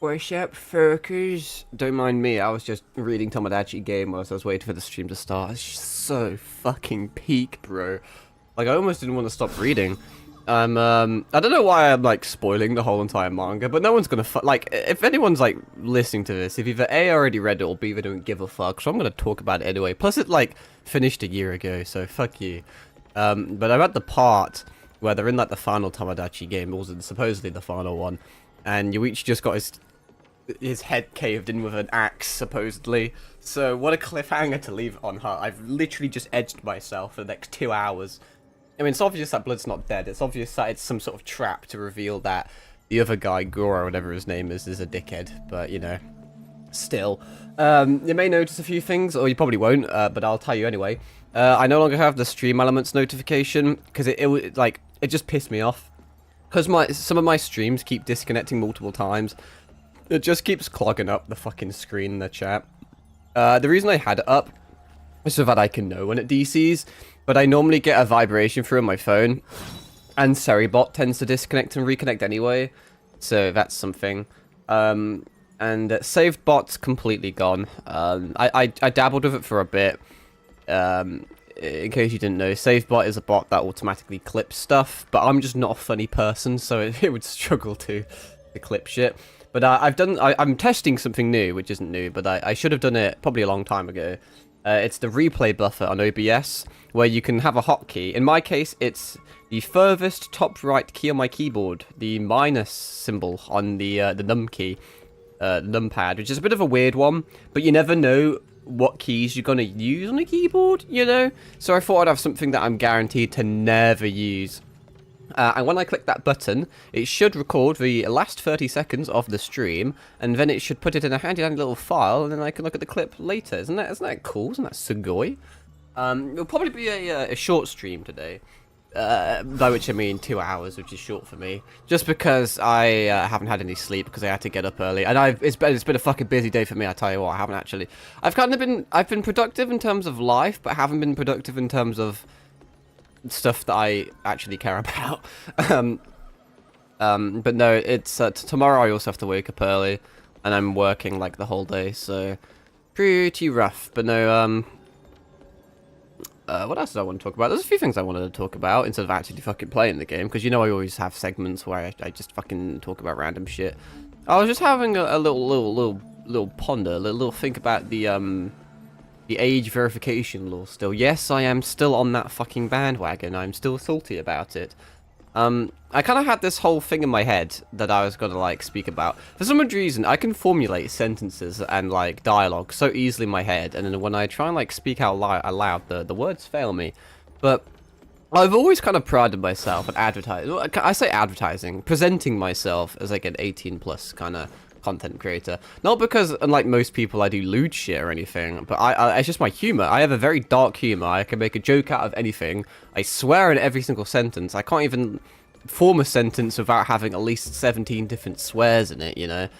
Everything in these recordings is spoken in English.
What's up, Furkers? Don't mind me, I was just reading Tomodachi Game whilst I was waiting for the stream to start. It's just so fucking peak, bro. Like, I almost didn't want to stop reading. I don't know why I'm, like, spoiling the whole entire manga, but no one's gonna like, if anyone's, like, listening to this, if either A, already read it, or B, they don't give a fuck, so I'm gonna talk about it anyway. Plus, it, like, finished a year ago, so fuck you. But I'm at the part where they're in, like, the final Tomodachi Game, or supposedly the final one, and Yuichi just got his head caved in with an axe, supposedly. So, what a cliffhanger to leave on her. I've literally just edged myself for the next 2 hours. I mean, it's obvious that Blood's not dead. It's obvious that it's some sort of trap to reveal that the other guy, Goro, whatever his name is a dickhead. But, you know, still. You may notice a few things, or you probably won't, but I'll tell you anyway. I no longer have the stream elements notification, because it just pissed me off. Because some of my streams keep disconnecting multiple times. It just keeps clogging up the fucking screen in the chat. The reason I had it up is so that I can know when it DCs, but I normally get a vibration through on my phone, and Seribot tends to disconnect and reconnect anyway, so that's something. And saved bot's completely gone. I dabbled with it for a bit. In case you didn't know, SaveBot is a bot that automatically clips stuff, but I'm just not a funny person, so it would struggle to clip shit. But I'm testing something new, which isn't new, but I should have done it probably a long time ago. It's the replay buffer on OBS, where you can have a hotkey. In my case, it's the furthest top right key on my keyboard, the minus symbol on the num key, numpad, which is a bit of a weird one, but you never know what keys you're gonna use on a keyboard, you know? So I thought I'd have something that I'm guaranteed to never use. And when I click that button, it should record the last 30 seconds of the stream, and then it should put it in a handy-dandy little file, and then I can look at the clip later. Isn't that cool? Isn't that sugoi? It'll probably be a short stream today, by which I mean 2 hours, which is short for me, just because I haven't had any sleep because I had to get up early, and it's been a fucking busy day for me. I tell you what, I haven't actually. I've been productive in terms of life, but haven't been productive in terms of stuff that I actually care about. But no, it's tomorrow. I also have to wake up early, and I'm working like the whole day, so pretty rough. But no, what else did I want to talk about? There's a few things I wanted to talk about instead of actually fucking playing the game, because you know I always have segments where I just fucking talk about random shit. I was just having a little ponder, a little think about the age verification law still. Yes, I am still on that fucking bandwagon. I'm still salty about it. I kind of had this whole thing in my head that I was going to, like, speak about. For some odd reason, I can formulate sentences and, like, dialogue so easily in my head, and then when I try and, like, speak out loud, the words fail me. But I've always kind of prided myself on advertising. I say advertising, presenting myself as, like, an 18-plus kind of content creator. Not because, unlike most people, I do lewd shit or anything, but it's just my humor. I have a very dark humor. I can make a joke out of anything. I swear in every single sentence. I can't even form a sentence without having at least 17 different swears in it, you know?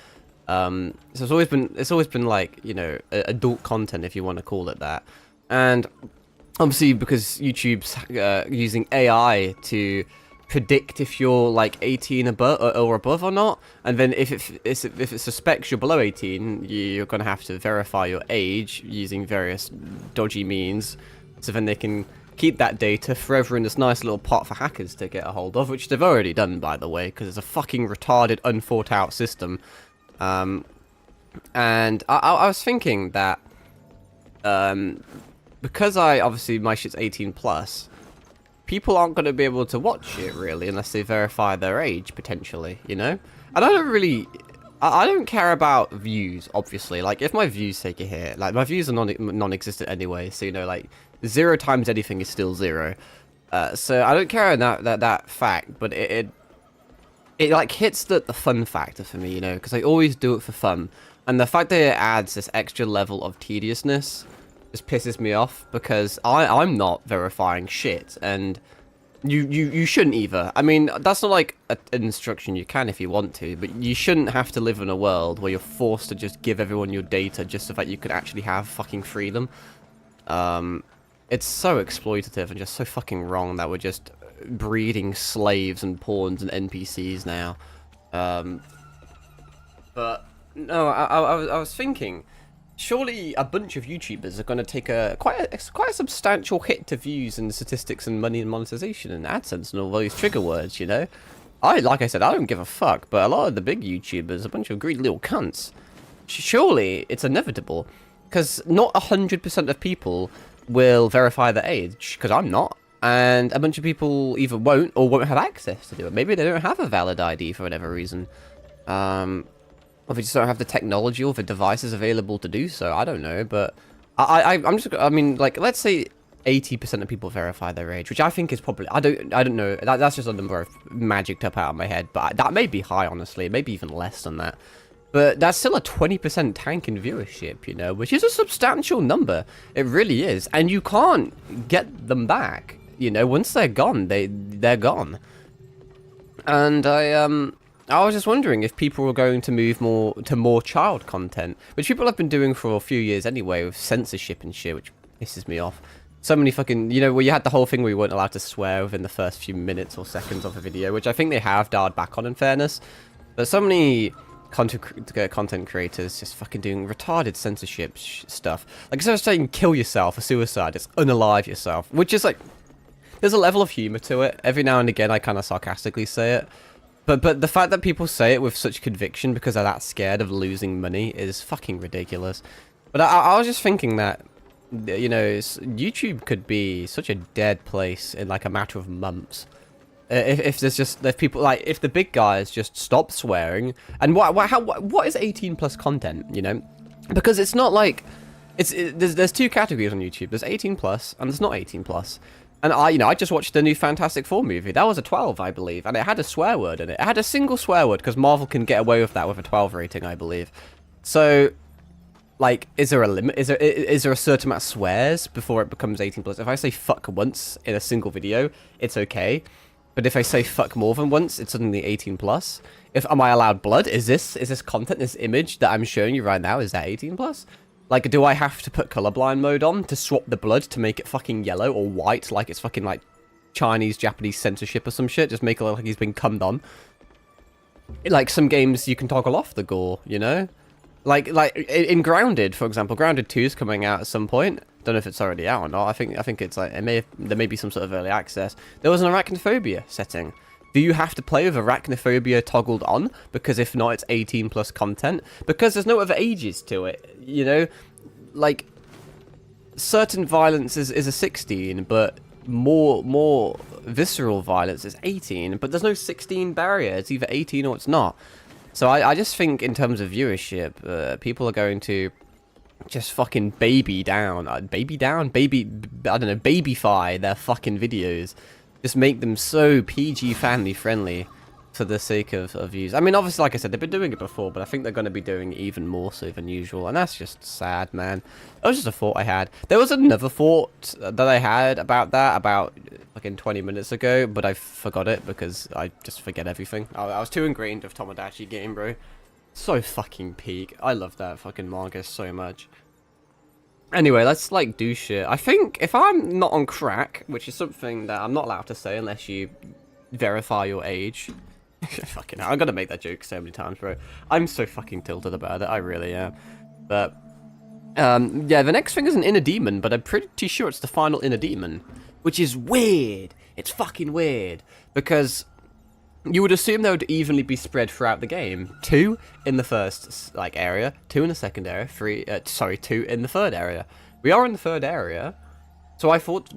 So it's always been like, you know, adult content, if you want to call it that. And obviously, because YouTube's using AI to predict if you're like 18 or above or not, and then if it suspects you're below 18, you're gonna have to verify your age using various dodgy means, so then they can keep that data forever in this nice little pot for hackers to get a hold of, which they've already done, by the way, because it's a fucking retarded, unthought out system. And I was thinking that because obviously my shit's 18 plus, people aren't going to be able to watch it, really, unless they verify their age, potentially, you know? And I don't care about views, obviously. Like, if my views take a hit, like, my views are non-existent anyway, so, you know, like, 0 times anything is still 0. So I don't care that fact, but it like, hits the fun factor for me, you know, because I always do it for fun. And the fact that it adds this extra level of tediousness just pisses me off, because I'm not verifying shit, and you shouldn't either. I mean, that's not like an instruction. You can if you want to, but you shouldn't have to live in a world where you're forced to just give everyone your data just so that you can actually have fucking freedom. It's so exploitative and just so fucking wrong that we're just breeding slaves and pawns and NPCs now. But No, I was thinking, surely a bunch of YouTubers are going to take quite a substantial hit to views and statistics and money and monetization and AdSense and all those trigger words, you know? Like I said, I don't give a fuck, but a lot of the big YouTubers, a bunch of greedy little cunts. Surely it's inevitable, because not 100% of people will verify their age, because I'm not. And a bunch of people either won't or won't have access to do it. Maybe they don't have a valid ID for whatever reason. Or they just don't have the technology or the devices available to do so. I don't know, but I mean, like, let's say 80% of people verify their age, which I think is probably, I don't know. That's just a number I've magicked up out of my head, but that may be high, honestly. Maybe even less than that. But that's still a 20% tank in viewership, you know, which is a substantial number. It really is. And you can't get them back, you know. Once they're gone, they're gone. And I was just wondering if people were going to move more child content, which people have been doing for a few years anyway, with censorship and shit, which pisses me off. So many fucking, you know, where you had the whole thing where you weren't allowed to swear within the first few minutes or seconds of a video, which I think they have dialed back on, in fairness. But so many content creators just fucking doing retarded censorship stuff. Like, instead of saying kill yourself or suicide, it's unalive yourself, which is like, there's a level of humor to it. Every now and again, I kind of sarcastically say it. But the fact that people say it with such conviction because they're that scared of losing money is fucking ridiculous. But I was just thinking that, you know, YouTube could be such a dead place in like a matter of months. If people, like, if the big guys just stop swearing, and what is 18 plus content, you know? Because it's not like, there's two categories on YouTube. There's 18 plus and there's not 18 plus. And I just watched the new Fantastic Four movie. That was a 12, I believe, and it had a swear word in it. It had a single swear word because Marvel can get away with that with a 12 rating, I believe. So, like, is there a limit? Is there a certain amount of swears before it becomes 18 plus? If I say fuck once in a single video, it's okay. But if I say fuck more than once, it's suddenly 18 plus. Am I allowed blood? Is this content, this image that I'm showing you right now, is that 18 plus? Like, do I have to put colorblind mode on to swap the blood to make it fucking yellow or white, like it's fucking like Chinese, Japanese censorship or some shit? Just make it look like he's been cummed on. Like, some games you can toggle off the gore, you know? Like in Grounded, for example. Grounded 2 is coming out at some point. Don't know if it's already out or not. I think it's like, there may be some sort of early access. There was an arachnophobia setting. Do you have to play with arachnophobia toggled on? Because if not, it's 18 plus content. Because there's no other ages to it, you know? Like, certain violence is a 16, but more visceral violence is 18. But there's no 16 barrier. It's either 18 or it's not. So I just think in terms of viewership, people are going to just fucking babyfy their fucking videos. Just make them so PG family friendly for the sake of views. I mean, obviously, like I said, they've been doing it before, but I think they're going to be doing it even more so than usual, and that's just sad, man. That was just a thought I had. There was another thought that I had about that, about fucking 20 minutes ago, but I forgot it because I just forget everything. I was too ingrained with Tomodachi game, bro. So fucking peak. I love that fucking manga so much. Anyway, let's, like, do shit. I think if I'm not on crack, which is something that I'm not allowed to say unless you verify your age. Fucking hell, I'm gonna make that joke so many times, bro. I'm so fucking tilted about it, I really am. But, yeah, the next thing is an inner demon, but I'm pretty sure it's the final inner demon. Which is weird. It's fucking weird. Because you would assume they would evenly be spread throughout the game. 2 in the first, like, area, 2 in the second area, 2 in the third area. We are in the third area, so I thought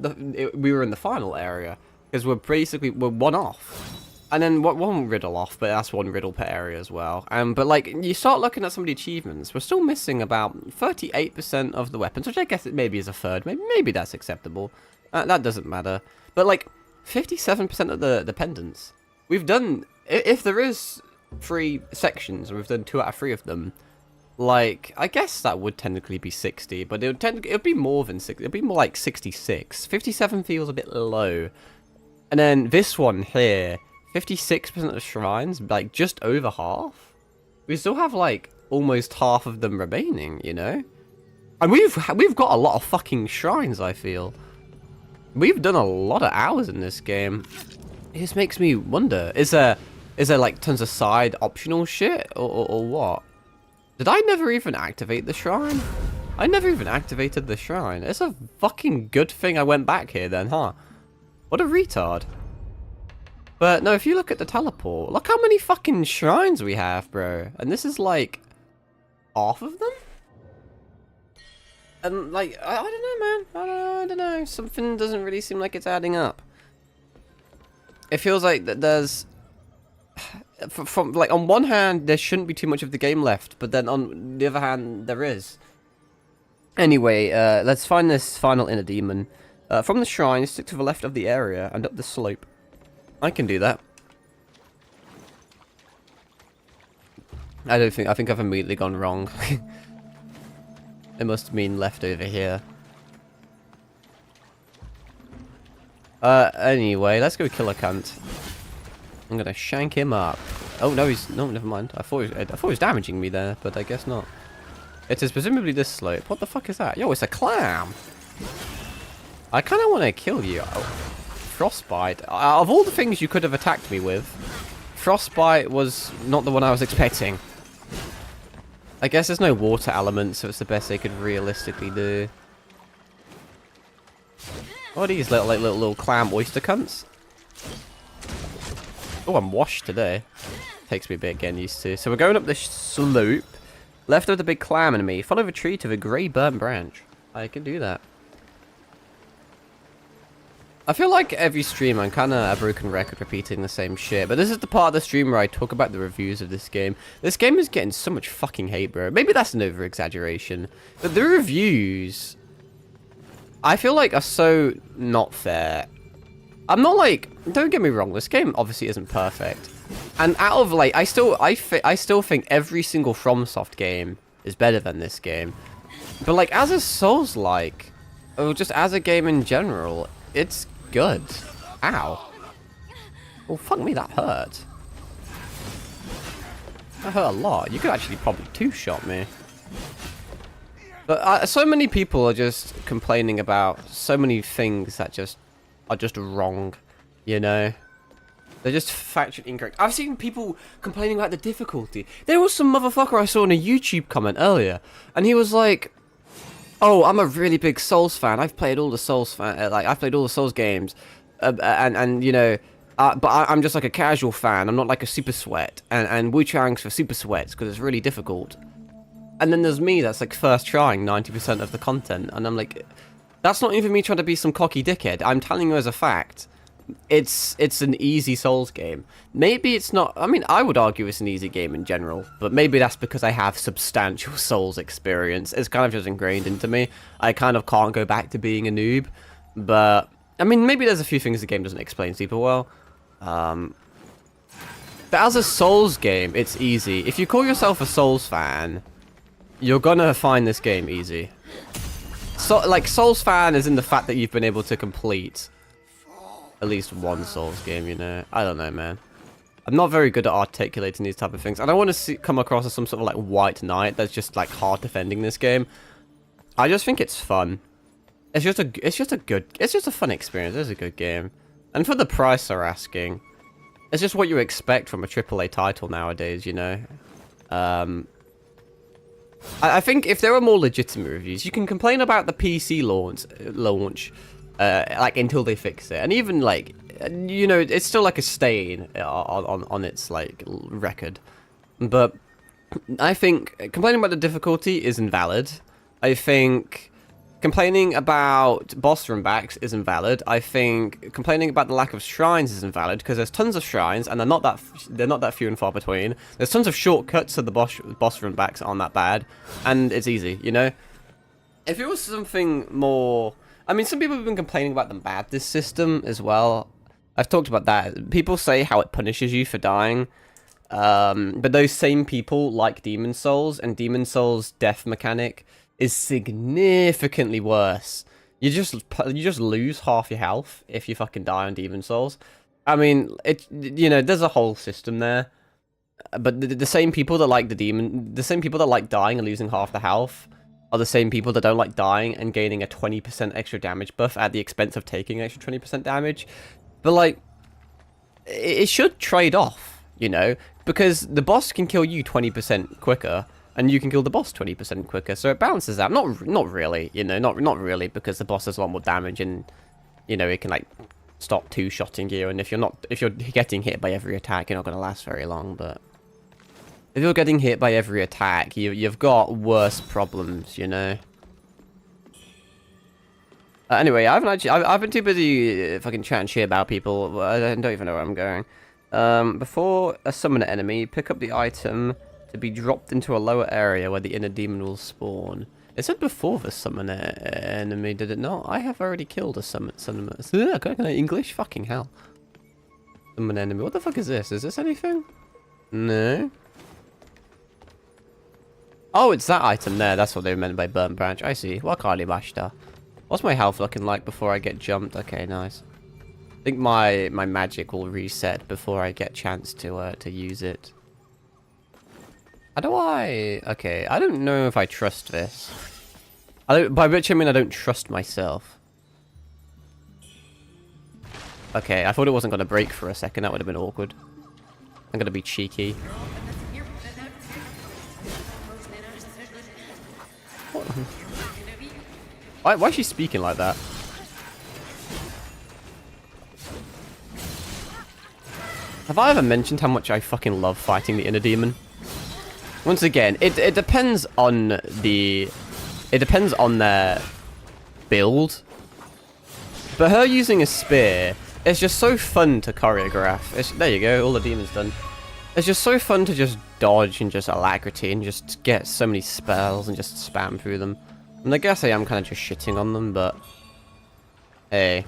we were in the final area, because we're one off. And then one riddle off, but that's one riddle per area as well. But, like, you start looking at some of the achievements, we're still missing about 38% of the weapons, which I guess it maybe is a third. Maybe that's acceptable. That doesn't matter. But, like, 57% of the pendants. We've done, if there is 3 sections, and we've done 2 out of 3 of them, like, I guess that would technically be 60, but it would be more than 60, it would be more like 66. 57 feels a bit low. And then this one here, 56% of the shrines, like, just over half. We still have, like, almost half of them remaining, you know? And we've got a lot of fucking shrines, I feel. We've done a lot of hours in this game. It just makes me wonder, is there like tons of side optional shit or what? Did I never even activate the shrine? I never even activated the shrine. It's a fucking good thing I went back here then, huh? What a retard. But no, if you look at the teleport, look how many fucking shrines we have, bro. And this is like half of them? And like, I don't know, man. I don't know. Something doesn't really seem like it's adding up. It feels like that there's... From like, on one hand, there shouldn't be too much of the game left. But then on the other hand, there is. Anyway, let's find this final inner demon. From the shrine, stick to the left of the area and up the slope. I can do that. I think I've immediately gone wrong. It must mean left over here. Anyway, let's go kill a cunt. I'm gonna shank him up. Oh no, no, never mind. I thought he was damaging me there, but I guess not. It is presumably this slope. What the fuck is that? Yo, it's a clam. I kind of want to kill you. Oh, frostbite. Of all the things you could have attacked me with, frostbite was not the one I was expecting. I guess there's no water element, so it's the best they could realistically do. What are these little clam oyster cunts? Oh, I'm washed today. Takes me a bit getting used to. So we're going up this slope. Left of the big clam enemy. Follow the tree to the grey burnt branch. I can do that. I feel like every stream I'm kind of a broken record repeating the same shit, but this is the part of the stream where I talk about the reviews of this game. This game is getting so much fucking hate, bro. Maybe that's an over-exaggeration, but the reviews, I feel like, are so not fair. I'm not like, don't get me wrong, this game obviously isn't perfect, and out of like, I still think every single FromSoft game is better than this game, but like as a Souls-like, or just as a game in general, it's good. Ow. Oh, fuck me, that hurt. That hurt a lot. You could actually probably two-shot me. But so many people are just complaining about so many things that just are just wrong, you know? They're just factually incorrect. I've seen people complaining about the difficulty. There was some motherfucker I saw in a YouTube comment earlier, and he was like, oh, I'm a really big Souls fan. I've played all the Souls I've played all the Souls games, and you know, but I'm just like a casual fan. I'm not like a super sweat, and Wuchang's for super sweats because it's really difficult. And then there's me that's like first trying 90% of the content, and I'm like, that's not even me trying to be some cocky dickhead. I'm telling you as a fact. It's an easy Souls game. Maybe it's not. I mean, I would argue it's an easy game in general, but maybe that's because I have substantial Souls experience. It's kind of just ingrained into me. I kind of can't go back to being a noob. But I mean, maybe there's a few things the game doesn't explain super well. But as a Souls game, it's easy. If you call yourself a Souls fan, you're gonna find this game easy. So, like, Souls fan is in the fact that you've been able to complete at least one Souls game, you know. I don't know, man. I'm not very good at articulating these type of things. I don't want to come across as some sort of like white knight that's just like hard defending this game. I just think it's fun. It's just a fun experience. It's a good game. And for the price they're asking, it's just what you expect from a AAA title nowadays, you know. I think if there were more legitimate reviews, you can complain about the PC launch. Like until they fix it, and even like, you know, it's still like a stain on its like record. But I think complaining about the difficulty is invalid. I think complaining about boss run backs is invalid. I think complaining about the lack of shrines is invalid because there's tons of shrines and they're not that few and far between. There's tons of shortcuts, so the boss run backs aren't that bad, and it's easy, you know. If it was something more, I mean, some people have been complaining about the madness system as well. I've talked about that. People say how it punishes you for dying. But those same people like Demon Souls, and Demon Souls' death mechanic is significantly worse. You just lose half your health if you fucking die on Demon Souls. I mean, you know, there's a whole system there. But the same people that like the same people that like dying and losing half the health are the same people that don't like dying and gaining a 20% extra damage buff at the expense of taking extra 20% damage. But, like, it should trade off, you know? Because the boss can kill you 20% quicker, and you can kill the boss 20% quicker. So it balances out. Not really, you know, not really, because the boss does a lot more damage, and you know it can like stop two-shotting you. And if you're getting hit by every attack, you're not going to last very long. But if you're getting hit by every attack, you've got worse problems, you know. Anyway, I've been too busy fucking chatting shit about people. I don't even know where I'm going. Before a summon enemy, pick up the item to be dropped into a lower area where the inner demon will spawn. It said before the summon enemy, did it not? I have already killed a summon. English? Fucking hell. Summon enemy. What the fuck is this? Is this anything? No. Oh, it's that item there. That's what they meant by burnt branch. I see. Wakali Bashta. What's my health looking like before I get jumped? Okay, nice. I think my magic will reset before I get chance to use it. How do I... Okay, I don't know if I trust this. By which I mean I don't trust myself. Okay, I thought it wasn't going to break for a second. That would have been awkward. I'm going to be cheeky. What? Why is she speaking like that? Have I ever mentioned how much I fucking love fighting the inner demon? Once again, it depends on the... It depends on their build. But her using a spear, it's just so fun to choreograph. There you go, all the demons done. It's just so fun to just dodge and just alacrity and just get so many spells and just spam through them. And I guess I am kind of just shitting on them, but... Hey.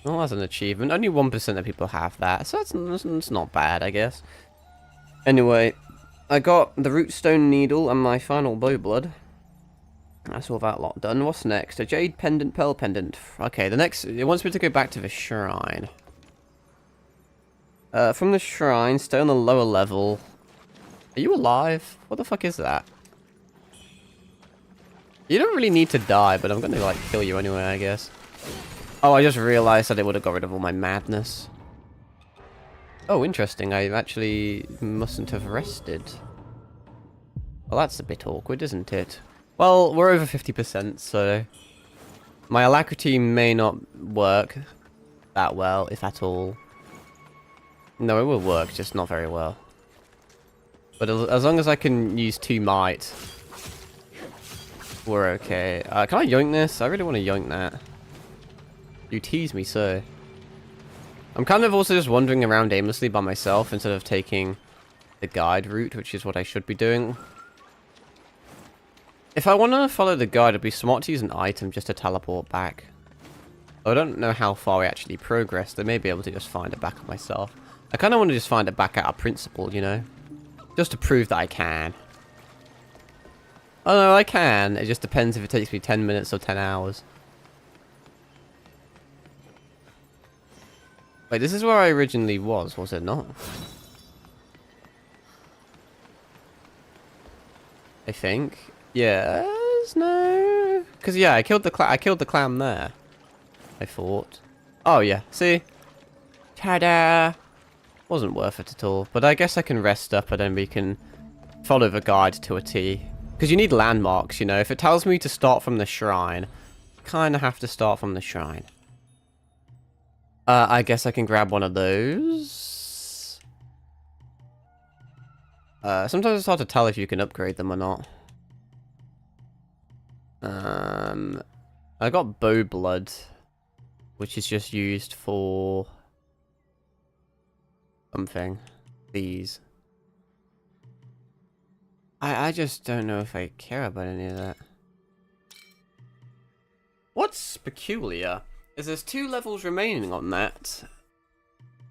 Well, that's an achievement. Only 1% of people have that, so it's not bad, I guess. Anyway, I got the rootstone needle and my final bow blood. That's all that lot done. What's next? A jade pendant, pearl pendant. Okay, the next... It wants me to go back to the shrine. From the shrine, stay on the lower level. Are you alive? What the fuck is that? You don't really need to die, but I'm gonna, like, kill you anyway, I guess. Oh, I just realized that it would have got rid of all my madness. Oh, interesting. I actually mustn't have rested. Well, that's a bit awkward, isn't it? Well, we're over 50%, so... My alacrity may not work that well, if at all. No, it will work, just not very well. But as long as I can use 2 might... We're okay. Can I yoink this? I really want to yoink that. You tease me, so. I'm kind of also just wandering around aimlessly by myself instead of taking the guide route, which is what I should be doing. If I want to follow the guide, it'd be smart to use an item just to teleport back. I don't know how far I actually progressed. I may be able to just find it back on myself. I kind of want to just find it back out of principle, you know? Just to prove that I can. Oh no, I can. It just depends if it takes me 10 minutes or 10 hours. Wait, this is where I originally was it not? I think. Yes, no. Because yeah, I killed the clam there. I thought. Oh yeah, see? Ta-da! Wasn't worth it at all. But I guess I can rest up and then we can follow the guide to a T. Because you need landmarks, you know. If it tells me to start from the shrine, kind of have to start from the shrine. I guess I can grab one of those. Sometimes it's hard to tell if you can upgrade them or not. I got bow blood, which is just used for something. These. I just don't know if I care about any of that. What's peculiar is there's 2 levels remaining on that.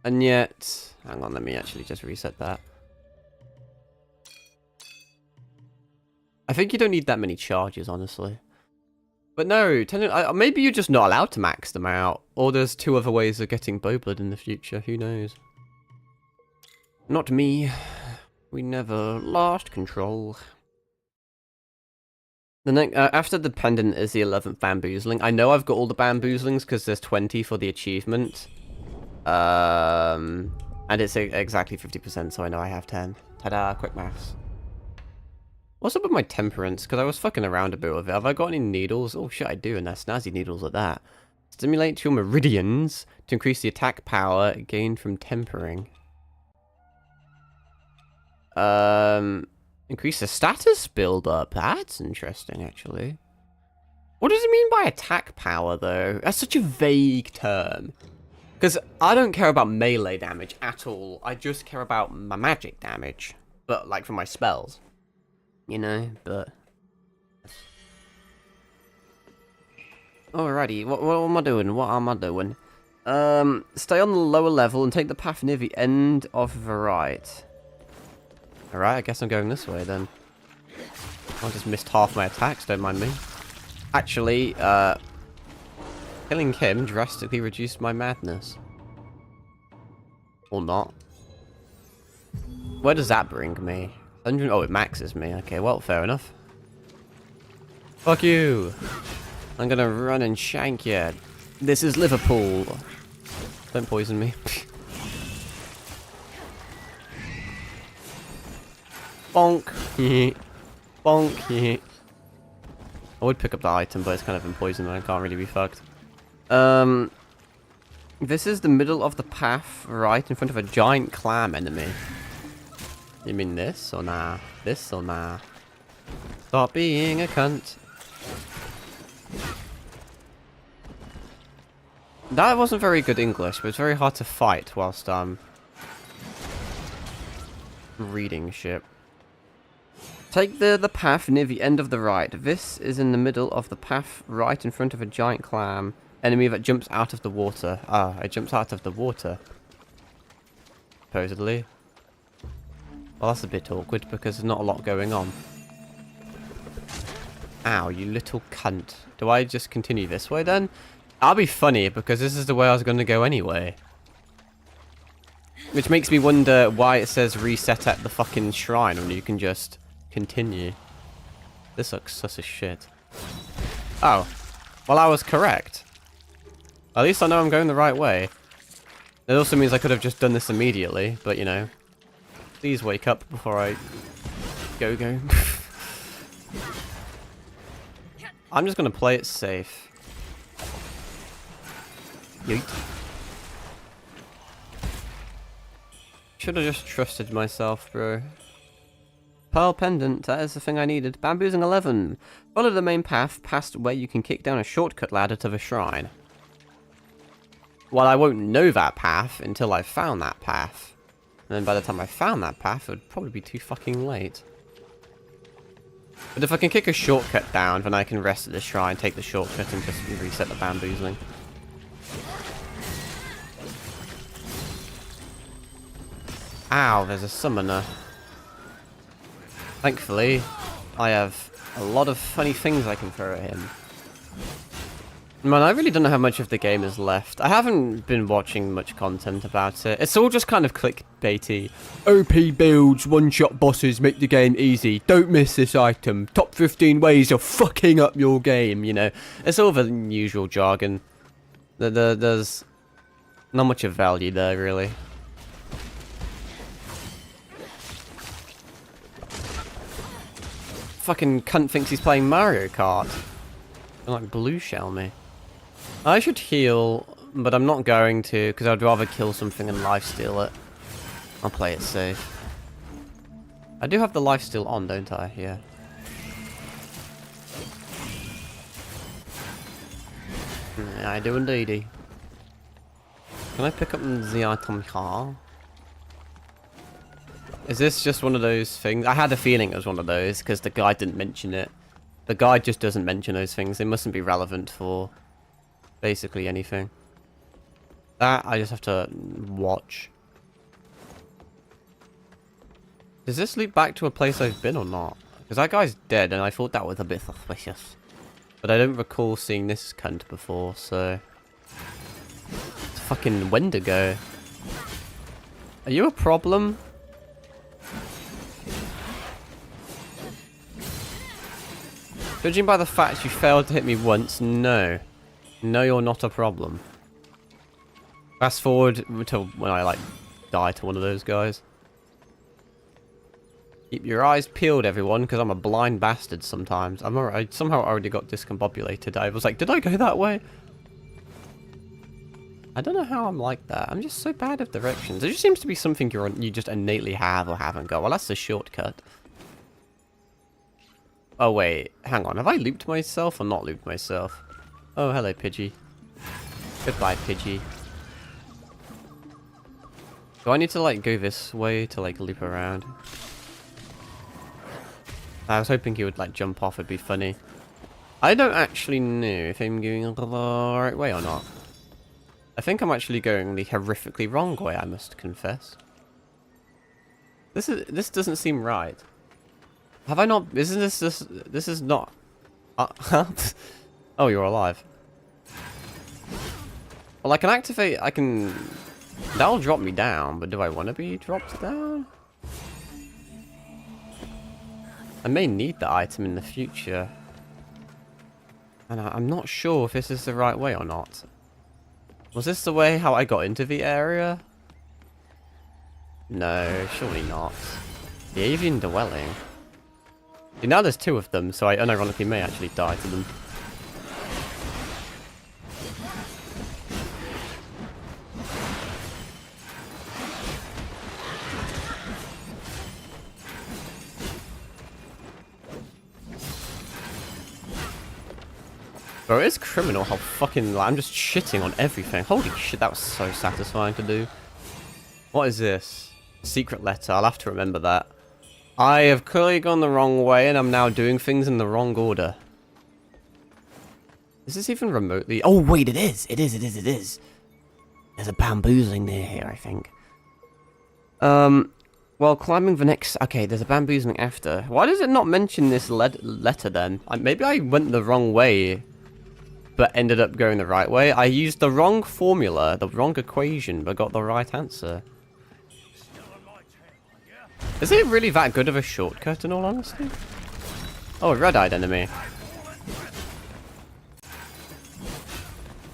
And yet... Hang on, let me actually just reset that. I think you don't need that many charges, honestly. But no, maybe you're just not allowed to max them out. Or there's 2 other ways of getting bow blood in the future, who knows. Not me. We never lost control. The next, after the pendant is the 11th bamboozling. I know I've got all the bamboozlings because there's 20 for the achievement. And it's exactly 50%, so I know I have 10. Ta-da, quick maths. What's up with my temperance? Because I was fucking around a bit with it. Have I got any needles? Oh shit, I do, and they're snazzy needles at that. Stimulate your meridians to increase the attack power gained from tempering. Increase the status build-up. That's interesting, actually. What does it mean by attack power, though? That's such a vague term. Because I don't care about melee damage at all. I just care about my magic damage. But, like, for my spells. You know, but... Alrighty, what am I doing? What am I doing? Stay on the lower level and take the path near the end of the right. Alright, I guess I'm going this way, then. I just missed half my attacks, don't mind me. Actually, killing him drastically reduced my madness. Or not. Where does that bring me? 100... Oh, it maxes me. Okay, well, fair enough. Fuck you! I'm gonna run and shank you. This is Liverpool. Don't poison me. Bonk. Bonk. I would pick up the item, but it's kind of been poisoned and I can't really be fucked. This is the middle of the path, right in front of a giant clam enemy. You mean this or nah? This or nah? Stop being a cunt. That wasn't very good English, but it's very hard to fight whilst I'm reading shit. Take the path near the end of the right. This is in the middle of the path right in front of a giant clam. Enemy that jumps out of the water. Ah, it jumps out of the water. Supposedly. Well, that's a bit awkward because there's not a lot going on. Ow, you little cunt. Do I just continue this way then? That'll be funny because this is the way I was going to go anyway. Which makes me wonder why it says reset at the fucking shrine when you can just continue. This looks sus as shit. Oh. Well, I was correct. At least I know I'm going the right way. It also means I could have just done this immediately, but you know. Please wake up before I go. I'm just going to play it safe. Yeet. Should have just trusted myself, bro. Pearl pendant, that is the thing I needed. Bamboozing 11. Follow the main path past where you can kick down a shortcut ladder to the shrine. Well, I won't know that path until I've found that path. And then by the time I found that path, it would probably be too fucking late. But if I can kick a shortcut down, then I can rest at the shrine, take the shortcut, and just reset the bamboozling. Ow, there's a summoner. Thankfully, I have a lot of funny things I can throw at him. Man, I really don't know how much of the game is left. I haven't been watching much content about it. It's all just kind of clickbaity. OP builds, one-shot bosses make the game easy. Don't miss this item. Top 15 ways of fucking up your game, you know. It's all the usual jargon. There's not much of value there, really. Fucking cunt thinks he's playing Mario Kart. They're like blue shell me. I should heal, but I'm not going to, because I'd rather kill something and lifesteal it. I'll play it safe. I do have the lifesteal on, don't I? Yeah. Yeah, I do indeedy. Can I pick up the item here? Is this just one of those things? I had a feeling it was one of those, because the guide didn't mention it. The guide just doesn't mention those things. They mustn't be relevant for basically anything. That, I just have to watch. Does this lead back to a place I've been or not? Because that guy's dead, and I thought that was a bit suspicious. But I don't recall seeing this cunt before, so... It's fucking Wendigo. Are you a problem? Judging by the fact you failed to hit me once, no. No, you're not a problem. Fast forward until when I, like, die to one of those guys. Keep your eyes peeled, everyone, because I'm a blind bastard sometimes. I somehow already got discombobulated. I was like, did I go that way? I don't know how I'm like that. I'm just so bad at directions. It just seems to be something you just innately have or haven't got. Well, that's the shortcut. Oh, wait. Hang on. Have I looped myself or not looped myself? Oh, hello, Pidgey. Goodbye, Pidgey. Do I need to, like, go this way to, like, loop around? I was hoping he would, like, jump off. It'd be funny. I don't actually know if I'm going the right way or not. I think I'm actually going the horrifically wrong way, I must confess. This doesn't seem right. Have I not... Isn't this... This is not... Oh, you're alive. Well, I can activate... I can... That'll drop me down, but do I want to be dropped down? I may need the item in the future. And I'm not sure if this is the right way or not. Was this the way how I got into the area? No, surely not. The avian dwelling. See, now there's two of them, so I unironically may actually die to them. Bro, it's criminal how fucking... Like, I'm just shitting on everything. Holy shit, that was so satisfying to do. What is this? Secret letter. I'll have to remember that. I have clearly gone the wrong way, and I'm now doing things in the wrong order. Is this even remotely... Oh, wait, it is! It is. There's a bamboozling near here, I think. Well, climbing the next... Okay, there's a bamboozling after. Why does it not mention this letter, then? Maybe I went the wrong way, but ended up going the right way. I used the wrong formula, the wrong equation, but got the right answer. Is it really that good of a shortcut, in all honesty? Oh, a red-eyed enemy.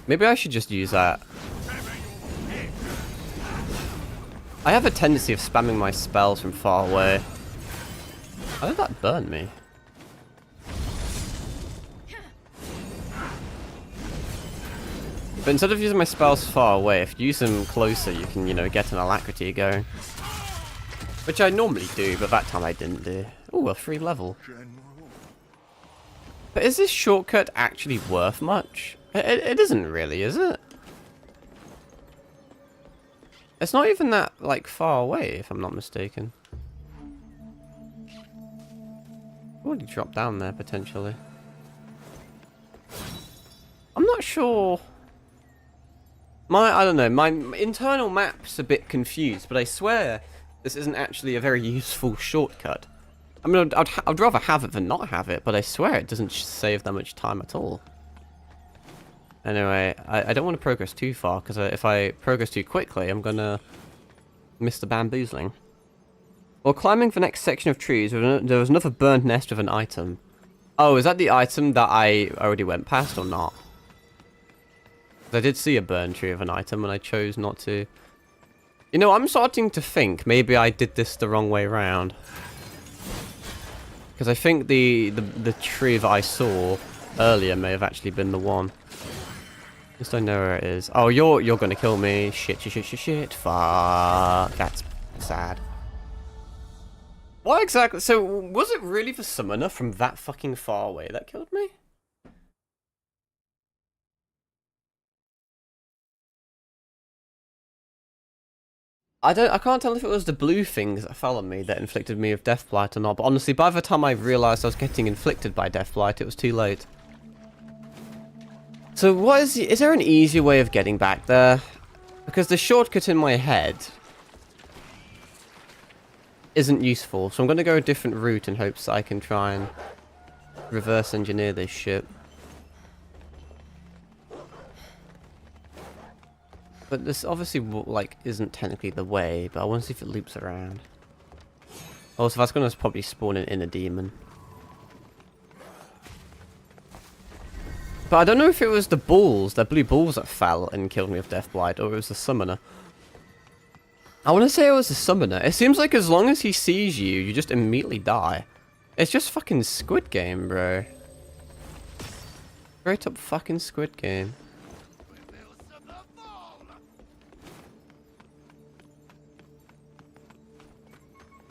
Maybe I should just use that. I have a tendency of spamming my spells from far away. How did that burn me? But instead of using my spells far away, if you use them closer, you can, you know, get an alacrity going. Which I normally do, but that time I didn't do. Ooh, a free level. But is this shortcut actually worth much? It isn't really, is it? It's not even that, like, far away, if I'm not mistaken. Already dropped down there, potentially. I'm not sure... I don't know, my internal map's a bit confused, but I swear this isn't actually a very useful shortcut. I mean, I'd rather have it than not have it, but I swear it doesn't save that much time at all. Anyway, I don't want to progress too far, because if I progress too quickly, I'm going to miss the bamboozling. While climbing the next section of trees, there was another burned nest with an item. Oh, is that the item that I already went past or not? I did see a burned tree of an item, and I chose not to. You know, I'm starting to think maybe I did this the wrong way around. Because I think the tree that I saw earlier may have actually been the one. Just don't know where it is. Oh, you're gonna kill me. Shit. Fuck. That's sad. What exactly? So, was it really the summoner from that fucking far away that killed me? I can't tell if it was the blue things that fell on me that inflicted me with Deathblight or not, but honestly, by the time I realised I was getting inflicted by Deathblight, it was too late. So is there an easier way of getting back there? Because the shortcut in my head isn't useful, so I'm going to go a different route in hopes that I can try and reverse engineer this shit. But this obviously, like, isn't technically the way, but I want to see if it loops around. Also, that's going to probably spawn an inner demon. But I don't know if it was the blue balls that fell and killed me with Deathblight, or it was the summoner. I want to say it was a summoner. It seems like as long as he sees you, you just immediately die. It's just fucking Squid Game, bro. Straight up fucking Squid Game.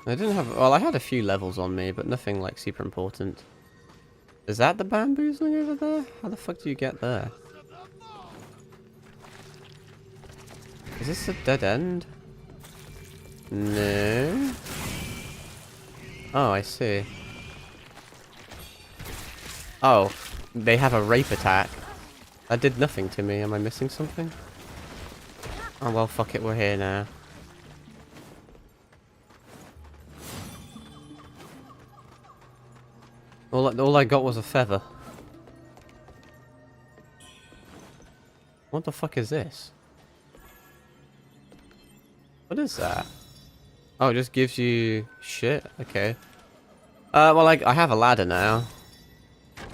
I didn't have... Well, I had a few levels on me, but nothing, like, super important. Is that the bamboozling over there? How the fuck do you get there? Is this a dead end? No. Oh, I see. Oh, they have a rape attack. That did nothing to me. Am I missing something? Oh, well, fuck it. We're here now. All I got was a feather. What the fuck is this? What is that? Oh, it just gives you shit. Okay. Well, I have a ladder now.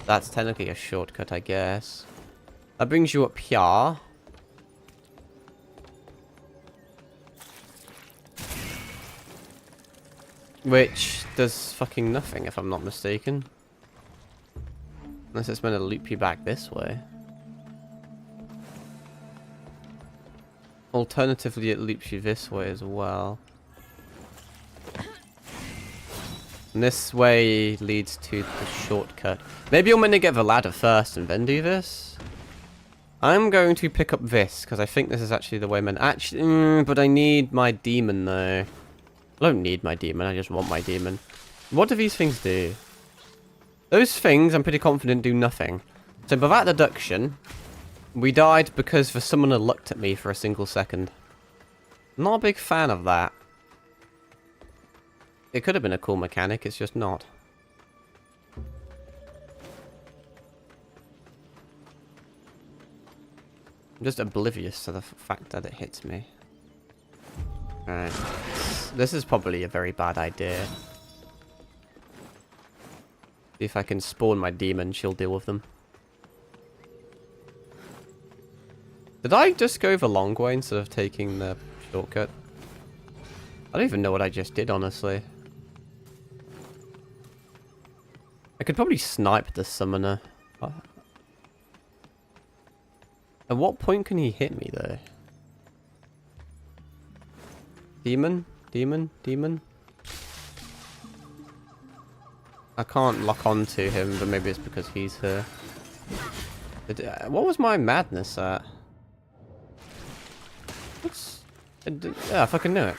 That's technically a shortcut, I guess. That brings you up here. Which does fucking nothing, if I'm not mistaken. Unless it's meant to loop you back this way. Alternatively, it loops you this way as well. And this way leads to the shortcut. Maybe you're meant to get the ladder first and then do this? I'm going to pick up this, because I think this is actually the way meant... Actually, but I need my demon, though. I don't need my demon, I just want my demon. What do these things do? Those things, I'm pretty confident, do nothing. So by that deduction, we died because the summoner looked at me for a single second. Not a big fan of that. It could have been a cool mechanic, it's just not. I'm just oblivious to the fact that it hits me. Alright. This is probably a very bad idea. See if I can spawn my demon, she'll deal with them. Did I just go the long way instead of taking the shortcut? I don't even know what I just did, honestly. I could probably snipe the summoner. At what point can he hit me, though? Demon? Demon? Demon? I can't lock onto him, but maybe it's because he's here. What was my madness at? Yeah, I fucking knew it.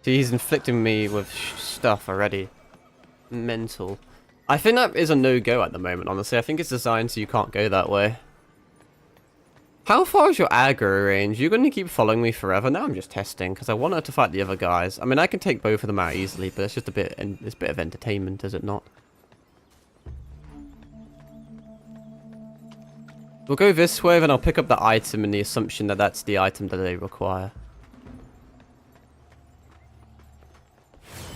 See, he's inflicting me with stuff already. Mental. I think that is a no-go at the moment, honestly. I think it's designed so you can't go that way. How far is your aggro range? You're going to keep following me forever? Now I'm just testing, because I want her to fight the other guys. I mean, I can take both of them out easily, but it's just a bit, it's a bit of entertainment, is it not? We'll go this way, then I'll pick up the item in the assumption that that's the item that they require.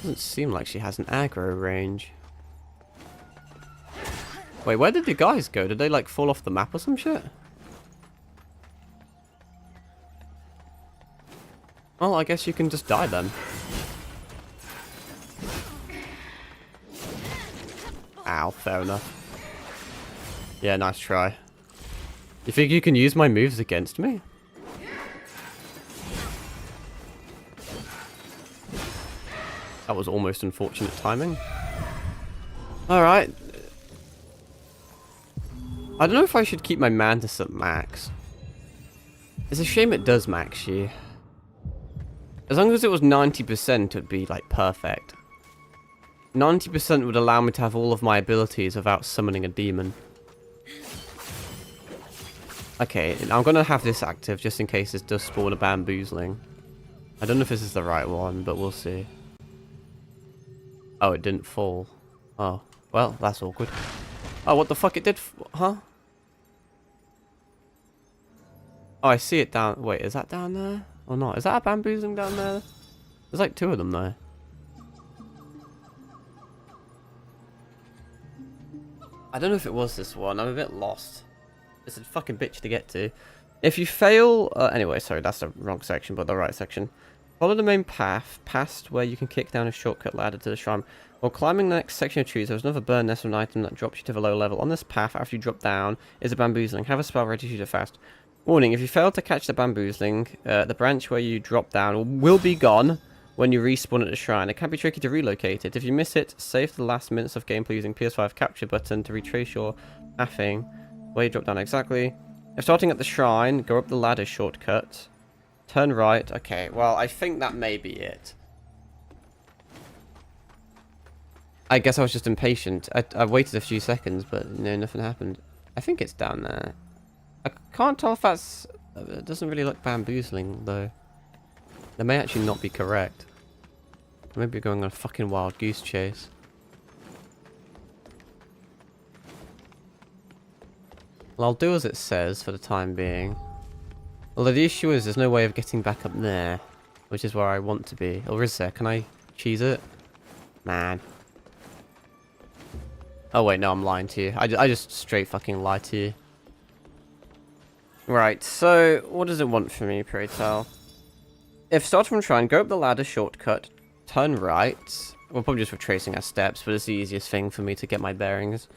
Doesn't seem like she has an aggro range. Wait, where did the guys go? Did they, like, fall off the map or some shit? Well, I guess you can just die then. Ow, fair enough. Yeah, nice try. You think you can use my moves against me? That was almost unfortunate timing. Alright. I don't know if I should keep my mantis at max. It's a shame it does max you. As long as it was 90%, it would be, like, perfect. 90% would allow me to have all of my abilities without summoning a demon. Okay, I'm gonna have this active just in case this does spawn a bamboozling. I don't know if this is the right one, but we'll see. Oh, it didn't fall. Oh, well, that's awkward. Oh, what the fuck? It did huh? Oh, I see it down... Wait, is that down there? Or not? Is that a bamboozling down there? There's like two of them there. I don't know if it was this one. I'm a bit lost. It's a fucking bitch to get to. If you fail... anyway, sorry, that's the wrong section, but the right section. Follow the main path past where you can kick down a shortcut ladder to the shrine. While climbing the next section of trees, there's another burn nest of an item that drops you to the low level. On this path, after you drop down, is a bamboozling. Have a spell ready to shoot it fast. Warning, if you fail to catch the bamboozling, the branch where you drop down will be gone when you respawn at the shrine. It can be tricky to relocate it. If you miss it, save the last minutes of gameplay using PS5 capture button to retrace your pathing where you drop down exactly. If starting at the shrine, go up the ladder shortcut. Turn right. Okay, well, I think that may be it. I guess I was just impatient. I waited a few seconds, but no, nothing happened. I think it's down there. I can't tell if that's... It doesn't really look bamboozling, though. That may actually not be correct. Maybe you're going on a fucking wild goose chase. Well, I'll do as it says for the time being. Although the issue is there's no way of getting back up there, which is where I want to be. Or is there? Can I cheese it? Man. Oh wait, no, I'm lying to you. I just straight fucking lie to you. Right, so what does it want from me, pray tell? If starting from shrine, go up the ladder shortcut, turn right. We're probably just retracing our steps, but it's the easiest thing for me to get my bearings.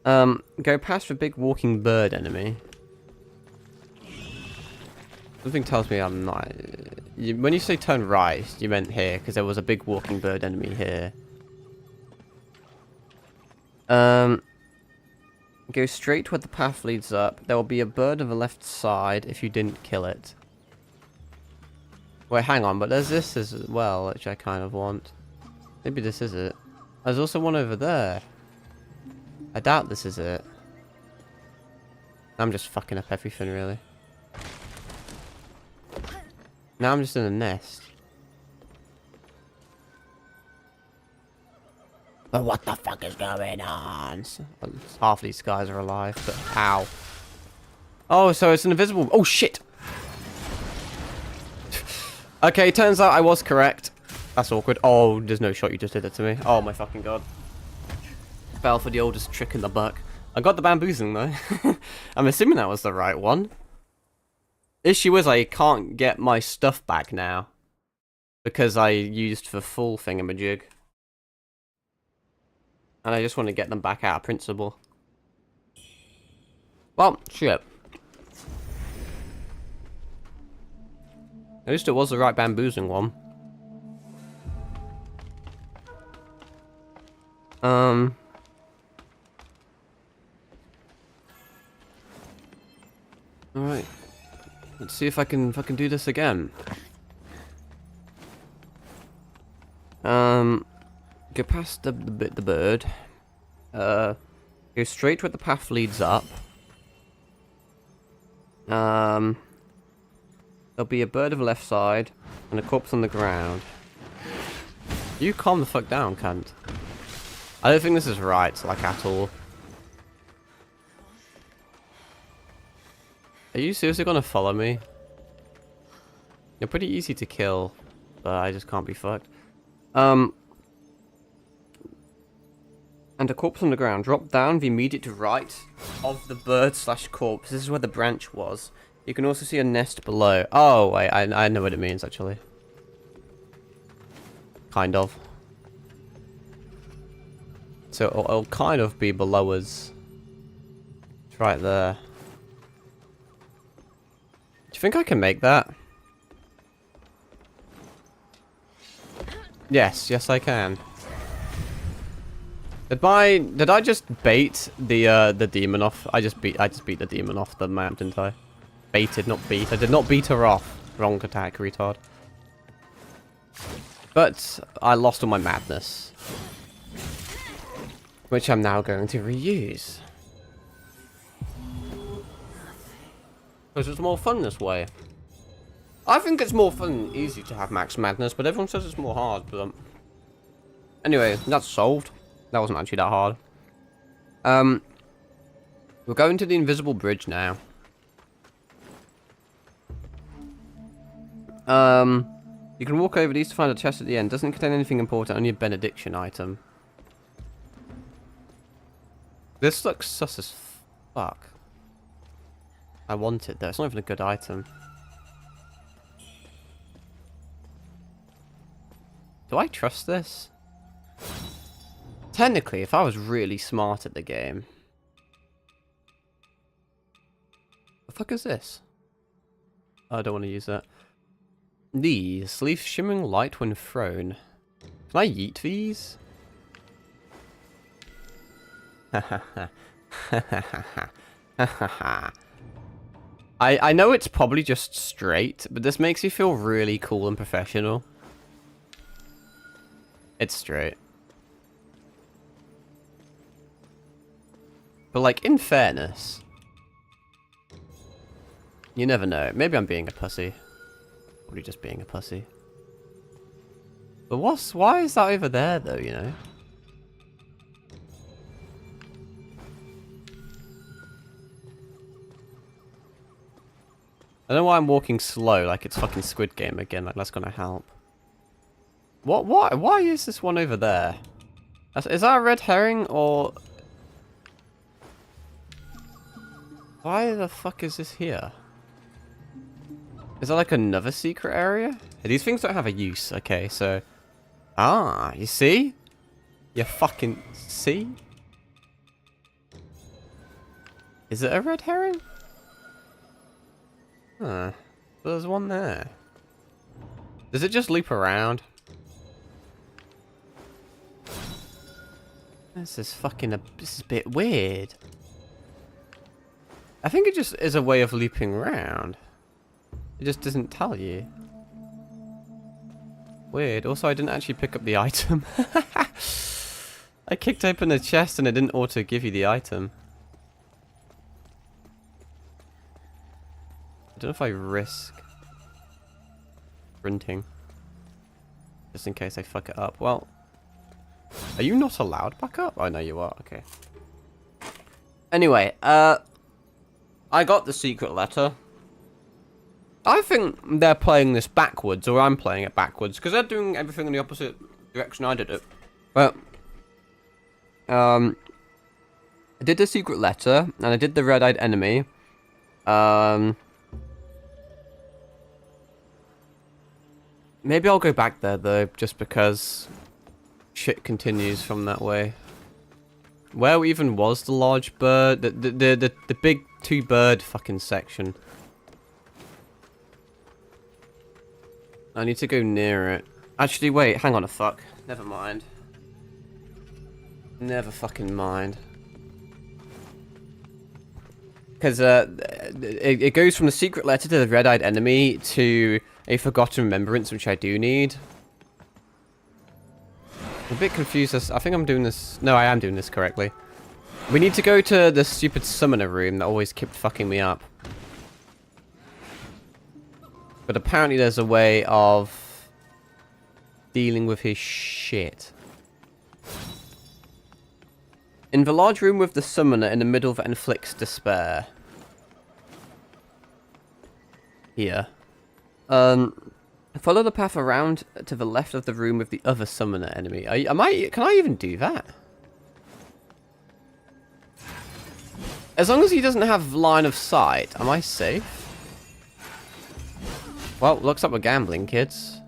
Go past the big walking bird enemy. Something tells me I'm not... when you say turn right, you meant here, because there was a big walking bird enemy here. Go straight where the path leads up. There will be a bird on the left side if you didn't kill it. Wait, hang on, but there's this as well, which I kind of want. Maybe this is it. There's also one over there. I doubt this is it. I'm just fucking up everything, really. Now I'm just in a nest. But what the fuck is going on? Half these guys are alive, but how? Oh, so it's an invisible... Oh, shit! Okay, turns out I was correct. That's awkward. Oh, there's no shot, you just did it to me. Oh my fucking god. Fell for the oldest trick in the book. I got the bamboozling, though. I'm assuming that was the right one. Issue is I can't get my stuff back now. Because I used the full thingamajig. And I just want to get them back out of principle. Well, shit. At least it was the right bamboozling one. Alright. Let's see if I can do this again. Go past the bird. Go straight where the path leads up. There'll be a bird on the left side and a corpse on the ground. You calm the fuck down, cunt. I don't think this is right, like, at all. Are you seriously gonna follow me? You're pretty easy to kill, but I just can't be fucked. And a corpse on the ground. Drop down the immediate right of the bird/corpse. This is where the branch was. You can also see a nest below. Oh, wait, I know what it means, actually. Kind of. So it'll kind of be below us. It's right there. Do you think I can make that? Yes, yes I can. Did I just bait the demon off? I just beat the demon off the map, didn't I? Baited, not beat. I did not beat her off. Wrong attack, retard. But I lost all my madness, which I'm now going to reuse. Because it's more fun this way. I think it's more fun and easy to have max madness, but everyone says it's more hard. But anyway, that's solved. That wasn't actually that hard. We're going to the invisible bridge now. You can walk over these to find a chest at the end. Doesn't contain anything important, only a benediction item. This looks sus as fuck. I want it though. It's not even a good item. Do I trust this? Technically, if I was really smart at the game. The fuck is this? Oh, I don't want to use that. These leave shimmering light when thrown. Can I yeet these? I know it's probably just straight, but this makes me feel really cool and professional. It's straight. But like, in fairness, you never know. Maybe I'm being a pussy. Probably just being a pussy. But why is that over there though, you know? I don't know why I'm walking slow, like it's fucking Squid Game again, like that's gonna help. Why is this one over there? Is that a red herring, or... Why the fuck is this here? Is that like another secret area? These things don't have a use, okay, so... Ah, you see? You fucking see? Is it a red herring? Huh. There's one there. Does it just loop around? This is a bit weird. I think it just is a way of looping around. It just doesn't tell you. Weird. Also, I didn't actually pick up the item. I kicked open the chest and it didn't auto give you the item. I don't know if I risk sprinting. Just in case I fuck it up. Well, are you not allowed back up? Oh, no, you are. Okay. Anyway, I got the secret letter. I think they're playing this backwards, or I'm playing it backwards, because they're doing everything in the opposite direction I did it. But, I did the secret letter, and I did the red-eyed enemy. Maybe I'll go back there, though, just because shit continues from that way. Where even was the large bird? The big two-bird fucking section. I need to go near it. Actually, wait, hang on a fuck. Never mind. Never fucking mind. Because it goes from the secret letter to the red-eyed enemy to a forgotten remembrance, which I do need. I'm a bit confused. I think I'm doing this... No, I am doing this correctly. We need to go to the stupid summoner room that always kept fucking me up. But apparently there's a way of dealing with his shit. In the large room with the summoner in the middle that inflicts despair. Here. Follow the path around to the left of the room with the other summoner enemy. Can I even do that? As long as he doesn't have line of sight, am I safe? Well, looks like we're gambling, kids.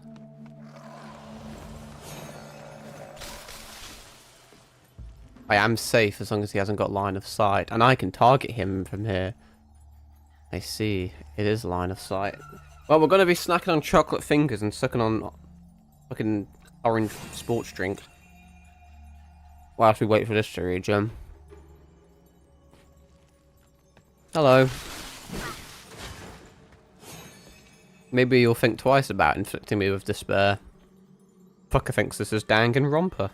I am safe as long as he hasn't got line of sight. And I can target him from here. I see. It is line of sight. Well, we're going to be snacking on chocolate fingers and sucking on fucking orange sports drink. Whilst we wait for this to regen. Hello. Maybe you'll think twice about inflicting me with despair. Fucker thinks this is Danganronpa.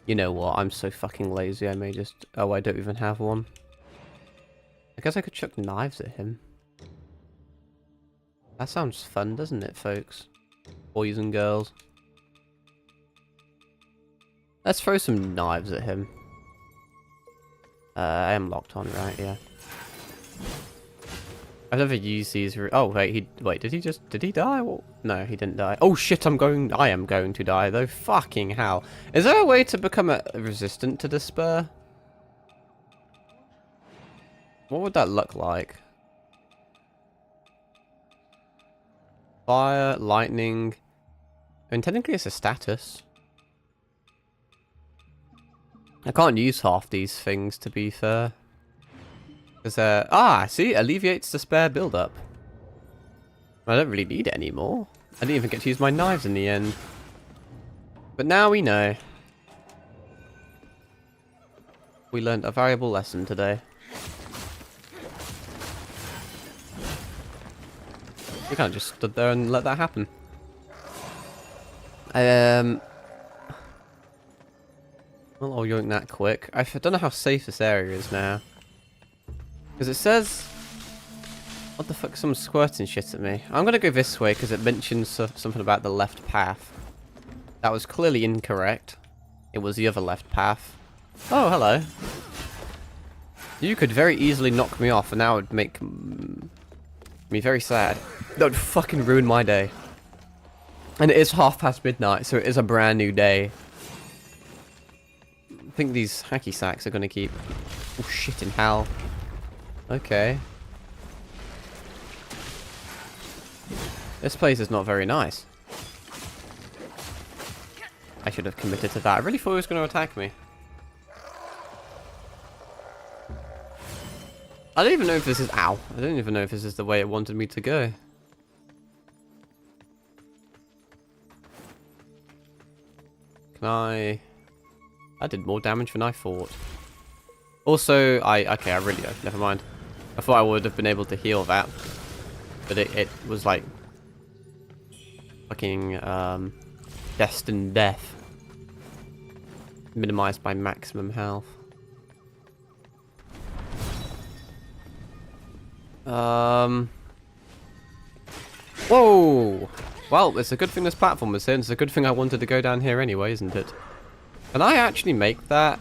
You know what? I'm so fucking lazy. I may just... Oh, I don't even have one. I guess I could chuck knives at him. That sounds fun, doesn't it, folks? Boys and girls. Let's throw some knives at him. I am locked on, right? Yeah. I've never used these. Oh wait, did he die? Well, no, he didn't die. Oh shit, I am going to die though. Fucking hell. Is there a way to become resistant to despair? What would that look like? Fire, lightning. I mean, technically it's a status. I can't use half these things, to be fair. Because, see? Alleviates the spare build-up. I don't really need it anymore. I didn't even get to use my knives in the end. But now we know. We learned a valuable lesson today. We can't just stood there and let that happen. Well, I'll yoink that quick. I don't know how safe this area is now. Because it says... What the fuck? Someone's squirting shit at me. I'm gonna go this way because it mentions something about the left path. That was clearly incorrect. It was the other left path. Oh, hello. You could very easily knock me off and that would make me very sad. That would fucking ruin my day. And it is midnight, so it is a brand new day. I think these hacky sacks are gonna keep... Oh, shit in hell. Okay. This place is not very nice. I should have committed to that. I really thought he was going to attack me. I don't even know if this is... Ow. I don't even know if this is the way it wanted me to go. Can I... That did more damage than I thought. Also, okay, I really don't. Never mind. I thought I would have been able to heal that. But it was like... Fucking, destined death. Minimized by maximum health. Whoa! Well, it's a good thing this platform is here, and it's a good thing I wanted to go down here anyway, isn't it? Can I actually make that?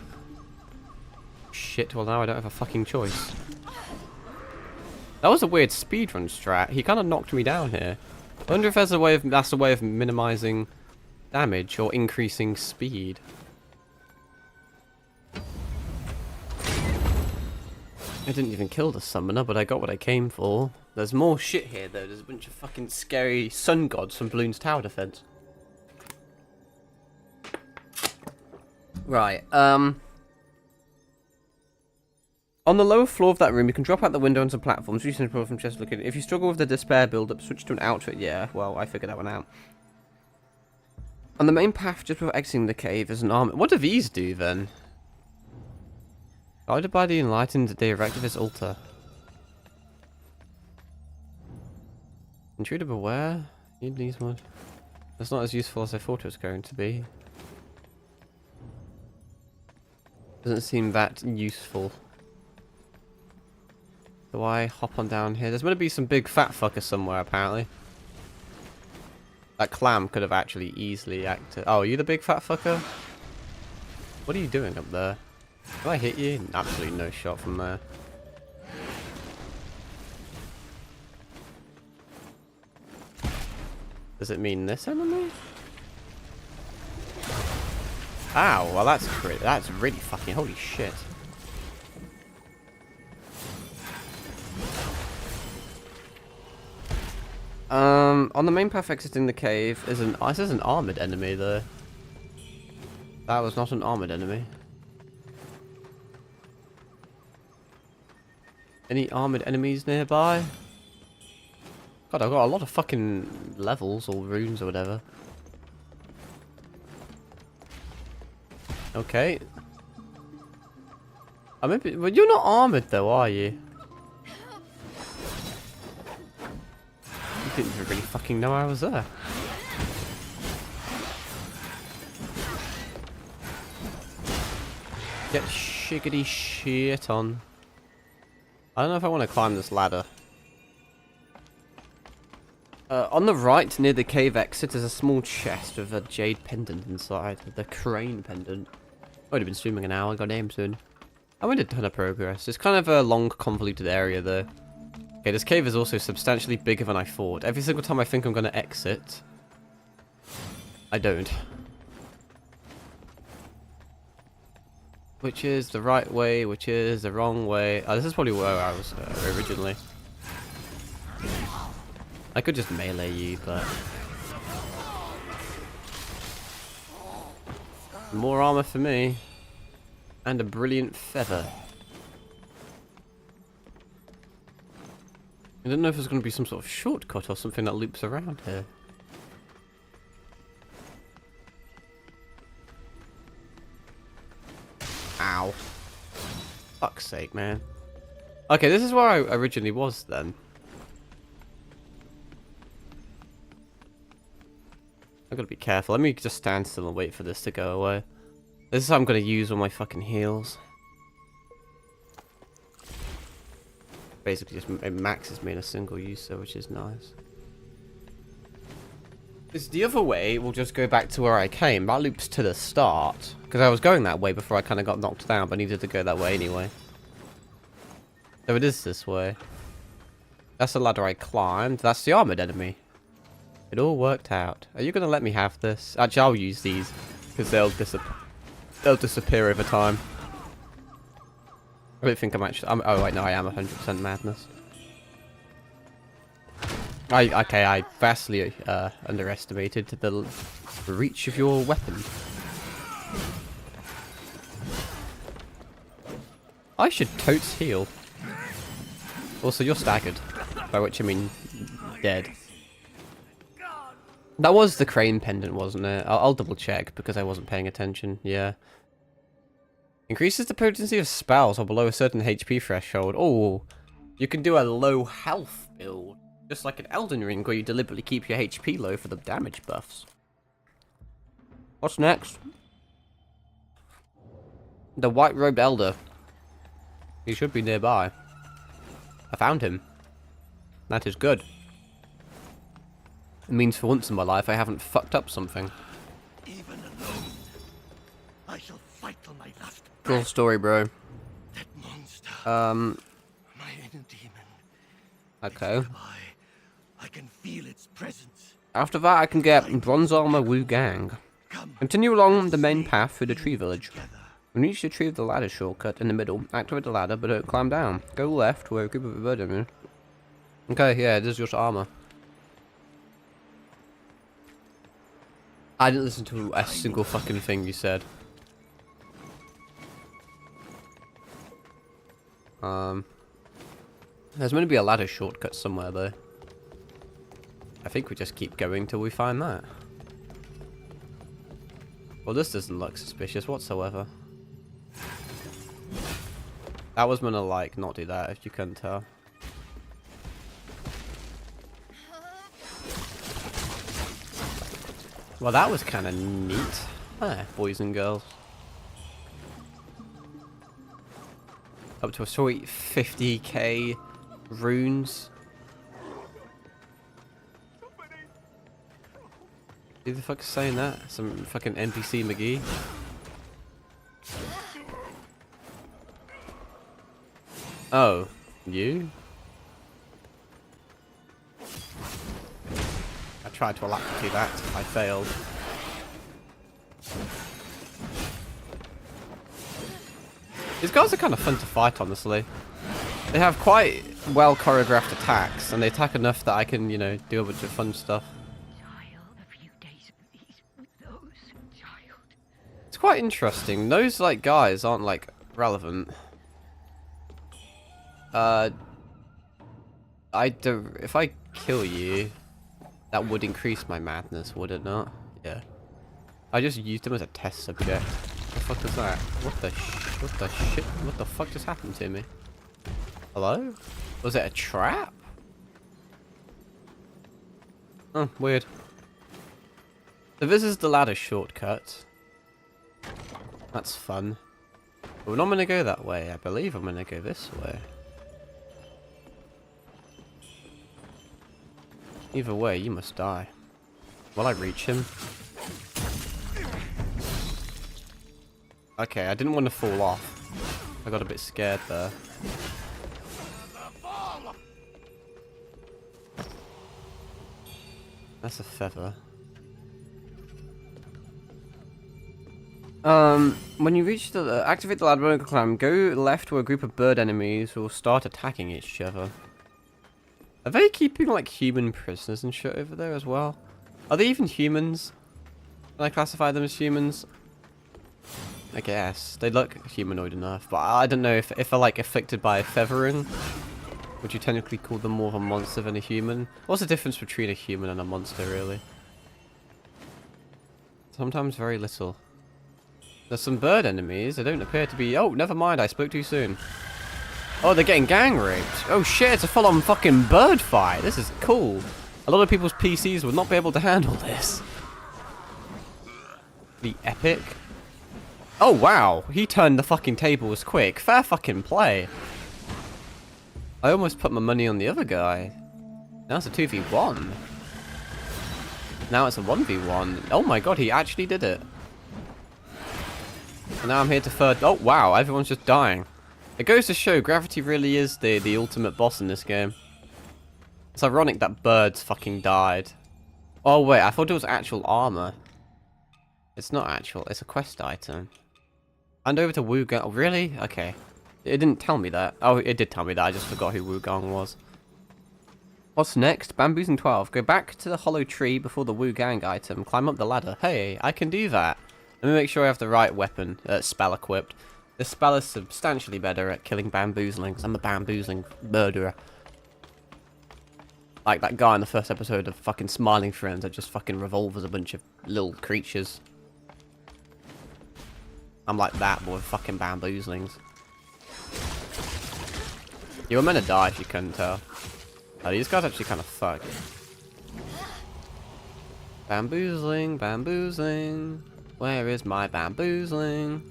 Shit, well now I don't have a fucking choice. That was a weird speedrun strat. He kind of knocked me down here. I wonder if there's a way of, that's a way of minimizing damage or increasing speed. I didn't even kill the summoner, but I got what I came for. There's more shit here though. There's a bunch of fucking scary sun gods from Bloons Tower Defense. Right, on the lower floor of that room, you can drop out the window onto platforms, using the from chest looking. If you struggle with the despair build-up, switch to an outfit. Yeah, well, I figured that one out. On the main path, just before exiting the cave, is an armor. What do these do, then? Guided by the enlightened, they erected this altar. Intruder beware. Need these ones. That's not as useful as I thought it was going to be. Doesn't seem that useful. Do I hop on down here? There's going to be some big fat fucker somewhere, apparently. That clam could have actually easily acted. Oh, are you the big fat fucker? What are you doing up there? Can I hit you? Absolutely no shot from there. Does it mean this enemy? Ow, well that's really fucking holy shit. On the main path exiting the cave is an... this is an armored enemy though. That was not an armored enemy. Any armored enemies nearby? God, I've got a lot of fucking levels or runes or whatever. Okay. I mean, well, you're not armored though, are you? Didn't even really fucking know I was there. Get shiggity shit on. I don't know if I want to climb this ladder. On the right, near the cave exit, is a small chest with a jade pendant inside. The crane pendant. I would have been streaming an hour, goddamn soon. I made a ton of progress. It's kind of a long, convoluted area though. Okay, this cave is also substantially bigger than I thought. Every single time I think I'm going to exit, I don't. Which is the right way, which is the wrong way. Oh, this is probably where I was originally. I could just melee you, but... More armor for me. And a brilliant feather. I don't know if there's going to be some sort of shortcut or something that loops around here. Ow. Fuck's sake, man. Okay, this is where I originally was then. I've got to be careful. Let me just stand still and wait for this to go away. This is how I'm going to use all my fucking heals. Basically just it maxes me in a single user, which is nice. Because the other way will just go back to where I came. That loops to the start. Because I was going that way before I kind of got knocked down, but I needed to go that way anyway. So it is this way. That's the ladder I climbed. That's the armored enemy. It all worked out. Are you going to let me have this? Actually, I'll use these. Because they'll disappear over time. I don't think I'm actually... oh, wait, no, I am 100% madness. Okay, I vastly underestimated the reach of your weapon. I should totes heal. Also, you're staggered. By which I mean dead. That was the crane pendant, wasn't it? I'll double check because I wasn't paying attention. Yeah. Increases the potency of spells or below a certain HP threshold. Oh, you can do a low health build. Just like an Elden Ring where you deliberately keep your HP low for the damage buffs. What's next? The white-robed elder. He should be nearby. I found him. That is good. It means for once in my life I haven't fucked up something. Even alone, I shall fight till my last Cool breath. story, bro. That monster, my inner demon. Okay. I can feel its presence. After that, I can get bronze armor Wuchang. Come, Continue along the main path through the tree village. When you reach the tree of the ladder shortcut in the middle, activate the ladder, but don't climb down. Go left where a group of a bird in. Okay, yeah, this is just armor. I didn't listen to a single fucking thing you said. There's going to be a ladder shortcut somewhere though. I think we just keep going till we find that. Well, this doesn't look suspicious whatsoever. That was gonna like not do that if you couldn't tell. Well, that was kind of neat. Ah, boys and girls. Up to a sweet 50k runes. Who the fuck is saying that? Some fucking NPC McGee? Oh, you? I tried to alacrity that. I failed. These guys are kind of fun to fight, honestly. They have quite well choreographed attacks, and they attack enough that I can, you know, do a bunch of fun stuff. It's quite interesting. Those, like, guys aren't, like, relevant. If I kill you, that would increase my madness, would it not? Yeah. I just used him as a test subject. What the fuck is that? What the shit? What the fuck just happened to me? Hello? Was it a trap? Oh, weird. So this is the ladder shortcut. That's fun. But we're not going to go that way. I believe I'm going to go this way. Either way, you must die. Will I reach him? Okay, I didn't want to fall off. I got a bit scared there. That's a feather. When you reach the activate the ladder climb, go left where a group of bird enemies will start attacking each other. Are they keeping like human prisoners and shit over there as well? Are they even humans? Can I classify them as humans? I guess they look humanoid enough, but I don't know if they're like afflicted by feathering. Would you technically call them more of a monster than a human? What's the difference between a human and a monster, really? Sometimes very little. There's some bird enemies. They don't appear to be... Oh, never mind. I spoke too soon. Oh, they're getting gang raped. Oh, shit. It's a full-on fucking bird fight. This is cool. A lot of people's PCs would not be able to handle this. The epic. Oh, wow. He turned the fucking tables quick. Fair fucking play. I almost put my money on the other guy. Now it's a 2v1. Now it's a 1v1. Oh my god, he actually did it. And now I'm here to third. Oh wow, everyone's just dying. It goes to show gravity really is the ultimate boss in this game. It's ironic that birds fucking died. Oh wait, I thought it was actual armor. It's not actual, it's a quest item. Hand over to Wuchang. Oh, really? Okay. It didn't tell me that. Oh, it did tell me that. I just forgot who Wuchang was. What's next? Bamboozling 12. Go back to the hollow tree before the Wuchang item. Climb up the ladder. Hey, I can do that. Let me make sure I have the right weapon, spell equipped. This spell is substantially better at killing bamboozlings. I'm a bamboozling murderer. Like that guy in the first episode of fucking Smiling Friends that just fucking revolvers a bunch of little creatures. I'm like that, but with fucking bamboozlings. You were meant to die if you couldn't tell. Oh, these guys actually kind of fuck. Bamboozling, bamboozling. Where is my bamboozling?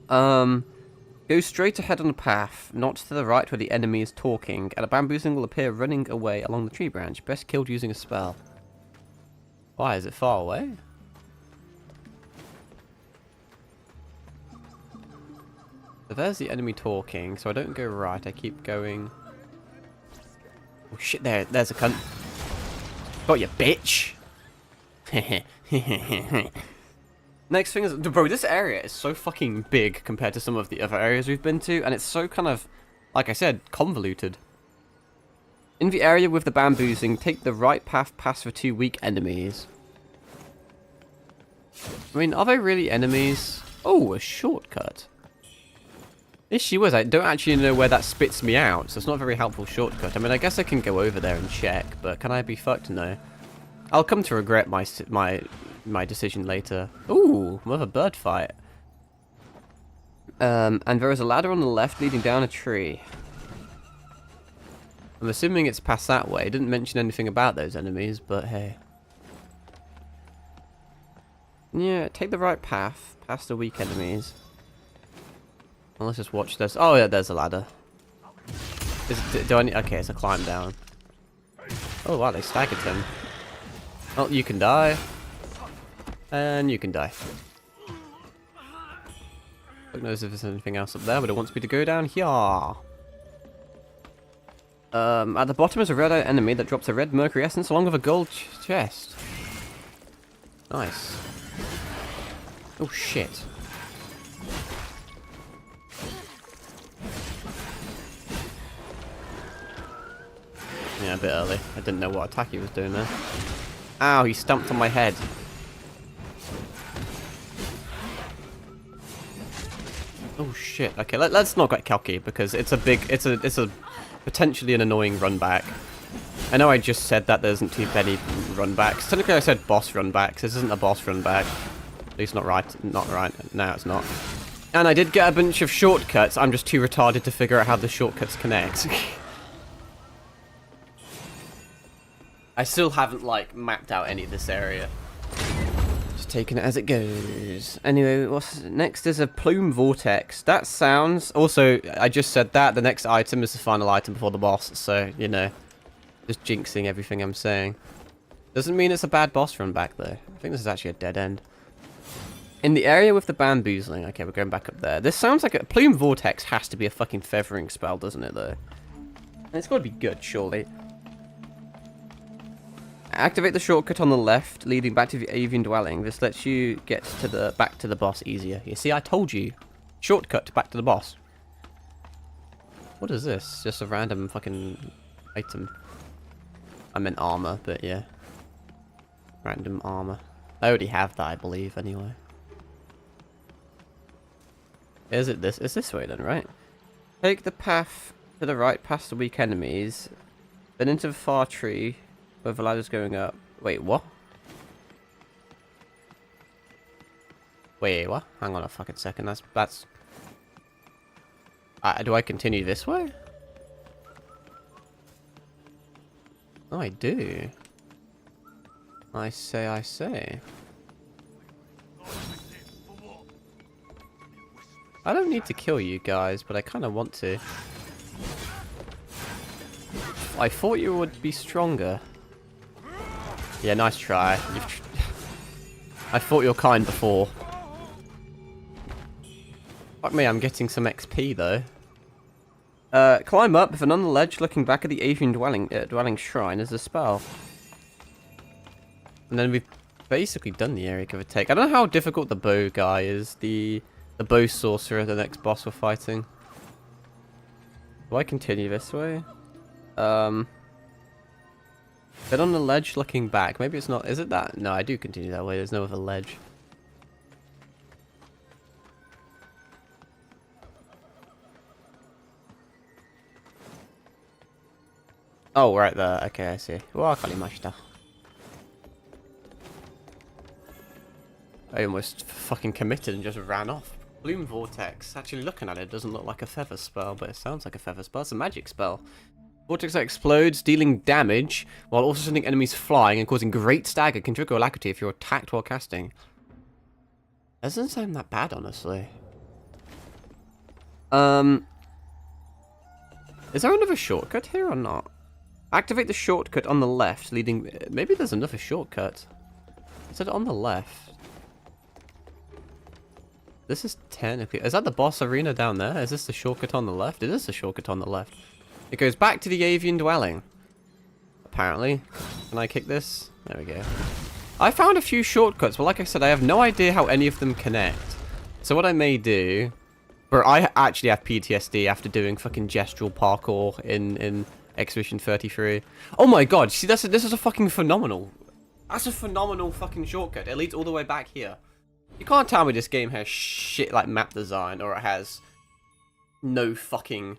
Go straight ahead on the path, not to the right where the enemy is talking, and a bamboozling will appear running away along the tree branch. Best killed using a spell. Why, is it far away? So there's the enemy talking, so I don't go right, I keep going... Oh shit, there's a cunt. Got you, bitch! Next thing is... Bro, this area is so fucking big compared to some of the other areas we've been to, and it's so kind of, like I said, convoluted. In the area with the bamboozling, take the right path past the two weak enemies. I mean, are they really enemies? Oh, a shortcut. Issue was, I don't actually know where that spits me out, so it's not a very helpful shortcut. I mean, I guess I can go over there and check, but can I be fucked? No. I'll come to regret my decision later. Ooh, another bird fight. And there is a ladder on the left leading down a tree. I'm assuming it's past that way. It didn't mention anything about those enemies, but hey. Yeah, take the right path, past the weak enemies. Well, let's just watch this. Oh yeah, there's a ladder. Do I need... Okay, it's a climb down. Oh wow, they staggered him. Oh, you can die. And you can die. Who knows if there's anything else up there, but it wants me to go down here. At the bottom is a red enemy that drops a red mercury essence along with a gold chest. Nice. Oh shit. Yeah, a bit early. I didn't know what attack he was doing there. Ow, he stumped on my head. Oh shit. Okay, let's not get cocky because it's a potentially an annoying run back. I know I just said that there isn't too many run backs. Technically I said boss run backs. This isn't a boss run back. At least not right. Not right. No, it's not. And I did get a bunch of shortcuts. I'm just too retarded to figure out how the shortcuts connect. I still haven't, like, mapped out any of this area. Just taking it as it goes. Anyway, what's next is a plume vortex. That sounds... Also, I just said that. The next item is the final item before the boss. So, you know, just jinxing everything I'm saying. Doesn't mean it's a bad boss run back, though. I think this is actually a dead end. In the area with the bamboozling. Okay, we're going back up there. This sounds like a... Plume vortex has to be a fucking feathering spell, doesn't it, though? And it's got to be good, surely. Activate the shortcut on the left, leading back to the avian dwelling. This lets you get to the back to the boss easier. You see, I told you. Shortcut back to the boss. What is this? Just a random fucking item. I meant armor, but yeah. Random armor. I already have that, I believe, anyway. Is it this? It's this way then, right? Take the path to the right past the weak enemies, then into the far tree where the ladder's going up. Wait, what? Wait, what? Hang on a fucking second. That's. Do I continue this way? Oh, I do. I say. I don't need to kill you guys, but I kind of want to. I thought you would be stronger. Yeah, nice try. I thought you were kind before. Fuck me, I'm getting some XP though. Climb up with an on the ledge looking back at the avian dwelling shrine as a spell. And then we've basically done the area, give or take. I don't know how difficult the bow guy is. The bow sorcerer, the next boss we're fighting. Do I continue this way? Then on the ledge looking back. Maybe it's not. Is it that? No, I do continue that way. There's no other ledge. Oh, right there. Okay, I see. Wakarimashita. I almost fucking committed and just ran off. Bloom Vortex. Actually, looking at it, doesn't look like a feather spell, but it sounds like a feather spell. It's a magic spell. Vortex that explodes, dealing damage, while also sending enemies flying and causing great stagger. Can trigger alacrity if you're attacked while casting. That doesn't sound that bad, honestly. Is there another shortcut here or not? Activate the shortcut on the left, leading... Maybe there's another shortcut. Is it on the left? This is technically... Is that the boss arena down there? Is this the shortcut on the left? It is the shortcut on the left. It goes back to the avian dwelling. Apparently. Can I kick this? There we go. I found a few shortcuts, but like I said, I have no idea how any of them connect. So what I may do... Bro, I actually have PTSD after doing fucking gestural parkour in Expedition 33. Oh my god, see, this is a fucking phenomenal... That's a phenomenal fucking shortcut. It leads all the way back here. You can't tell me this game has shit like map design, or it has no fucking...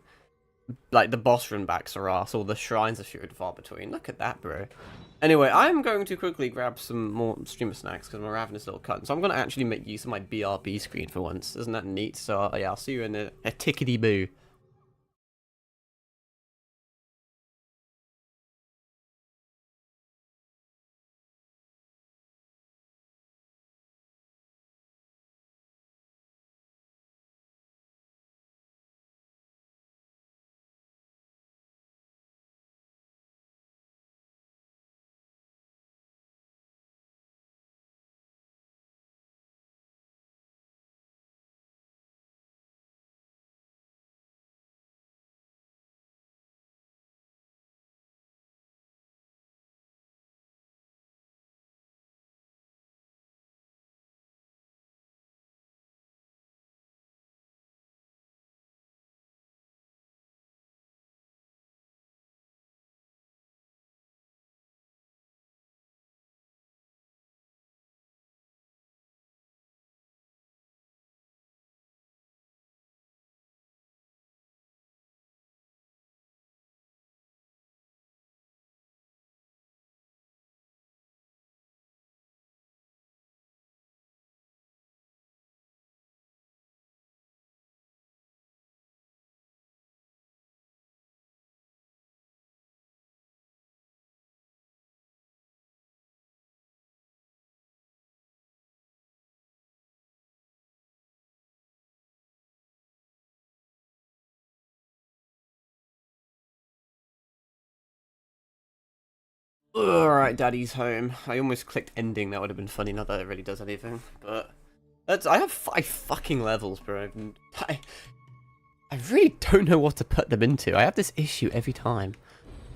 Like, the boss run backs are ass, or the shrines are few and far between. Look at that, bro. Anyway, I'm going to quickly grab some more streamer snacks, because I'm ravenous little cunt. So I'm going to actually make use of my BRB screen for once. Isn't that neat? So, yeah, I'll see you in a tickety-boo. Alright, Daddy's home. I almost clicked ending. That would have been funny, not that it really does anything. But I have 5 fucking levels, bro. I really don't know what to put them into. I have this issue every time.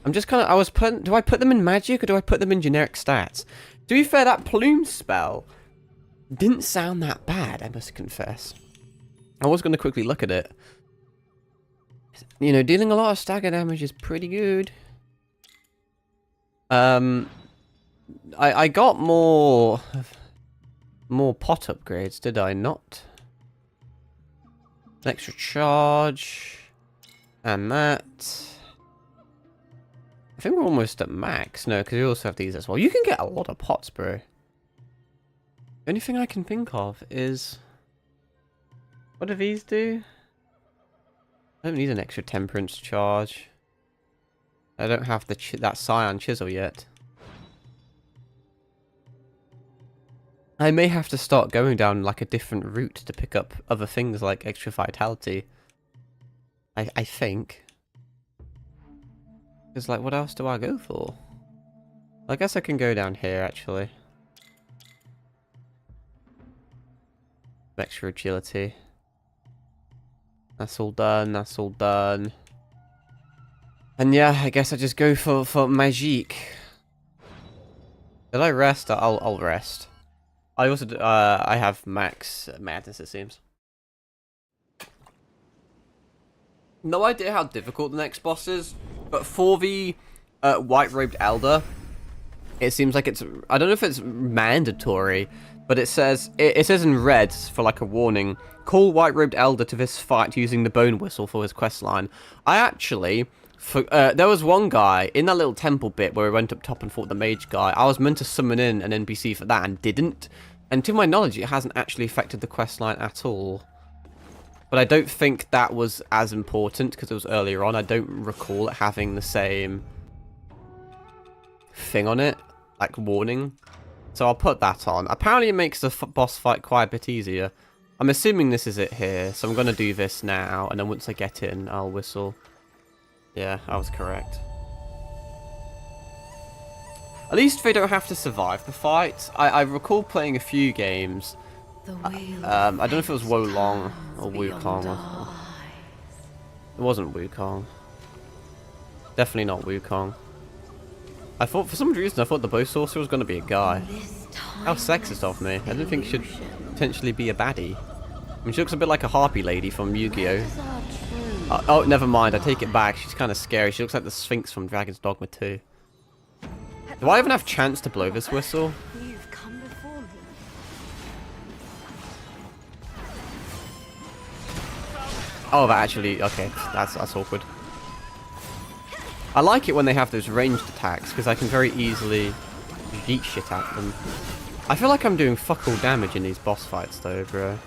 I'm just kind of, do I put them in magic or do I put them in generic stats? To be fair, that plume spell didn't sound that bad, I must confess. I was going to quickly look at it. You know, dealing a lot of stagger damage is pretty good. I got more pot upgrades, did I not? An extra charge. And that. I think we're almost at max. No, because we also have these as well. You can get a lot of pots, bro. The only thing I can think of is... What do these do? I don't need an extra temperance charge. I don't have that cyan chisel yet. I may have to start going down like a different route to pick up other things like extra vitality. I think. Because like, what else do I go for? I guess I can go down here actually. Extra agility. That's all done, that's all done. And yeah, I guess I just go for magique. Did I rest? I'll rest. I also I have max madness, it seems. No idea how difficult the next boss is, but for the white-robed elder, it seems like it's, I don't know if it's mandatory, but it says in red for like a warning, call white-robed elder to this fight using the bone whistle for his questline. I actually, there was one guy in that little temple bit where we went up top and fought the mage guy. I was meant to summon in an NPC for that and didn't. And to my knowledge, it hasn't actually affected the questline at all. But I don't think that was as important because it was earlier on. I don't recall it having the same thing on it, like warning. So I'll put that on. Apparently it makes the boss fight quite a bit easier. I'm assuming this is it here, so I'm going to do this now. And then once I get in, I'll whistle. Yeah, I was correct. At least they don't have to survive the fight. I recall playing a few games. I don't know if it was Wolong or Wukong. It wasn't Wukong. Definitely not Wukong. I thought, for some reason, I thought the bow sorcerer was going to be a guy. How sexist of me. I didn't think she should potentially be a baddie. I mean, she looks a bit like a harpy lady from Yu-Gi-Oh! Oh, never mind. I take it back. She's kind of scary. She looks like the Sphinx from Dragon's Dogma 2. Do I even have chance to blow this whistle? Oh, that actually... Okay, that's awkward. I like it when they have those ranged attacks, because I can very easily yeet shit at them. I feel like I'm doing fuck all damage in these boss fights, though, bro.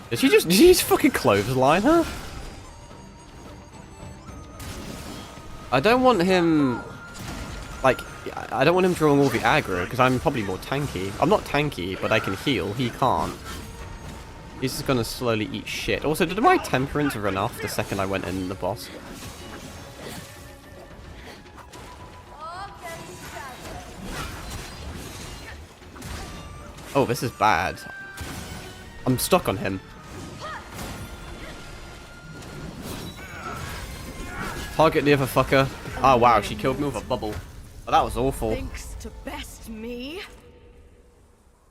Did she just fucking clothesline her? I don't want him... Like, I don't want him drawing all the aggro, because I'm probably more tanky. I'm not tanky, but I can heal. He can't. He's just gonna slowly eat shit. Also, did my temperance run off the second I went in the boss? Oh, this is bad. I'm stuck on him. Target the other fucker. Oh wow, she killed me with a bubble. Oh, that was awful. Thinks to best me.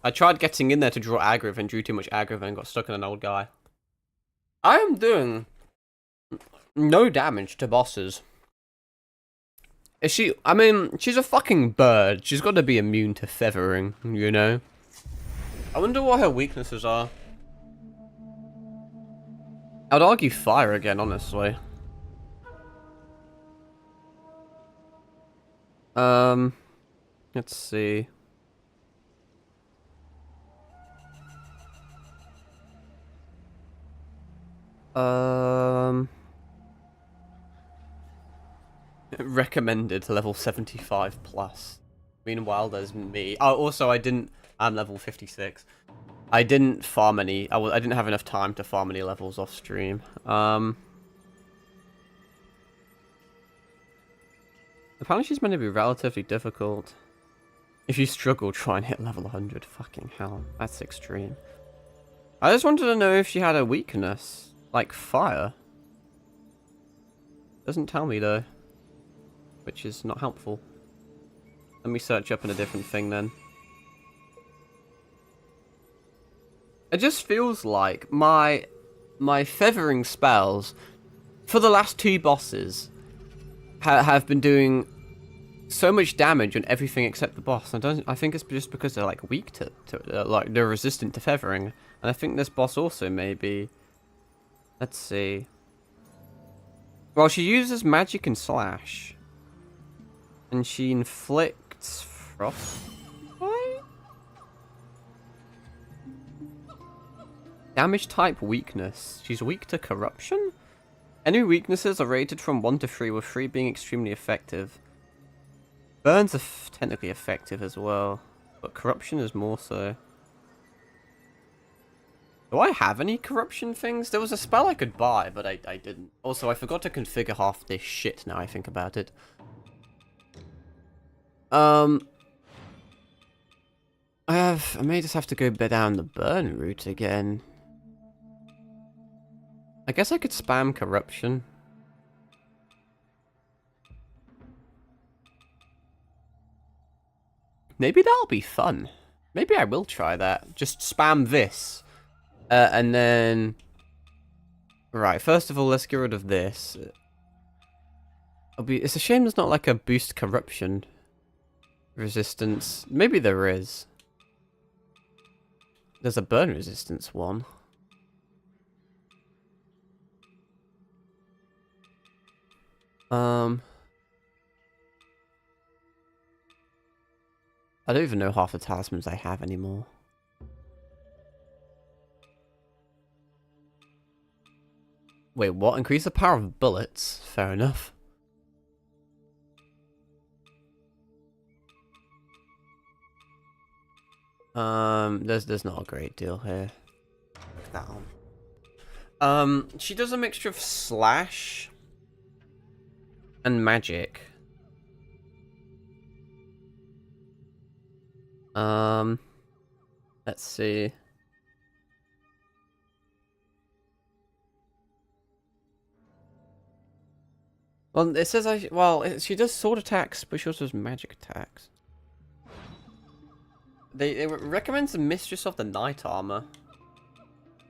I tried getting in there to draw aggro and drew too much aggro and got stuck on an old guy. I am doing no damage to bosses. Is she... I mean, she's a fucking bird. She's got to be immune to feathering, you know? I wonder what her weaknesses are. I'd argue fire again, honestly. Let's see. Recommended level 75 plus. Meanwhile, there's me. Oh, also, I'm level 56. I didn't farm any. I didn't have enough time to farm any levels off stream. Apparently she's meant to be relatively difficult. If you struggle, try and hit level 100. Fucking hell. That's extreme. I just wanted to know if she had a weakness. like fire. Doesn't tell me though, which is not helpful. Let me search up on a different thing then. It just feels like my feathering spells for the last 2 bosses have been doing so much damage on everything except the boss. I think it's just because they're like weak to like they're resistant to feathering, and I think this boss also may be. Let's see. Well, she uses magic and slash, and she inflicts frost. Damage type weakness. She's weak to corruption? Enemy weaknesses are rated from 1 to 3, with 3 being extremely effective. Burns are technically effective as well, but corruption is more so. Do I have any corruption things? There was a spell I could buy, but I didn't. Also, I forgot to configure half this shit now I think about it. I may just have to go down the burn route again. I guess I could spam corruption. Maybe that'll be fun. Maybe I will try that. Just spam this. And then... Right, first of all, let's get rid of this. It's a shame there's not like a boost corruption resistance. Maybe there is. There's a burn resistance one. I don't even know half the talismans I have anymore. Wait, what? Increase the power of bullets? Fair enough. There's not a great deal here. Look that one. She does a mixture of slash and magic. Let's see. Well, it says she does sword attacks, but she also does magic attacks. It recommends the Mistress of the Night armor.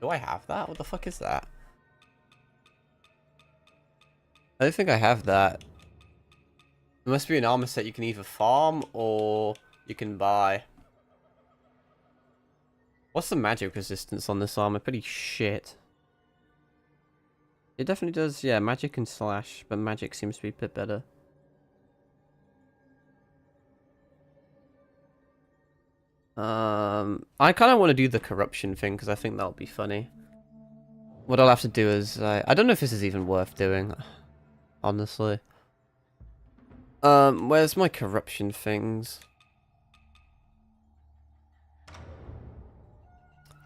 Do I have that? What the fuck is that? I don't think I have that. It must be an armor set you can either farm or you can buy. What's the magic resistance on this armor? Pretty shit. It definitely does, yeah, magic and slash, but magic seems to be a bit better. I kind of want to do the corruption thing because I think that'll be funny. What I'll have to do is, I don't know if this is even worth doing, honestly. Where's my corruption things?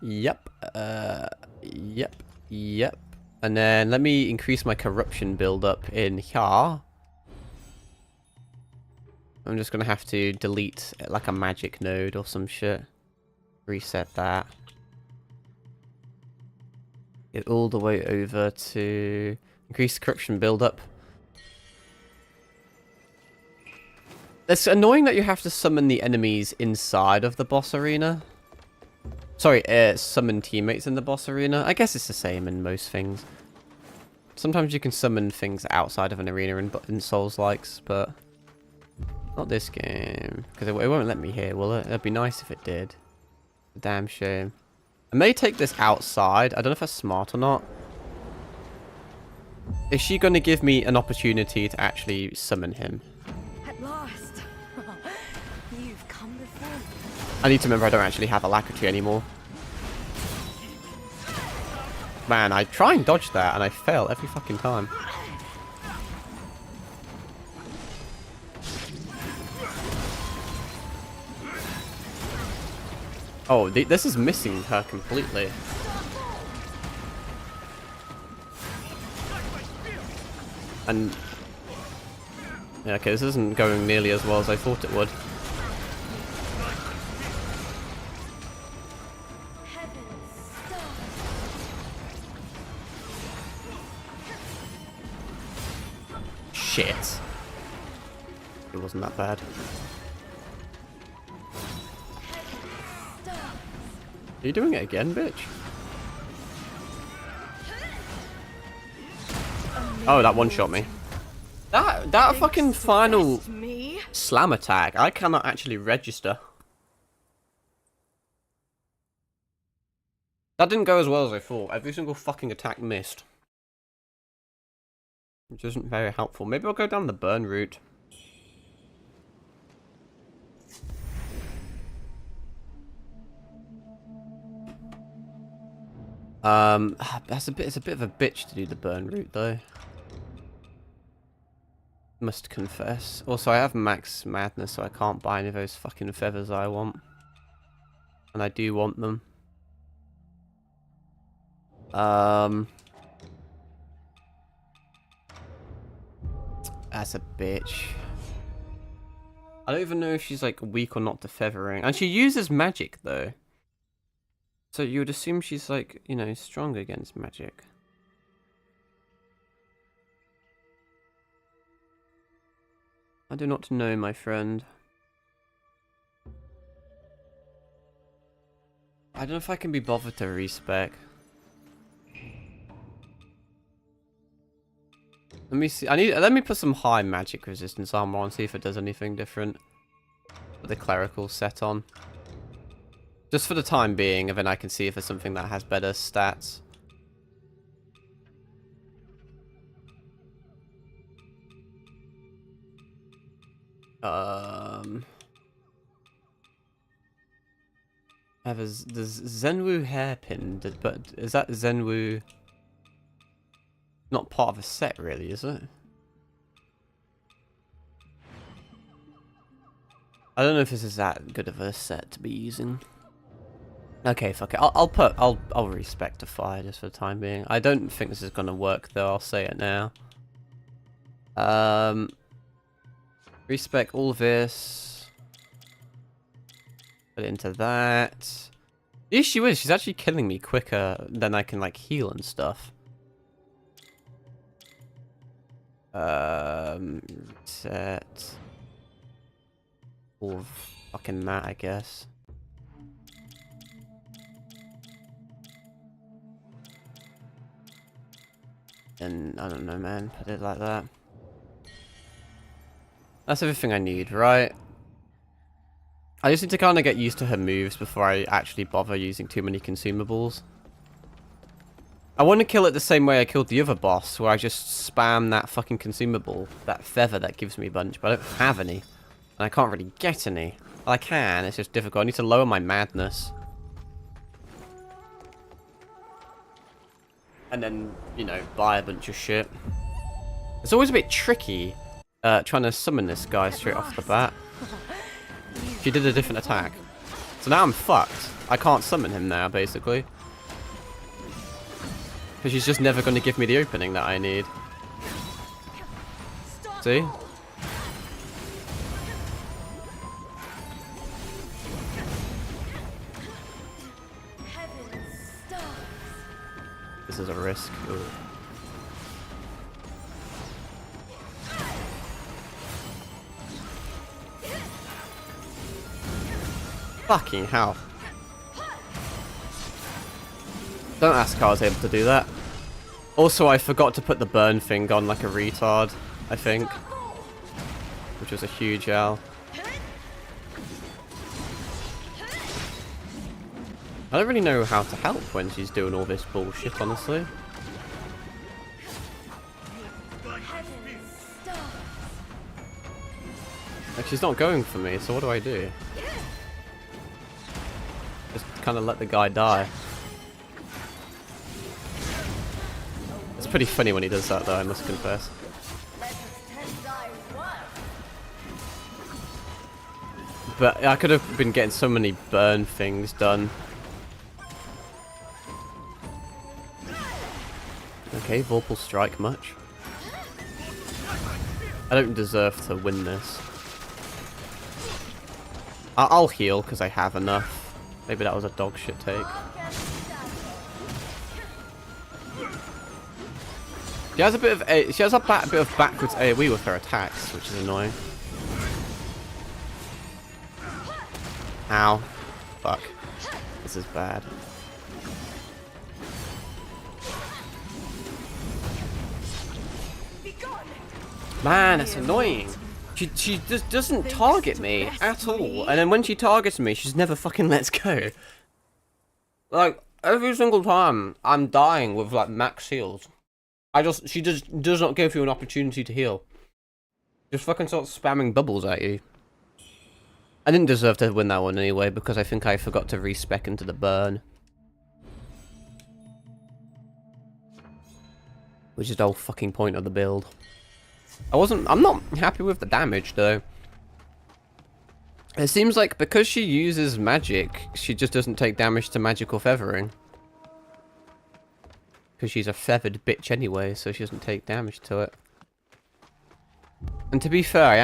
Yep, yep. And then let me increase my corruption build up in here. I'm just gonna have to delete like a magic node or some shit. Reset that. Get all the way over to increase corruption build up. It's annoying that you have to summon the enemies inside of the boss arena. Sorry, summon teammates in the boss arena. I guess it's the same in most things. Sometimes you can summon things outside of an arena in Souls-likes, but not this game. Because it won't let me here, will it? It'd be nice if it did. Damn shame. I may take this outside. I don't know if that's smart or not. Is she going to give me an opportunity to actually summon him? At last. You've come before me. I need to remember I don't actually have alacrity anymore. Man, I try and dodge that and I fail every fucking time. Oh, this is missing her completely. And yeah, okay, this isn't going nearly as well as I thought it would. Shit. It wasn't that bad. Are you doing it again, bitch? Oh, that one shot me. That fucking final slam attack, I cannot actually register. That didn't go as well as I thought. Every single fucking attack missed. Which isn't very helpful. Maybe I'll go down the burn route. It's a bit of a bitch to do the burn route though. Must confess. Also, I have max madness, so I can't buy any of those fucking feathers I want. And I do want them. That's a bitch. I don't even know if she's like weak or not to feathering. And she uses magic though. So you would assume she's like, you know, strong against magic. I do not know, my friend. I don't know if I can be bothered to respec. Let me see. Let me put some high magic resistance armor on, see if it does anything different. With the clerical set on. Just for the time being, and then I can see if there's something that has better stats. There's Zenwu hairpin, but is that Zenwu not part of a set really, is it? I don't know if this is that good of a set to be using. Okay, fuck it. I'll respec to fire just for the time being. I don't think this is gonna work though, I'll say it now. Respec all this. Put it into that. The issue is she's actually killing me quicker than I can like heal and stuff. Set all of fucking that, I guess. And I don't know, man. Put it like that. That's everything I need, right? I just need to kind of get used to her moves before I actually bother using too many consumables. I want to kill it the same way I killed the other boss, where I just spam that fucking consumable, that feather that gives me a bunch, but I don't have any. And I can't really get any. Well, I can, it's just difficult. I need to lower my madness. And then, you know, buy a bunch of shit. It's always a bit tricky trying to summon this guy straight off the bat. She did a different attack. So now I'm fucked. I can't summon him now, basically. Because she's just never going to give me the opening that I need. See? This is a risk. Ooh. Fucking hell. Don't ask how I was able to do that. Also, I forgot to put the burn thing on like a retard, I think. Which was a huge L. I don't really know how to help when she's doing all this bullshit, honestly. Like, she's not going for me, so what do I do? Just kind of let the guy die. It's pretty funny when he does that, though, I must confess. But I could have been getting so many burn things done. Okay, Vorpal Strike much. I don't deserve to win this. I'll heal because I have enough. Maybe that was a dog shit take. She has a bit of bit of backwards AoE with her attacks, which is annoying. Ow. Fuck. This is bad. Man, it's annoying. She just doesn't target me at all, and then when she targets me, she's never fucking lets go. Like every single time, I'm dying with like max heals. She just does not give you an opportunity to heal. Just fucking starts spamming bubbles at you. I didn't deserve to win that one anyway, because I think I forgot to respec into the burn. Which is the whole fucking point of the build. I'm not happy with the damage though. It seems like because she uses magic, she just doesn't take damage to magical feathering. Because she's a feathered bitch anyway, so she doesn't take damage to it. And to be fair,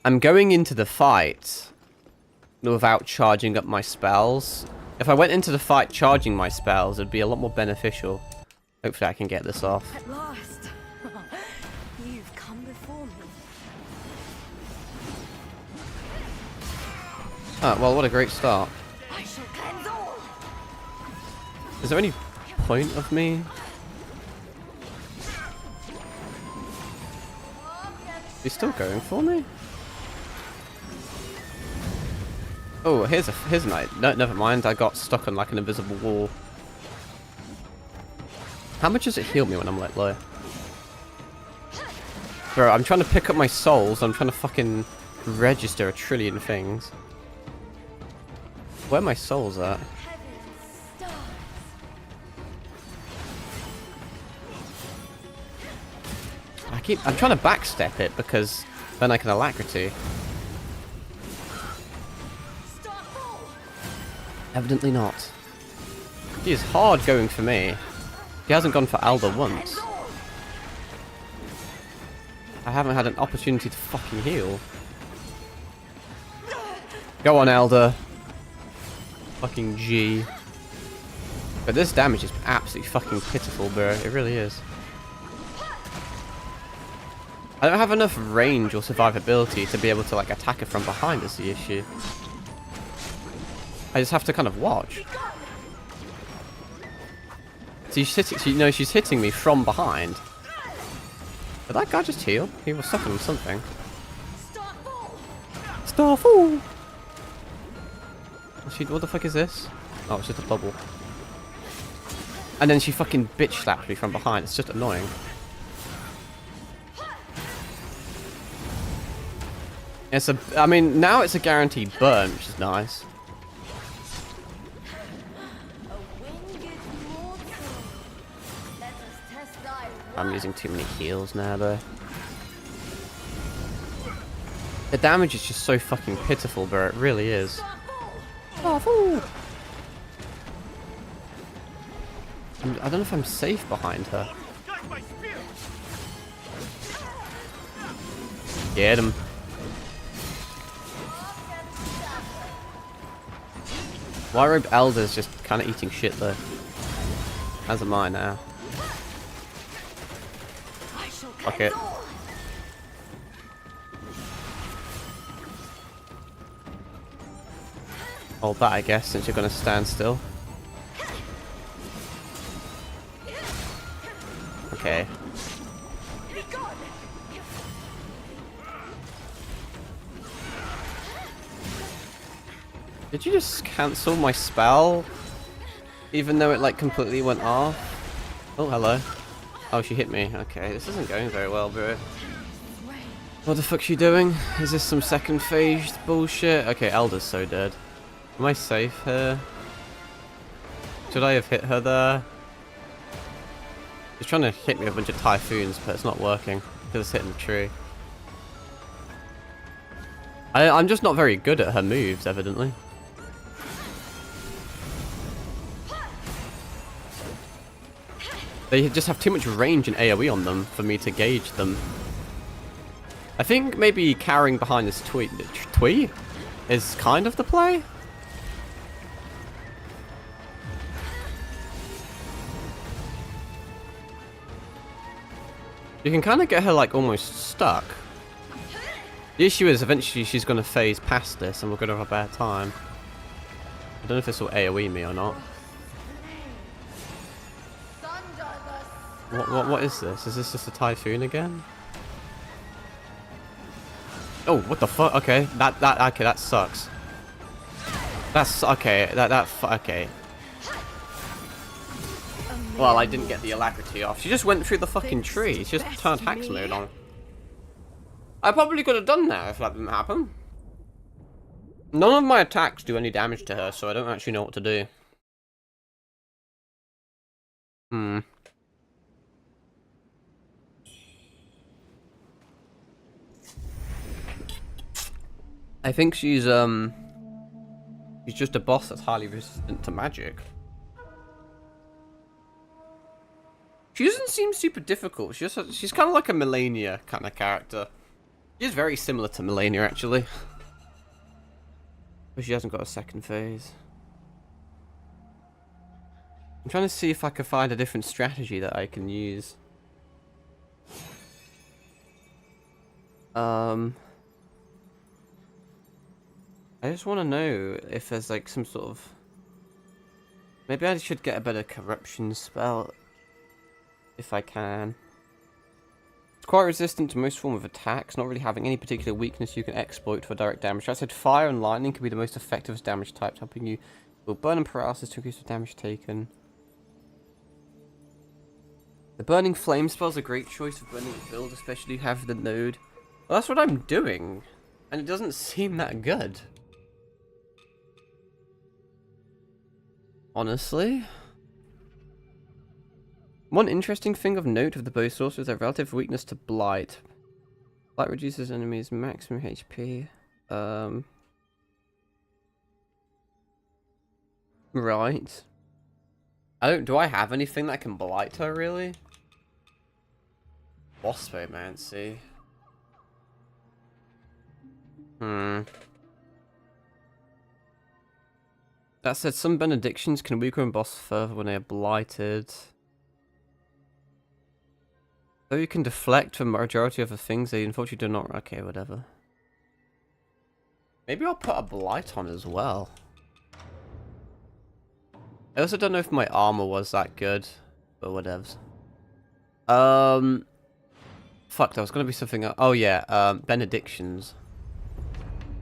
I'm going into the fight without charging up my spells. If I went into the fight charging my spells, it'd be a lot more beneficial. Hopefully I can get this off. At last. You've come before me. Oh, well, what a great start. I shall cleanse all. Is there any point of me? He's still going for me? Oh, here's an idea. No, never mind. I got stuck on like an invisible wall. How much does it heal me when I'm like low? Bro, I'm trying to pick up my souls. I'm trying to fucking register a trillion things. Where are my souls at? I'm trying to backstep it because then I can alacrity. Evidently not. He is hard going for me. He hasn't gone for Alda once. I haven't had an opportunity to fucking heal. Go on, Elder. Fucking G. But this damage is absolutely fucking pitiful, bro. It really is. I don't have enough range or survivability to be able to like attack her from behind is the issue. I just have to kind of watch. So she's hitting me from behind. Did that guy just heal? He was sucking on something. Starfall! What the fuck is this? Oh, it's just a bubble. And then she fucking bitch slapped me from behind. It's just annoying. I mean, now it's a guaranteed burn, which is nice. I'm using too many heals now, though. The damage is just so fucking pitiful, bro. It really is. Oh, I don't know if I'm safe behind her. Get him. White-robed Elder's just kind of eating shit, though. As am I now. Fuck it. Hold that, I guess, since you're going to stand still. Okay. Did you just cancel my spell? Even though it like completely went off? Oh, hello. Oh, she hit me. Okay, this isn't going very well, bro. What the fuck's she doing? Is this some second phased bullshit? Okay, Elder's so dead. Am I safe here? Should I have hit her there? She's trying to hit me with a bunch of typhoons, but it's not working. Because it's hitting the tree. I'm just not very good at her moves, evidently. They just have too much range and AoE on them for me to gauge them. I think maybe carrying behind this twee is kind of the play. You can kind of get her, like, almost stuck. The issue is, eventually she's going to phase past this, and we're going to have a bad time. I don't know if this will AoE me or not. What is this? Is this just a typhoon again? Oh, what the fuck? Okay, okay, that sucks. That's okay. Okay. Well, I didn't get the alacrity off. She just went through the fucking tree. She just turned hacks mode on. I probably could have done that if that didn't happen. None of my attacks do any damage to her, so I don't actually know what to do. I think she's just a boss that's highly resistant to magic. She doesn't seem super difficult. She's kind of like a Melania kind of character. She's very similar to Melania, actually. But she hasn't got a second phase. I'm trying to see if I can find a different strategy that I can use. I just want to know if there's like some sort of... Maybe I should get a better corruption spell. If I can. It's quite resistant to most forms of attacks, not really having any particular weakness you can exploit for direct damage. I said fire and lightning can be the most effective as damage types, helping you with burn and paralysis to increase the damage taken. The burning flame spell is a great choice for burning the build, especially if you have the node. Well, that's what I'm doing, and it doesn't seem that good. Honestly. One interesting thing of note of the bow source is their relative weakness to blight. Blight reduces enemies' maximum HP. Right. Do I have anything that can blight her, really? Waspomancy. That said, some benedictions can weaken a boss further when they are blighted. Though you can deflect the majority of the things, they unfortunately do not... Okay, whatever. Maybe I'll put a blight on as well. I also don't know if my armor was that good, but whatevs. Fuck, there was gonna be something else. Oh yeah, benedictions.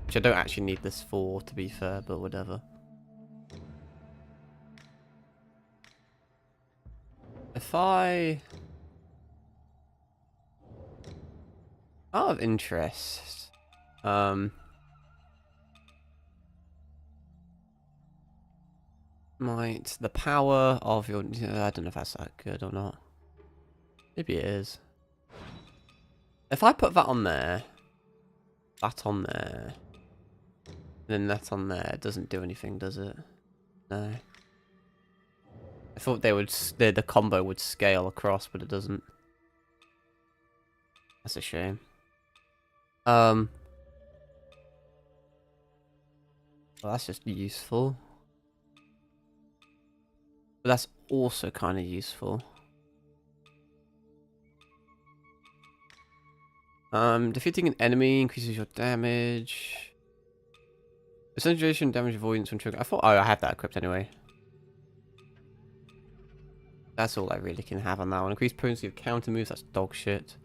Which I don't actually need this for, to be fair, but whatever. If I... Out of interest, might the power of your... I don't know if that's that good or not. Maybe it is. If I put that on there, that on there, then that on there, it doesn't do anything, does it? No. I thought they would, the combo would scale across, but it doesn't. That's a shame. Well, that's just useful. But that's also kind of useful. Defeating an enemy increases your damage. Concentration, damage avoidance when trigger. I thought, oh, I had that equipped anyway. That's all I really can have on that one. Increased potency of counter moves, that's dog shit.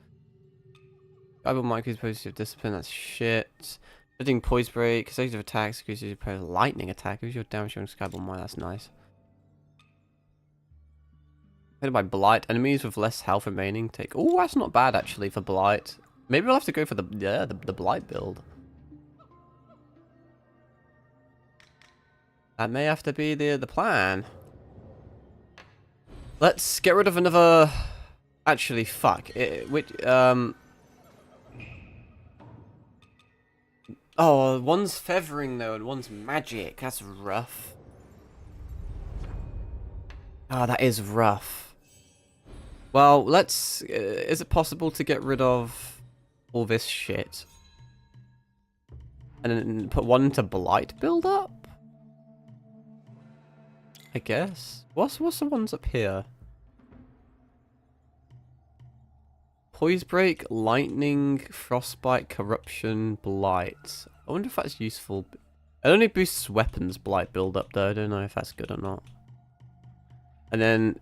Bible might increase potency of discipline, that's shit. Hitting poise break, consecutive attacks, increases your opponent's lightning attack, gives your damage on Skyball Mine, that's nice. Hit by blight, enemies with less health remaining take. Oh, that's not bad actually for blight. Maybe we'll have to go for the blight build. That may have to be the plan. Let's get rid of another. Actually, fuck. Oh, one's feathering though, and one's magic. That's rough. Oh, that is rough. Well, let's. Is it possible to get rid of all this shit and then put one to blight build up? I guess. What's the ones up here? Poise Break, Lightning, Frostbite, Corruption, Blight. I wonder if that's useful. It only boosts weapons blight build up though. I don't know if that's good or not. And then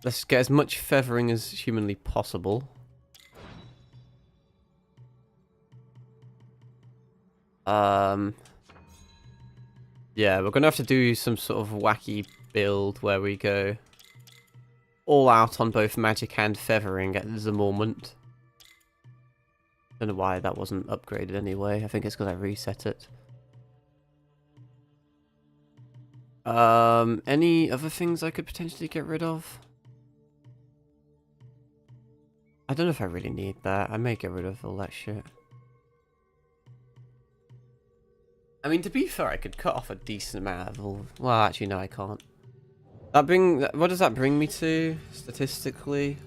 let's get as much feathering as humanly possible. Yeah, we're gonna have to do some sort of wacky build where we go all out on both magic and feathering at the moment. Don't know why that wasn't upgraded anyway. I think it's because I reset it. Any other things I could potentially get rid of? I don't know if I really need that. I may get rid of all that shit. I mean, to be fair, I could cut off a decent amount of all... Well, actually, no, I can't. What does that bring me to, statistically?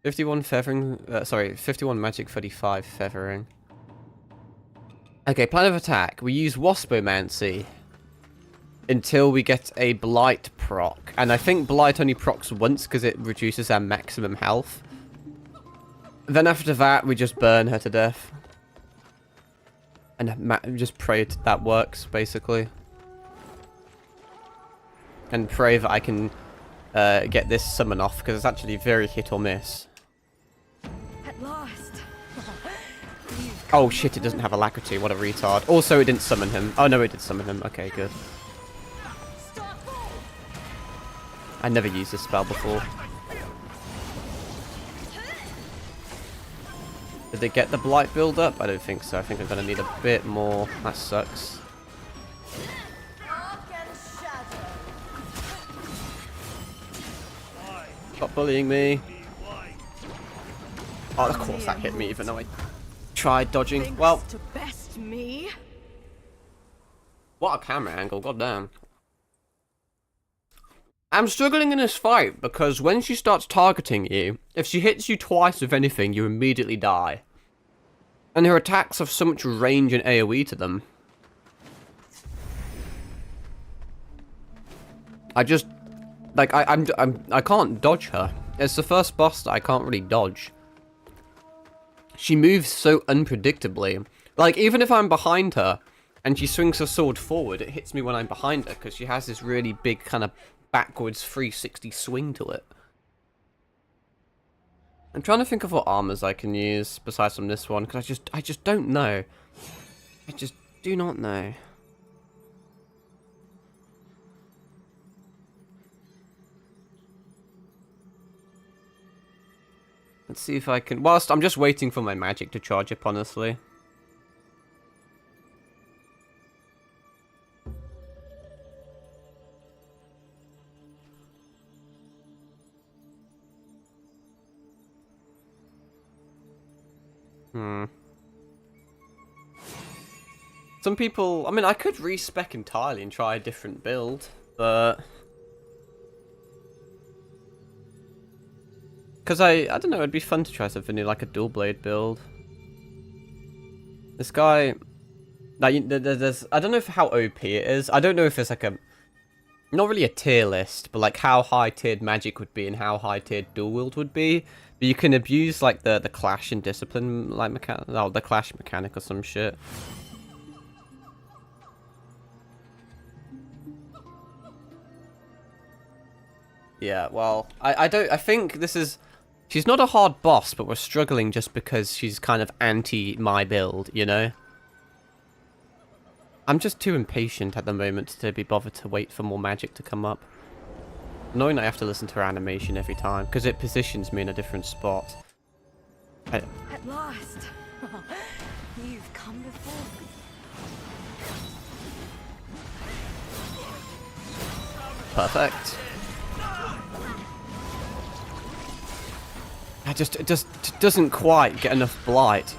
51 feathering... sorry, 51 magic, 35 feathering. Okay, plan of attack. We use Waspomancy until we get a Blight proc. And I think Blight only procs once because it reduces our maximum health. Then after that, we just burn her to death. And just pray that works, basically. And pray that I can get this summon off, because it's actually very hit or miss. At last. Oh shit, it doesn't have alacrity, what a retard. Also, it didn't summon him. Oh no, it did summon him. Okay, good. I never used this spell before. Did they get the blight build up? I don't think so. I think I'm gonna need a bit more. That sucks. Stop bullying me. Oh, of course that hit me, even though I tried dodging. Well, to best me. What a camera angle, goddamn. I'm struggling in this fight because when she starts targeting you, if she hits you twice with anything, you immediately die. And her attacks have so much range and AoE to them. I just, like, I can't dodge her. It's the first boss that I can't really dodge. She moves so unpredictably. Like, even if I'm behind her and she swings her sword forward, it hits me when I'm behind her because she has this really big kind of backwards 360 swing to it. I'm trying to think of what armors I can use besides from this one because I just don't know. I just do not know. Let's see if I can... Whilst I'm just waiting for my magic to charge up, honestly. Some people... I mean, I could respec entirely and try a different build, but... Because I don't know, it'd be fun to try something new, like a dual blade build. This guy... Like, there's... I don't know how OP it is. I don't know if it's like a... Not really a tier list, but like how high-tiered magic would be and how high-tiered dual wield would be. But you can abuse like the clash and discipline, like the clash mechanic or some shit. Yeah, well, I think this is... She's not a hard boss, but we're struggling just because she's kind of anti my build, you know? I'm just too impatient at the moment to be bothered to wait for more magic to come up. Annoying I have to listen to her animation every time, because it positions me in a different spot. At last. You've come before me. Perfect. It just doesn't quite get enough blight.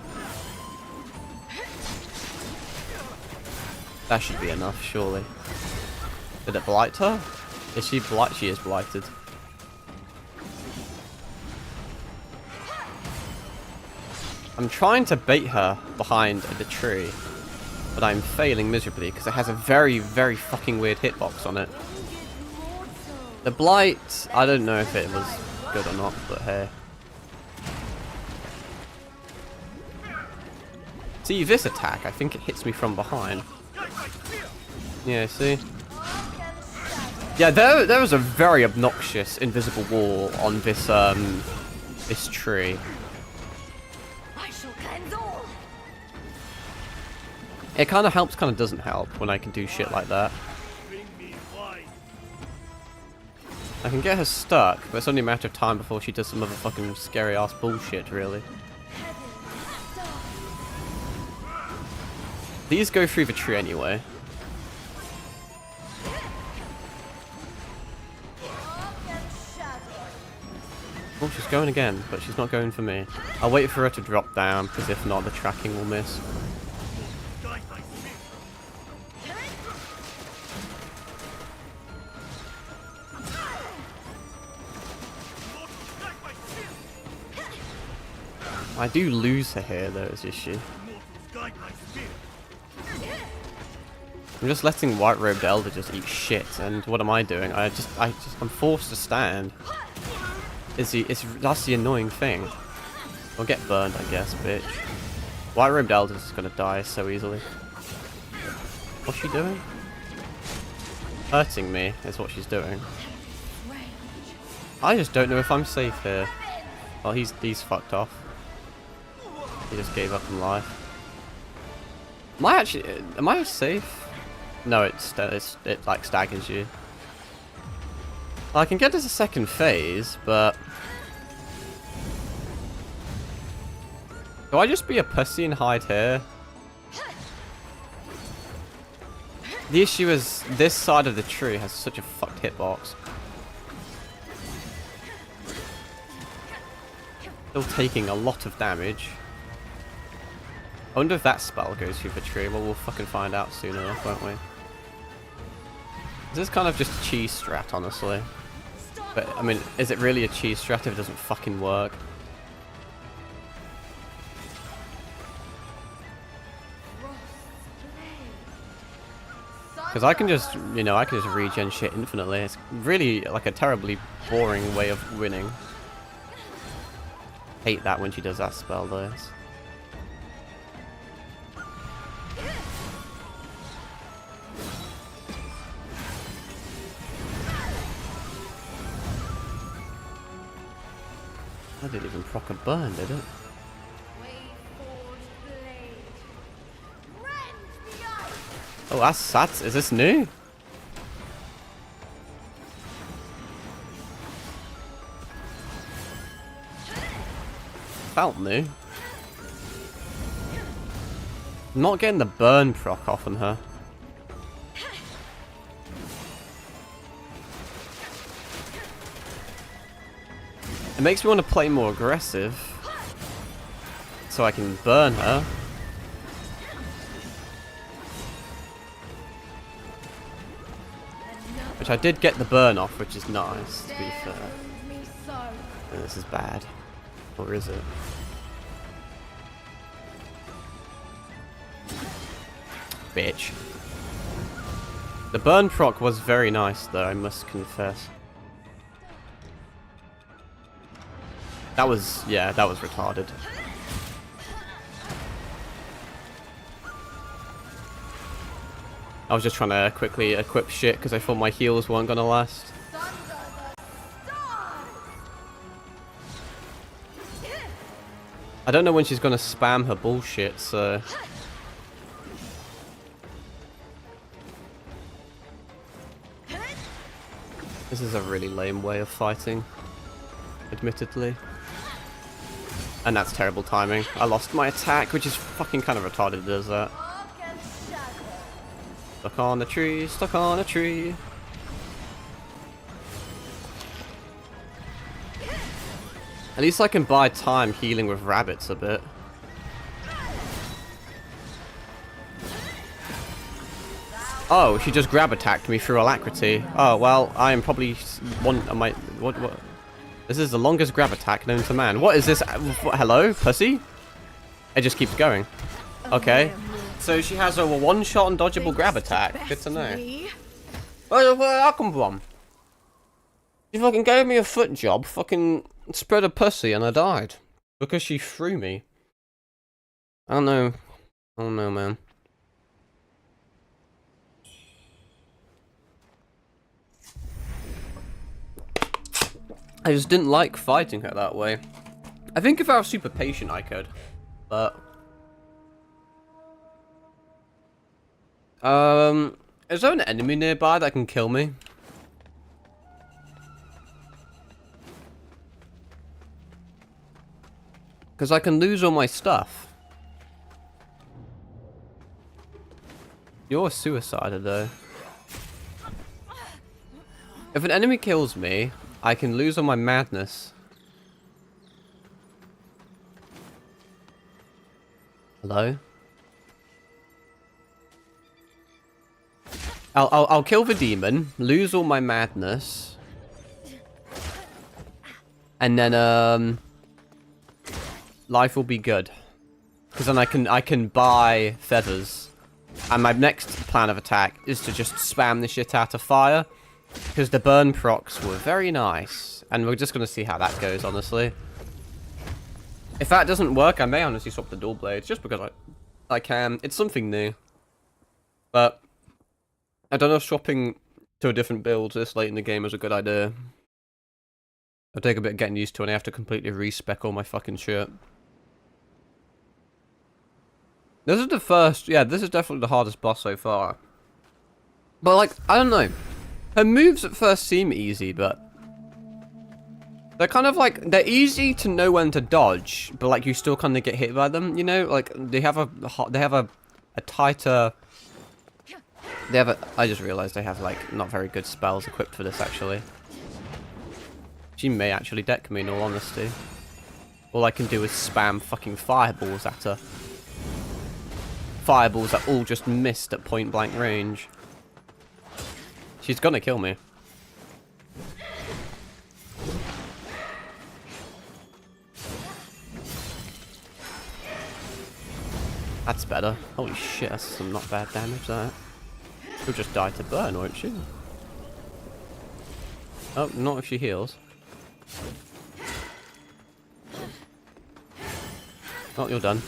That should be enough, surely. Did it blight her? Is she blight? She is blighted. I'm trying to bait her behind the tree, but I'm failing miserably because it has a very, very fucking weird hitbox on it. The blight, I don't know if it was good or not, but hey. See, this attack, I think it hits me from behind. Yeah, see? Yeah, there was a very obnoxious invisible wall on this, this tree. I shall cleanse all. It kind of helps, kind of doesn't help when I can do shit like that. I can get her stuck, but it's only a matter of time before she does some motherfucking scary ass bullshit, really. These go through the tree anyway. Oh, she's going again, but she's not going for me. I'll wait for her to drop down, because if not, the tracking will miss. I do lose her here, though, is the issue. I'm just letting white-robed elder just eat shit, and what am I doing? I'm forced to stand. That's the annoying thing. I'll get burned, I guess, bitch. White-robed elder's gonna die so easily. What's she doing? Hurting me is what she's doing. I just don't know if I'm safe here. Well, he's fucked off. He just gave up on life. Am I safe? No, it like staggers you. I can get to the second phase, but do I just be a pussy and hide here? The issue is this side of the tree has such a fucked hitbox. Still taking a lot of damage. I wonder if that spell goes through the tree. Well, we'll fucking find out soon enough, won't we? This is kind of just a cheese strat, honestly. But, I mean, is it really a cheese strat if it doesn't fucking work? Because I can just, you know, I can just regen shit infinitely. It's really, like, a terribly boring way of winning. Hate that when she does that spell, though. I didn't even proc a burn, did it? Oh, that's is this new? Felt new. I'm not getting the burn proc off on her. It makes me want to play more aggressive, so I can burn her. Which I did get the burn off, which is nice, to be fair. And this is bad. Or is it? Bitch. The burn proc was very nice, though, I must confess. That was, yeah, that was retarded. I was just trying to quickly equip shit because I thought my heals weren't gonna last. I don't know when she's gonna spam her bullshit, so... This is a really lame way of fighting, admittedly. And that's terrible timing. I lost my attack, which is fucking kind of retarded it does that. Stuck on a tree, stuck on a tree. At least I can buy time healing with rabbits a bit. Oh, she just grab attacked me through alacrity. Oh, well, I am probably one of my... What? This is the longest grab attack known to man. What is this? Hello, pussy? It just keeps going. Okay. So she has a one-shot and dodgeable grab attack. Good to know. Where I come from? She fucking gave me a foot job, fucking spread a pussy, and I died. Because she threw me. I don't know. I don't know, man. I just didn't like fighting her that way. I think if I was super patient, I could. But... is there an enemy nearby that can kill me? Because I can lose all my stuff. You're a suicider, though. If an enemy kills me, I can lose all my madness. Hello? I'll kill the demon, lose all my madness, and then life will be good. Because then I can buy feathers. And my next plan of attack is to just spam the shit out of fire. Because the burn procs were very nice. And we're just going to see how that goes, honestly. If that doesn't work, I may honestly swap the dual blades. Just because I can. It's something new. But I don't know if swapping to a different build this late in the game is a good idea. It'll take a bit of getting used to, and I have to completely respec all my fucking shit. This is the first... Yeah, this is definitely the hardest boss so far. But, like, I don't know. Her moves at first seem easy, but... they're kind of like... they're easy to know when to dodge, but, like, you still kind of get hit by them, you know? Like, they have a tighter... They have a... I just realized they have, like, not very good spells equipped for this, actually. She may actually deck me, in all honesty. All I can do is spam fucking fireballs at her. Fireballs that all just missed at point blank range. She's gonna kill me. That's better. Holy shit, that's some not bad damage, that. She'll just die to burn, won't she? Oh, not if she heals. Oh, you're done.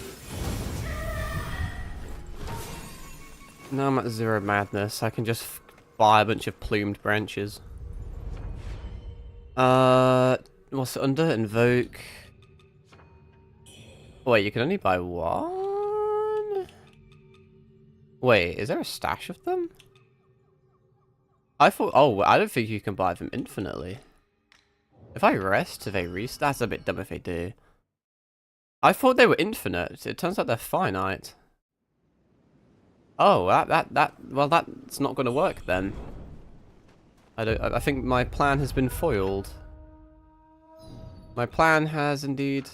Now I'm at 0 madness. I can just buy a bunch of plumed branches. What's it under? Invoke. Wait, you can only buy one? Wait, is there a stash of them? I thought... oh, I don't think you can buy them infinitely. If I rest, do they restart? That's a bit dumb if they do. I thought they were infinite. It turns out they're finite. Oh, well, that's not going to work then. I think my plan has been foiled. My plan has indeed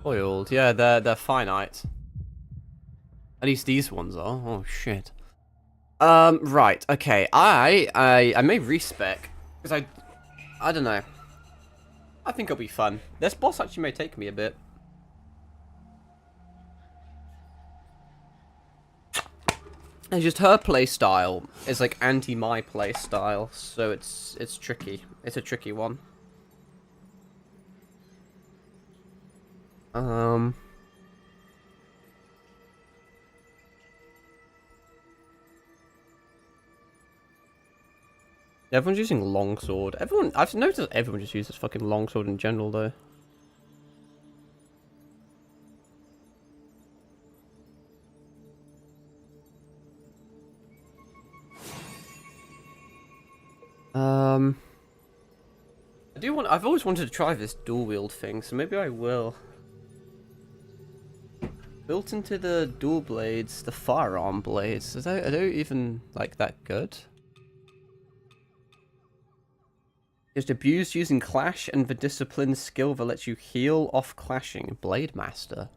foiled. Yeah, they're finite. At least these ones are. Oh shit. Right. Okay. I may respec because I don't know. I think it'll be fun. This boss actually may take me a bit. It's just her playstyle is like anti my playstyle, so it's tricky. It's a tricky one. Everyone's using longsword. I've noticed everyone just uses fucking longsword in general though. I've always wanted to try this dual wield thing, so maybe I will. Built into the dual blades, the firearm blades, are they even like that good? Just abused using clash and the discipline skill that lets you heal off clashing. Blade Master.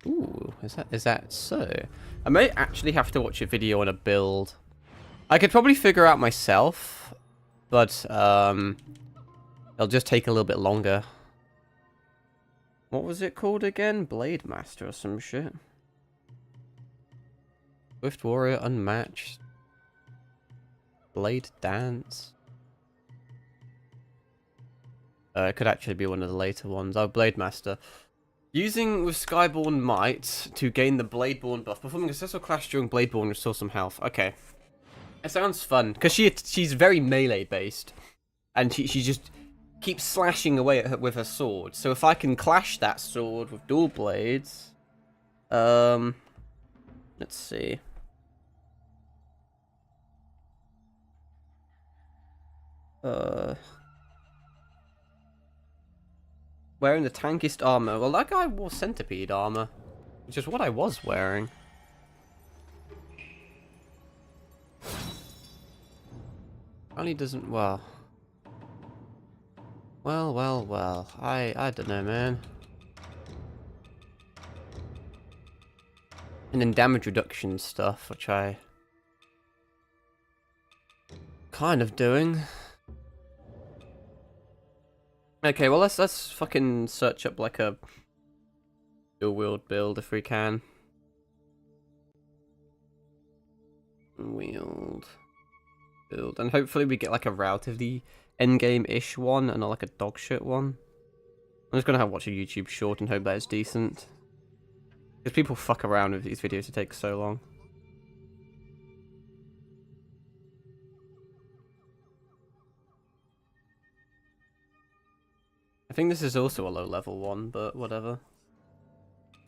Ooh, is that so? I may actually have to watch a video on a build. I could probably figure out myself, but it'll just take a little bit longer. What was it called again? Blade Master or some shit. Swift Warrior Unmatched. Blade Dance. It could actually be one of the later ones. Oh, Blade Master. Using with Skyborn Might to gain the Bladeborn buff. Performing a successful clash during Bladeborn, restore some health. Okay. It sounds fun. Because she's very melee based. And she just keeps slashing away at her with her sword. So if I can clash that sword with dual blades... let's see. Wearing the tankiest armor. Well, that guy wore centipede armor, which is what I was wearing. Only doesn't. Well. I don't know, man. And then damage reduction stuff, which I kind of doing. Okay, well let's fucking search up like a dual wield build if we can. Wield build, and hopefully we get like a relatively endgame-ish one and not like a dog shit one. I'm just gonna watch a YouTube short and hope that it's decent. Because people fuck around with these videos, it takes so long. I think this is also a low level one, but whatever.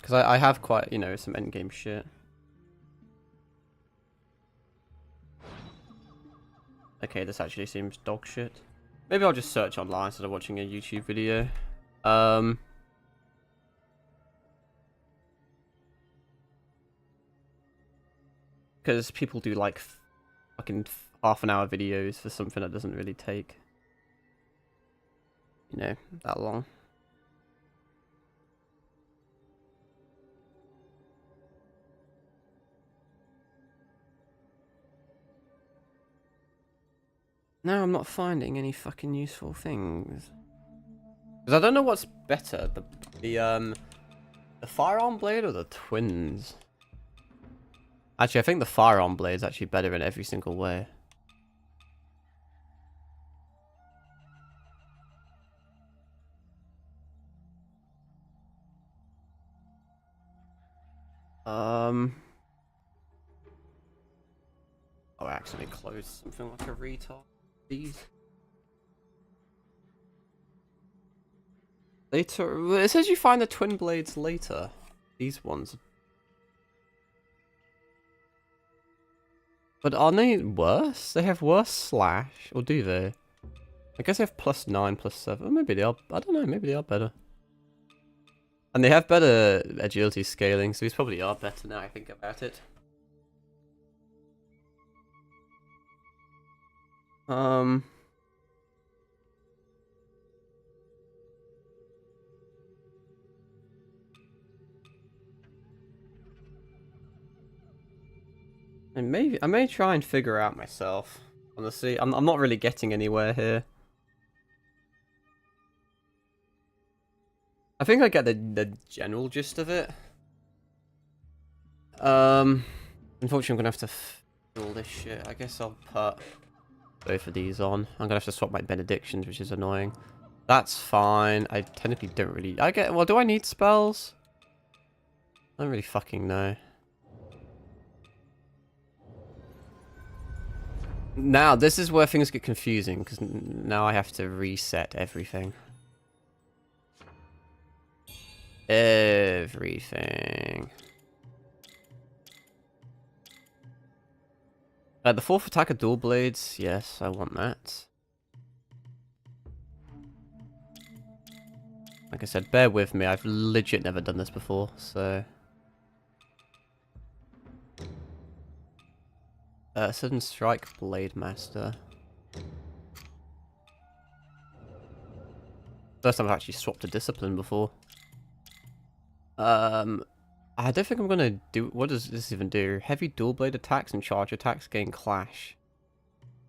Because I have quite, you know, some endgame shit. Okay, this actually seems dog shit. Maybe I'll just search online instead of watching a YouTube video. Because people do like fucking half-an-hour videos for something that doesn't really take, you know, that long. No, I'm not finding any fucking useful things. Because I don't know what's better, the firearm blade or the twins. Actually, I think the firearm blade is actually better in every single way. Oh, I accidentally closed something like a retard. These. Later, it says you find the twin blades later. These ones. But are they worse? They have worse slash, or do they? I guess they have +9, +7. Maybe they are. I don't know. Maybe they are better. And they have better agility scaling, so these probably are better now I think about it. And maybe I may try and figure out myself. Honestly, I'm not really getting anywhere here. I think I get the general gist of it. Unfortunately, I'm gonna have to do all this shit. I guess I'll put both of these on. I'm gonna have to swap my benedictions, which is annoying. That's fine. I technically don't really. Well, do I need spells? I don't really fucking know. Now, this is where things get confusing, because now I have to reset everything. Everything. The fourth attack of dual blades. Yes, I want that. Like I said, bear with me. I've legit never done this before, so... Sudden Strike Blade Master. First time I've actually swapped a discipline before. I don't think I'm gonna do... What does this even do? Heavy dual blade attacks and charge attacks gain clash.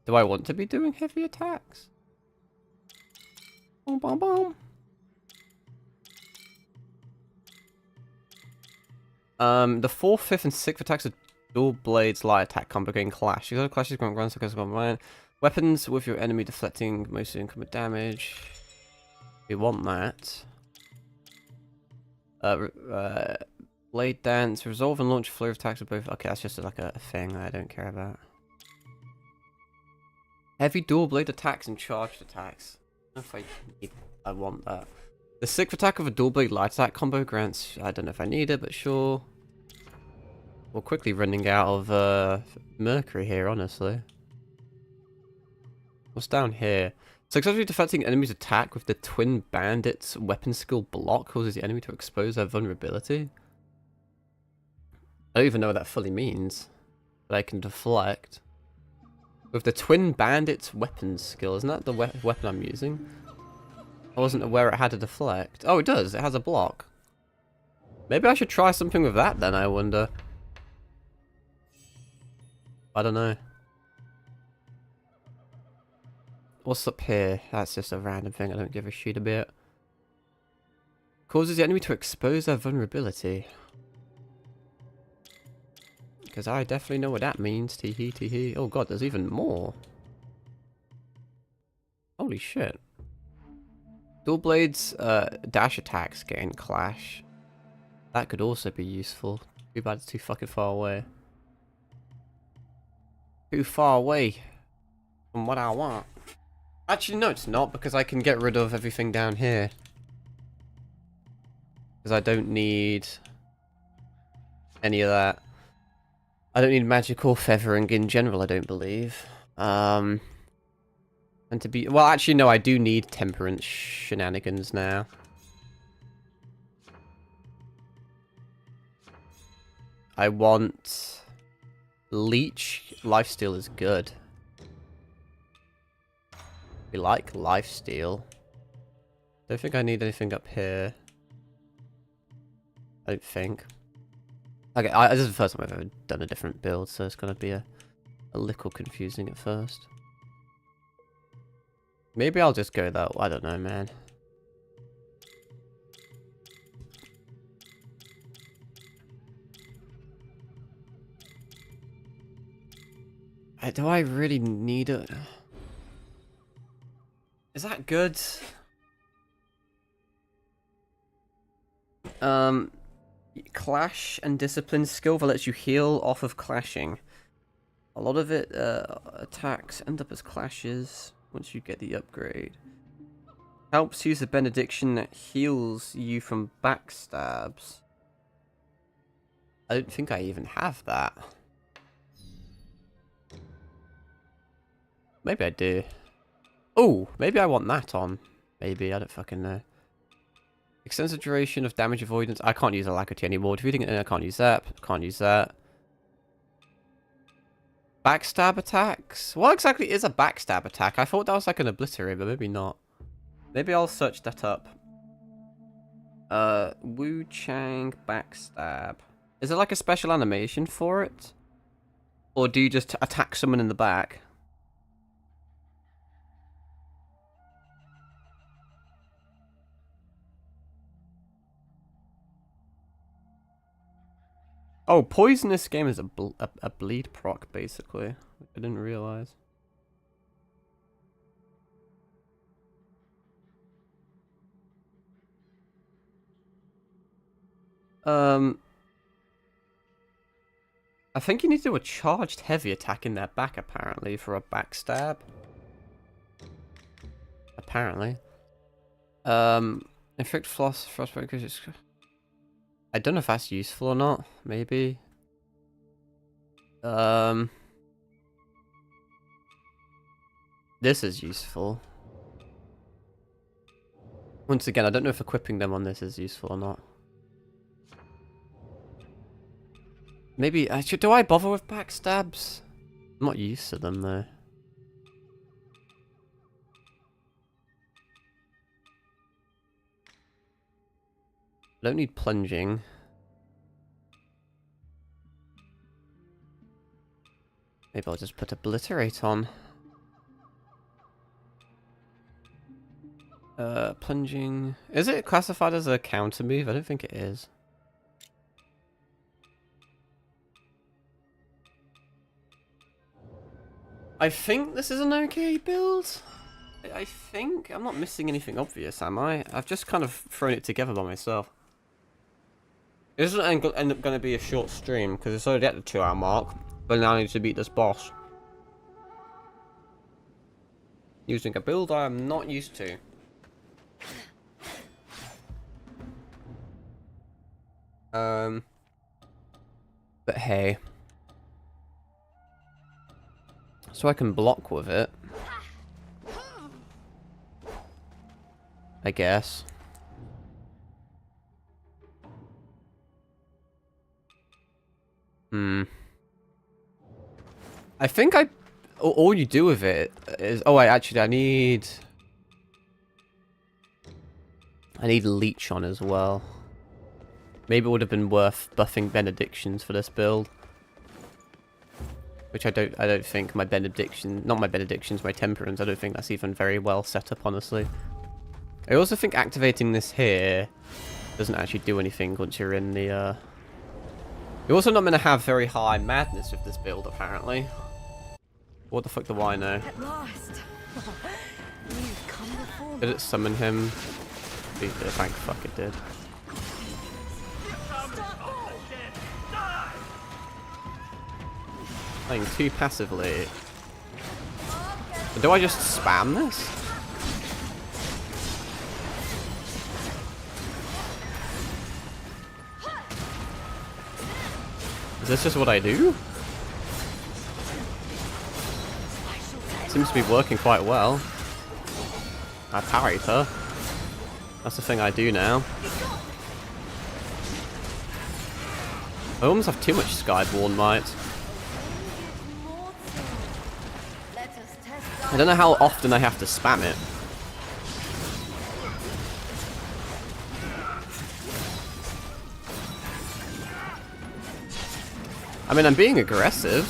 Do I want to be doing heavy attacks? Boom, boom, boom. The 4th, 5th, and 6th attacks are dual blades light attack combo gain clash. You got clashes going around, so goes on. Weapons with your enemy deflecting mostly incoming damage. We want that. Blade dance, resolve and launch flurry of attacks with both. Okay, that's just like a thing I don't care about. Heavy dual blade attacks and charged attacks. I don't know if I want that. The sixth attack of a dual blade light attack combo grants. I don't know if I need it, but sure. We're quickly running out of mercury here, honestly. What's down here? Successfully deflecting enemy's attack with the Twin Bandits weapon skill block causes the enemy to expose their vulnerability. I don't even know what that fully means. But I can deflect. With the Twin Bandits weapon skill, isn't that the weapon I'm using? I wasn't aware it had a deflect. Oh, it does. It has a block. Maybe I should try something with that then, I wonder. I don't know. What's up here? That's just a random thing I don't give a shit about. Causes the enemy to expose their vulnerability. Because I definitely know what that means. Tee-hee, tee-hee. Oh god, there's even more. Holy shit. Dual Blades dash attacks gain clash. That could also be useful. Too bad it's too fucking far away. Too far away from what I want. Actually, no, it's not, because I can get rid of everything down here. Because I don't need any of that. I don't need magical feathering in general, I don't believe. And to be... Well, actually, no, I do need temperance shenanigans now. I want... Leech. Lifesteal is good. We like lifesteal. Don't think I need anything up here. I don't think. Okay, this is the first time I've ever done a different build, so it's gonna be a little confusing at first. Maybe I'll just go that. I don't know, man. Do I really need it? Is that good? Clash and discipline skill that lets you heal off of clashing. A lot of it attacks end up as clashes once you get the upgrade. Helps use a benediction that heals you from backstabs. I don't think I even have that. Maybe I do. Oh, maybe I want that on. Maybe, I don't fucking know. Extends the duration of damage avoidance. I can't use alacrity anymore. Defeating it, I can't use that. Can't use that. Backstab attacks? What exactly is a backstab attack? I thought that was like an obliterate, but maybe not. Maybe I'll search that up. Wuchang backstab. Is there like a special animation for it? Or do you just attack someone in the back? Oh, poison this game is a bleed proc, basically. I didn't realize. I think you need to do a charged heavy attack in their back, apparently, for a backstab. Apparently. Inflict frostbite because it's... I don't know if that's useful or not. Maybe. This is useful. Once again, I don't know if equipping them on this is useful or not. Maybe, do I bother with backstabs? I'm not used to them though. I don't need plunging. Maybe I'll just put obliterate on. Plunging. Is it classified as a counter move? I don't think it is. I think this is an okay build. I think I'm not missing anything obvious, am I? I've just kind of thrown it together by myself. This is end up going to be a short stream because it's already at the 2-hour mark, but now I need to beat this boss. Using a build I am not used to. But hey. So I can block with it. I guess. I think all you do with it is... Oh wait, actually I need leech on as well. Maybe it would have been worth buffing benedictions for this build. Which I don't think my benedictions, not my benedictions, my temperance, I don't think that's even very well set up, honestly. I also think activating this here doesn't actually do anything once you're in the, You're also not going to have very high madness with this build, apparently. What the fuck do I know? At last. You've come before me. Did it summon him? Thank fuck it did. Playing too passively. Do I just spam this? Is this just what I do? Seems to be working quite well. I parried her. That's the thing I do now. I almost have too much Skyborn might. I don't know how often I have to spam it. I mean, I'm being aggressive.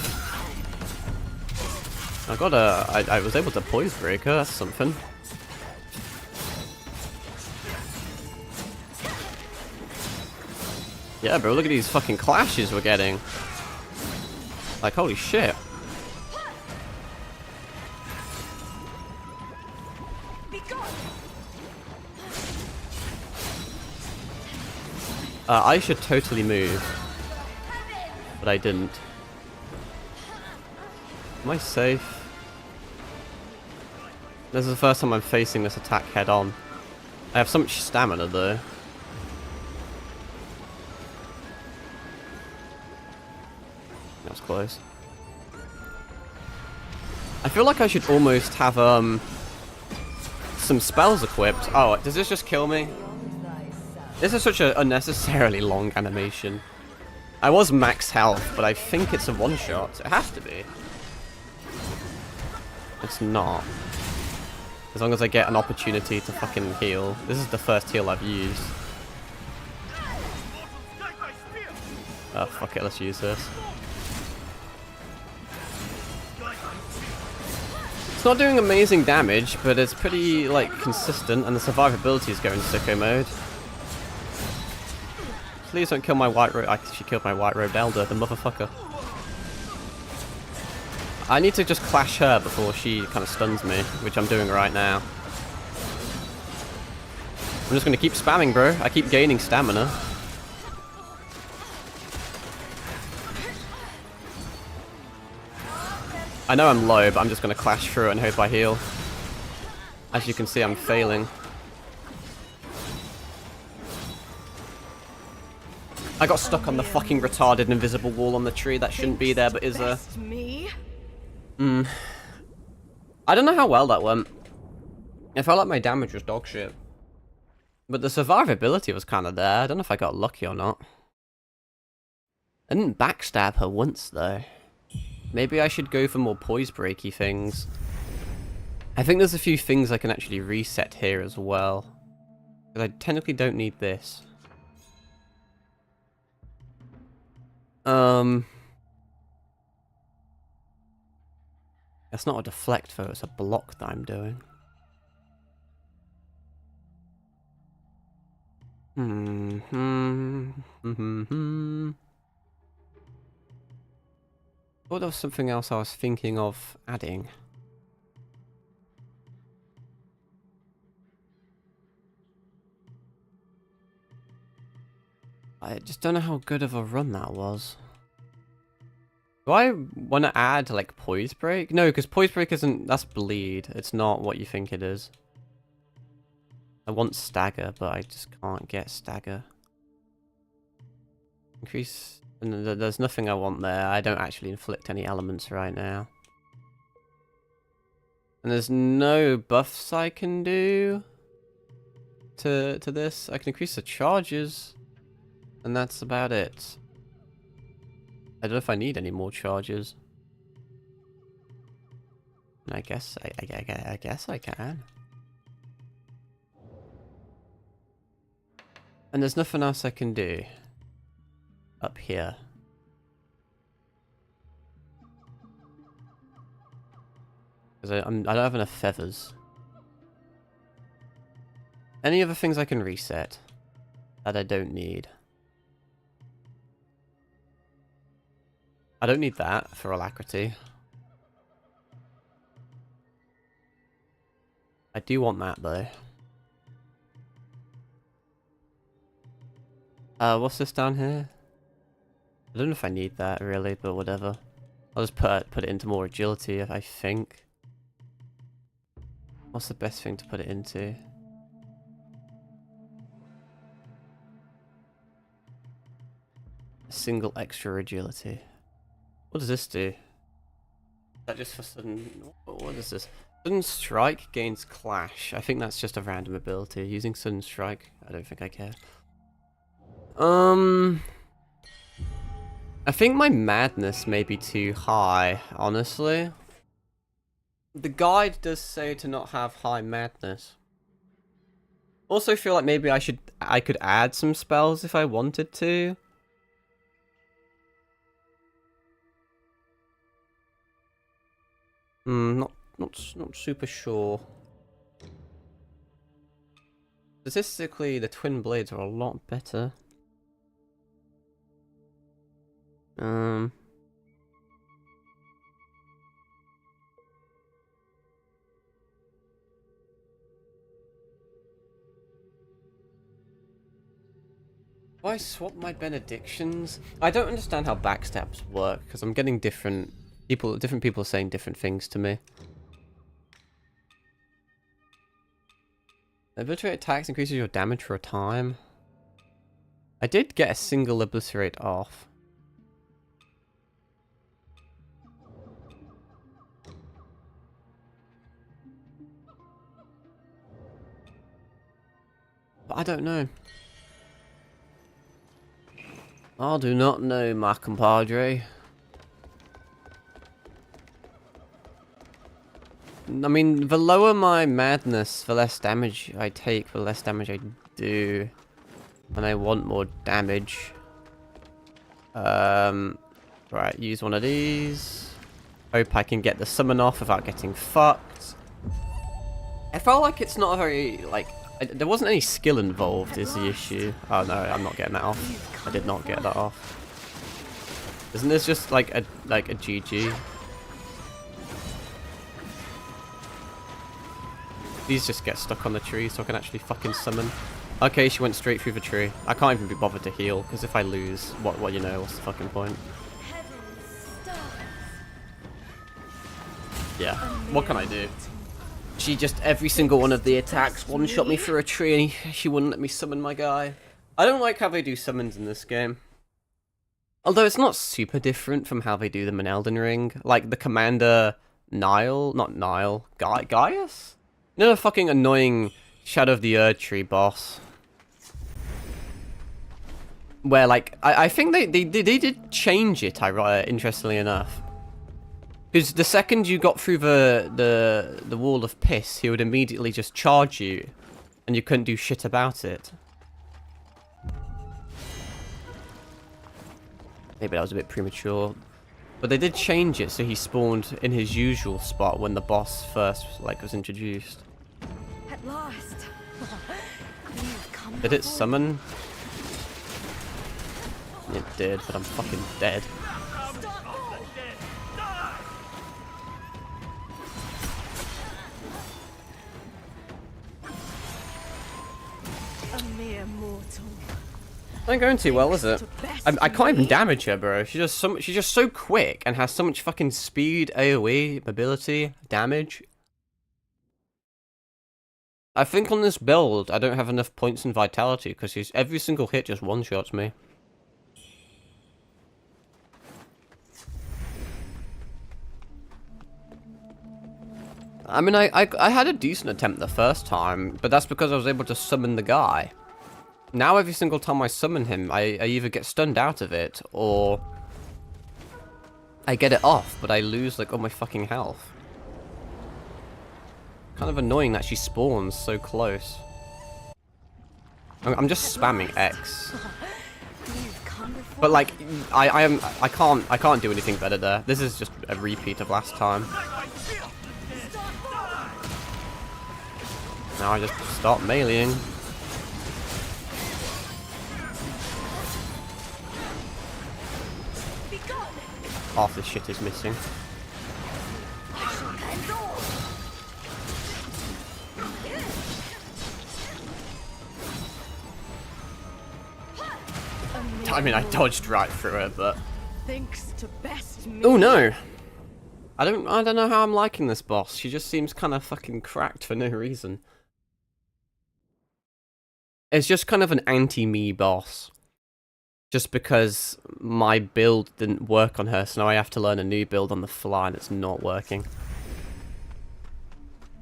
I was able to poise break her, that's something. Yeah, bro, look at these fucking clashes we're getting. Like, holy shit. I should totally move. But I didn't. Am I safe? This is the first time I'm facing this attack head on. I have so much stamina though. That was close. I feel like I should almost have some spells equipped. Oh, does this just kill me? This is such an unnecessarily long animation. I was max health, but I think it's a one-shot. It has to be. It's not. As long as I get an opportunity to fucking heal. This is the first heal I've used. Oh, fuck it, let's use this. It's not doing amazing damage, but it's pretty, like, consistent, and the survivability is going sicko mode. Please don't kill my white robe. She killed my white robed elder, the motherfucker. I need to just clash her before she kind of stuns me, which I'm doing right now. I'm just going to keep spamming, bro. I keep gaining stamina. I know I'm low, but I'm just going to clash through it and hope I heal. As you can see, I'm failing. I got stuck on the fucking retarded invisible wall on the tree. That shouldn't be there, but is there. I don't know how well that went. I felt like my damage was dog shit. But the survivability was kind of there. I don't know if I got lucky or not. I didn't backstab her once, though. Maybe I should go for more poise breaky things. I think there's a few things I can actually reset here as well. Because I technically don't need this. That's not a deflect though, it's a block that I'm doing. Thought there was something else I was thinking of adding. I just don't know how good of a run that was. Do I want to add, like, Poise Break? No, because Poise Break isn't... That's Bleed. It's not what you think it is. I want Stagger, but I just can't get Stagger. Increase... And there's nothing I want there. I don't actually inflict any elements right now. And there's no buffs I can do to this. I can increase the charges. And that's about it. I don't know if I need any more charges. And I guess I guess I can. And there's nothing else I can do up here. Because I don't have enough feathers. Any other things I can reset that I don't need? I don't need that for alacrity. I do want that though. What's this down here? I don't know if I need that really, but whatever. I'll just put it into more agility, I think. What's the best thing to put it into? A single extra agility. What does this do? Is that just for sudden... What is this? Sudden Strike gains Clash. I think that's just a random ability. Using Sudden Strike, I don't think I care. I think my madness may be too high, honestly. The guide does say to not have high madness. Also feel like maybe I could add some spells if I wanted to. Not super sure. Statistically, the twin blades are a lot better. If I swap my benedictions, I don't understand how backstabs work because I'm getting different people saying different things to me. Obliterate attacks increases your damage for a time. I did get a single obliterate off. But I don't know. I do not know, my compadre. I mean, the lower my madness, the less damage I take, the less damage I do. And I want more damage. Right, use one of these. Hope I can get the summon off without getting fucked. I felt like it's not a very, like... there wasn't any skill involved is the issue. Oh no, I'm not getting that off. I did not get that off. Isn't this just like a GG? These just get stuck on the tree so I can actually fucking summon. Okay, she went straight through the tree. I can't even be bothered to heal, because if I lose, what you know, what's the fucking point? Yeah, what can I do? She just, every single one of the attacks one-shot me through a tree and she wouldn't let me summon my guy. I don't like how they do summons in this game. Although it's not super different from how they do them in Elden Ring. Like the commander Nile, not Nile, Gaius? You know the fucking annoying Shadow of the Erd Tree boss? Where like, I think they did change it, interestingly enough. Because the second you got through the wall of piss, he would immediately just charge you, and you couldn't do shit about it. Maybe that was a bit premature, but they did change it so he spawned in his usual spot when the boss first was introduced. At last. You've come Did it before. summon? It did, but I'm fucking dead. A mere mortal. Not going too well, is it? I can't even damage her, bro. She's just so quick and has so much fucking speed, AoE, mobility, damage. I think on this build, I don't have enough points in vitality because every single hit just one-shots me. I mean, I had a decent attempt the first time, but that's because I was able to summon the guy. Now every single time I summon him, I either get stunned out of it, or I get it off, but I lose, like, all my fucking health. Kind of annoying that she spawns so close. I'm just spamming X. But, like, I can't do anything better there. This is just a repeat of last time. Now I just start meleeing. Half this shit is missing. I mean, I dodged right through it, but... Oh no! I don't know how I'm liking this boss. She just seems kind of fucking cracked for no reason. It's just kind of an anti-me boss. Just because my build didn't work on her, so now I have to learn a new build on the fly and it's not working.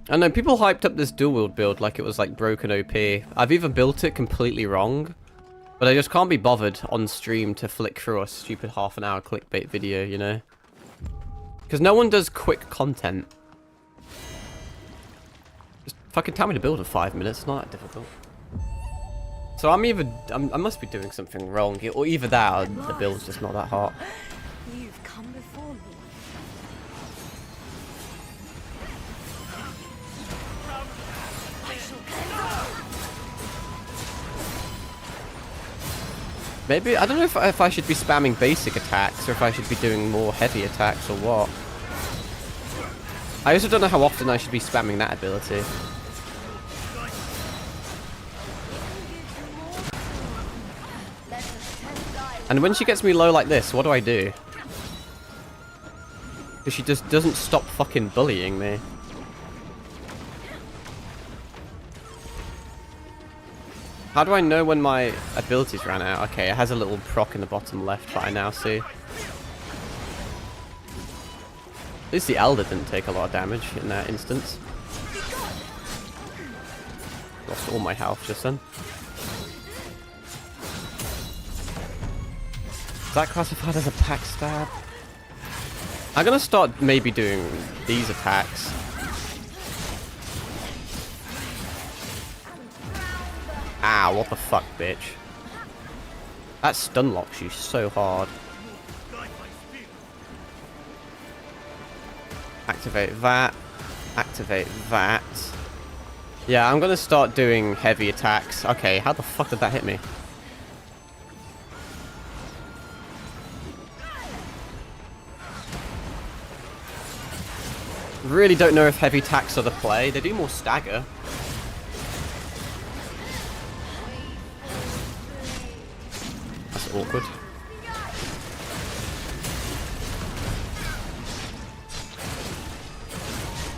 I know, people hyped up this dual wield build like it was like broken OP. I've either built it completely wrong, but I just can't be bothered on stream to flick through a stupid half-an-hour clickbait video, you know? Because no one does quick content. Just fucking tell me to build in 5 minutes, it's not that difficult. So I must be doing something wrong, or either that or the build's just not that hot. You've come before me. Maybe, I don't know if I should be spamming basic attacks, or if I should be doing more heavy attacks, or what. I also don't know how often I should be spamming that ability. And when she gets me low like this, what do I do? Because she just doesn't stop fucking bullying me. How do I know when my abilities ran out? Okay, it has a little proc in the bottom left that I now see. At least the Elder didn't take a lot of damage in that instance. Lost all my health just then. Is that classified as a pack stab? I'm gonna start maybe doing these attacks. Ow, what the fuck, bitch. That stun locks you so hard. Activate that. Activate that. Yeah, I'm gonna start doing heavy attacks. Okay, how the fuck did that hit me? Really don't know if heavy attacks are the play. They do more stagger. That's awkward.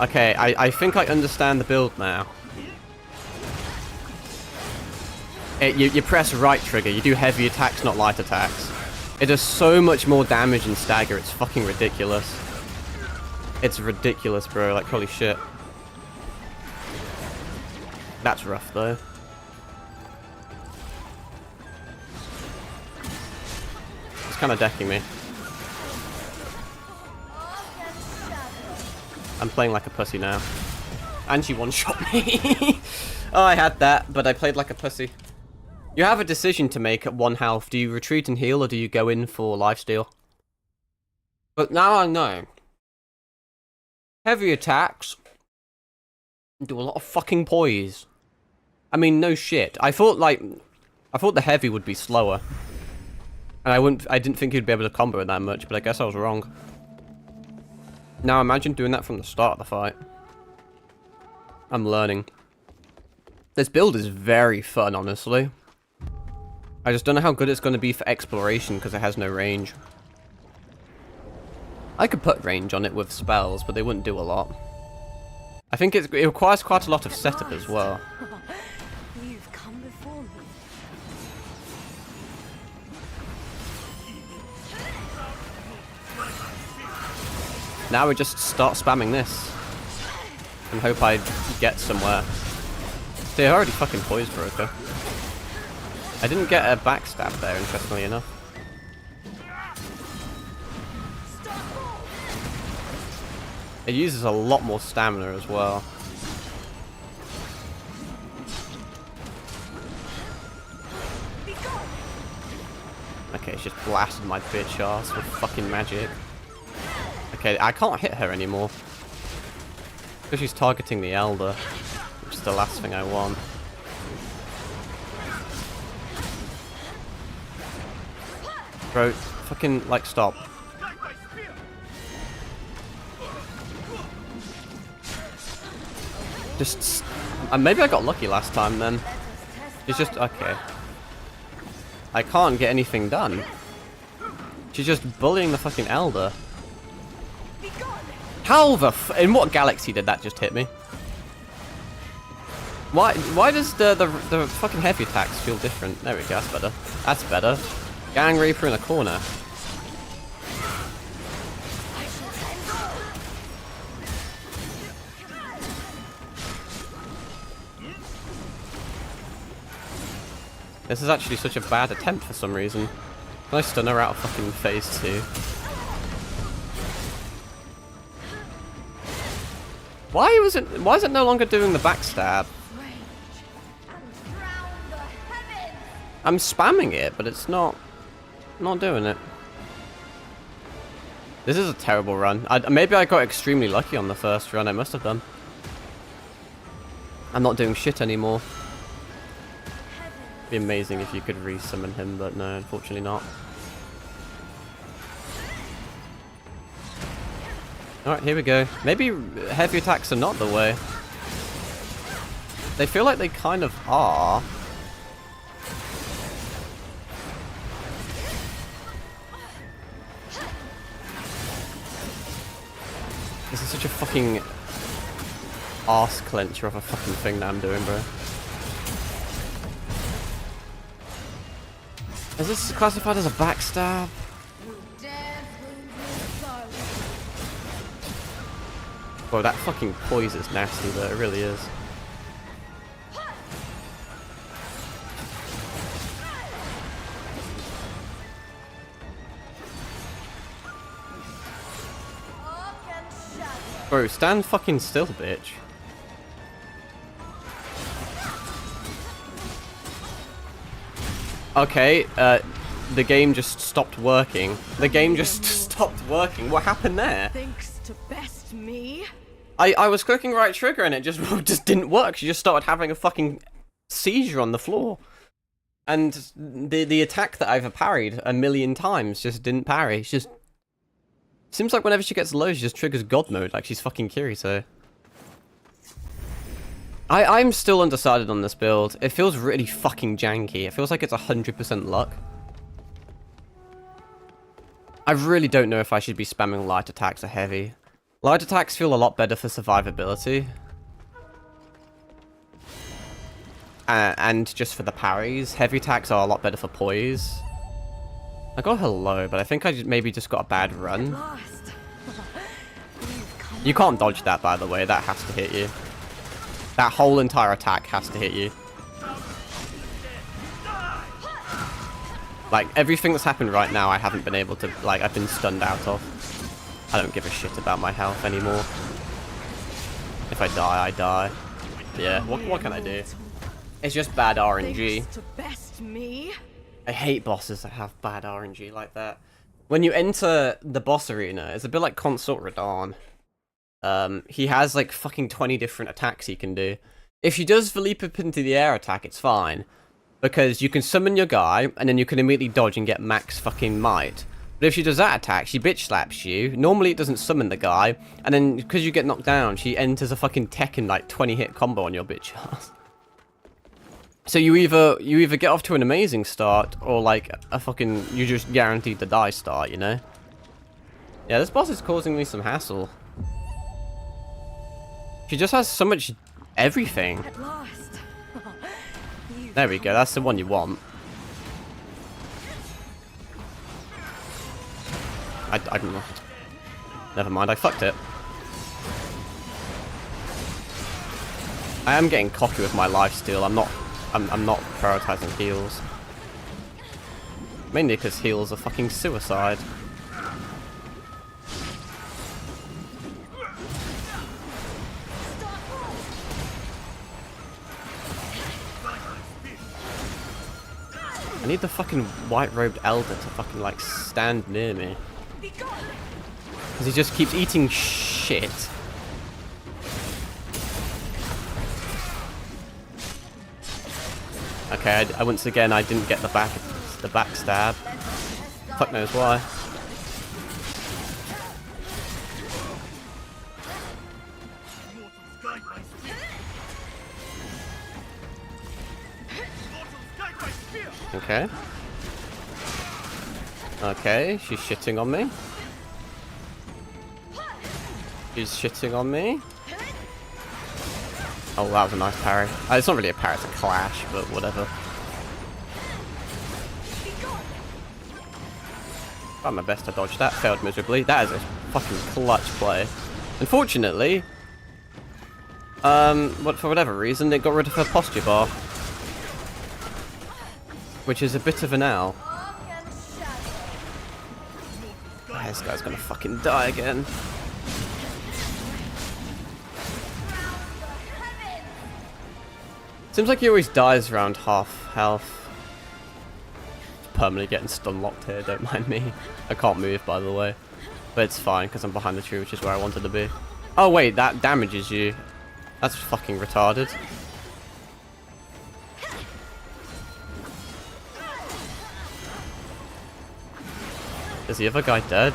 Okay, I think I understand the build now. You press right trigger, you do heavy attacks, not light attacks. It does so much more damage and stagger, it's fucking ridiculous. It's ridiculous, bro, like holy shit. That's rough though. It's kind of decking me. I'm playing like a pussy now. And she one-shot me. Oh, I had that, but I played like a pussy. You have a decision to make at 1 health. Do you retreat and heal, or do you go in for lifesteal? But now I know. Heavy attacks do a lot of fucking poise. I mean, no shit. I thought the heavy would be slower. And I didn't think you'd be able to combo it that much, but I guess I was wrong. Now imagine doing that from the start of the fight. I'm learning. This build is very fun, honestly. I just don't know how good it's going to be for exploration because it has no range. I could put range on it with spells, but they wouldn't do a lot. I think it requires quite a lot of setup as well. You've come before me. Now we just start spamming this and hope I get somewhere. See, I already fucking poised broker. I didn't get a backstab there, interestingly enough. It uses a lot more stamina as well. Okay, it's just blasted my bitch ass with fucking magic. Okay, I can't hit her anymore. Because she's targeting the Elder, which is the last thing I want. Bro, fucking, like, stop. Just... maybe I got lucky last time then. She's just... okay. I can't get anything done. She's just bullying the fucking Elder. How the f... in what galaxy did that just hit me? Why does the fucking heavy attacks feel different? There we go, that's better. That's better. Gang Reaper in a corner. This is actually such a bad attempt for some reason. Can I stun her out of fucking phase 2? Why is it no longer doing the backstab? I'm spamming it, but it's not doing it. This is a terrible run. Maybe I got extremely lucky on the first run. I must have done. I'm not doing shit anymore. It'd be amazing if you could re-summon him, but no, unfortunately not. Alright, here we go. Maybe heavy attacks are not the way. They feel like they kind of are. This is such a fucking arse clencher of a fucking thing that I'm doing, bro. Is this classified as a backstab? Bro, that fucking poise is nasty though, it really is. Bro, stand fucking still, bitch. Okay, the game just stopped working. The game just stopped working. What happened there? Thanks to best me. I was clicking right trigger and it just didn't work. She just started having a fucking seizure on the floor. And the attack that I've parried a million times just didn't parry. It's just... seems like whenever she gets low, she just triggers God mode, like she's fucking Kirito. I'm still undecided on this build. It feels really fucking janky. It feels like it's 100% luck. I really don't know if I should be spamming light attacks or heavy. Light attacks feel a lot better for survivability. And just for the parries. Heavy attacks are a lot better for poise. I got her low, but I think I maybe just got a bad run. You can't dodge that, by the way. That has to hit you. That whole entire attack has to hit you. Like, everything that's happened right now, I haven't been able to... like, I've been stunned out of. I don't give a shit about my health anymore. If I die, I die. Yeah, what can I do? It's just bad RNG. I hate bosses that have bad RNG like that. When you enter the boss arena, it's a bit like Consort Radahn. He has like fucking 20 different attacks he can do. If she does the leap up into the air attack, it's fine. Because you can summon your guy, and then you can immediately dodge and get max fucking might. But if she does that attack, she bitch slaps you. Normally it doesn't summon the guy, and then because you get knocked down, she enters a fucking Tekken like 20 hit combo on your bitch ass. So you either get off to an amazing start, or like a fucking you just guaranteed to die start, you know? Yeah, this boss is causing me some hassle. She just has so much everything. At last. There we go, that's the one you want. I never mind, I fucked it. I am getting cocky with my lifesteal. I'm not prioritizing heals. Mainly because heals are fucking suicide. I need the fucking white-robed elder to fucking like stand near me. Because he just keeps eating shit. Okay, I once again I didn't get the backstab. Fuck knows why. Okay. Okay, she's shitting on me. She's shitting on me. Oh, that was a nice parry. It's not really a parry, it's a clash, but whatever. Tried my best to dodge that, failed miserably. That is a fucking clutch play. Unfortunately, for whatever reason, it got rid of her posture bar. Which is a bit of an L. This guy's gonna fucking die again. Seems like he always dies around half health. Permanently getting stun locked here, don't mind me. I can't move, by the way. But it's fine, because I'm behind the tree, which is where I wanted to be. Oh wait, that damages you. That's fucking retarded. Is the other guy dead?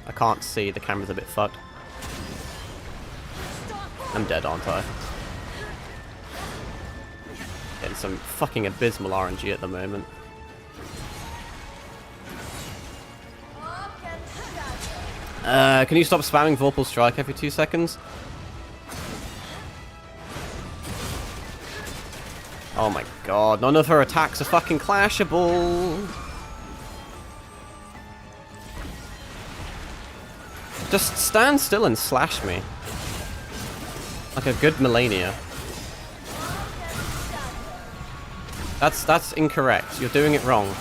I can't see, the camera's a bit fucked. I'm dead, aren't I? Getting some fucking abysmal RNG at the moment. Can you stop spamming Vorpal Strike every 2 seconds? Oh my god, none of her attacks are fucking clashable. Just stand still and slash me. Like a good Melania. That's incorrect. You're doing it wrong.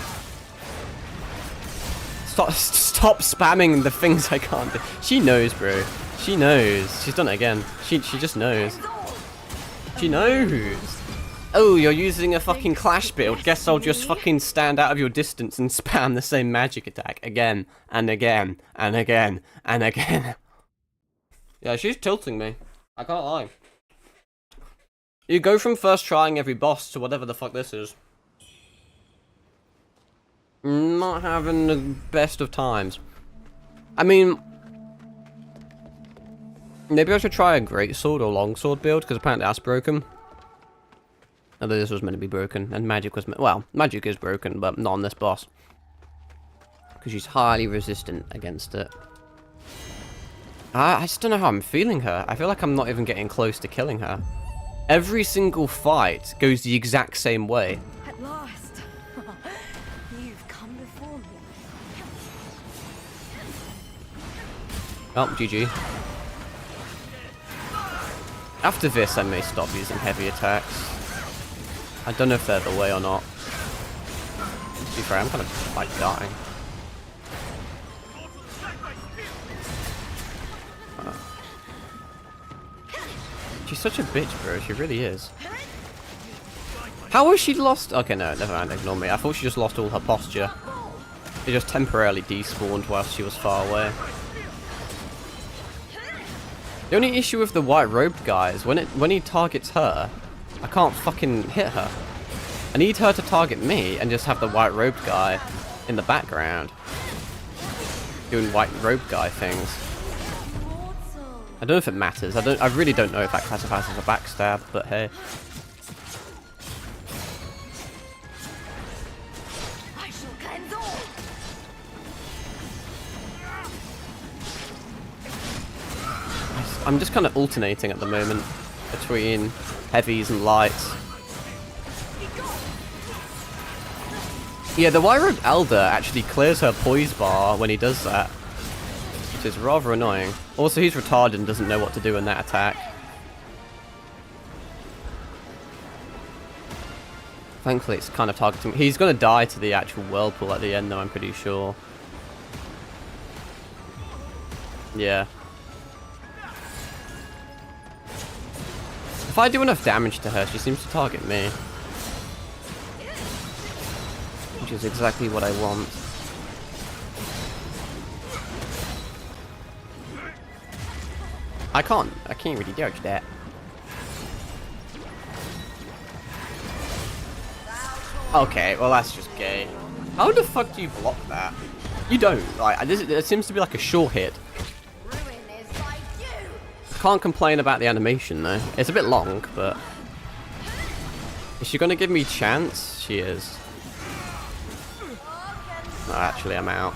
Stop spamming the things I can't do. She knows, bro. She knows. She's done it again. She just knows. She knows. Oh, you're using a fucking clash build. Guess I'll just fucking stand out of your distance and spam the same magic attack again and again and again and again. Yeah, she's tilting me. I can't lie. You go from first trying every boss to whatever the fuck this is. Not having the best of times. I mean, maybe I should try a greatsword or longsword build, because apparently that's broken. Although this was meant to be broken, and magic was well, magic is broken, but not on this boss. Because she's highly resistant against it. I just don't know how I'm feeling her. I feel like I'm not even getting close to killing her. Every single fight goes the exact same way. At last. You've come before me. Oh, GG. After this, I may stop using heavy attacks. I don't know if they're the way or not. To be fair, I'm kind of like dying. She's such a bitch, bro. She really is. How has she lost? Okay, no, never mind. Ignore me. I thought she just lost all her posture. She just temporarily despawned whilst she was far away. The only issue with the white-robed guy is when he targets her, I can't fucking hit her. I need her to target me and just have the white-robed guy in the background doing white-robed guy things. I don't know if it matters. I really don't know if that classifies as a backstab, but hey. I shall cleanse all. I'm just kind of alternating at the moment between heavies and lights. Yeah, the White-Robed Elder actually clears her poise bar when he does that, which is rather annoying. Also, he's retarded and doesn't know what to do in that attack. Thankfully, it's kind of targeting. He's going to die to the actual whirlpool at the end, though, I'm pretty sure. Yeah. If I do enough damage to her, she seems to target me. Which is exactly what I want. I can't really dodge that. Okay, well that's just gay. How the fuck do you block that? You don't. Like, it seems to be like a sure hit. Can't complain about the animation though. It's a bit long, but is she gonna give me chance? She is. No, actually, I'm out.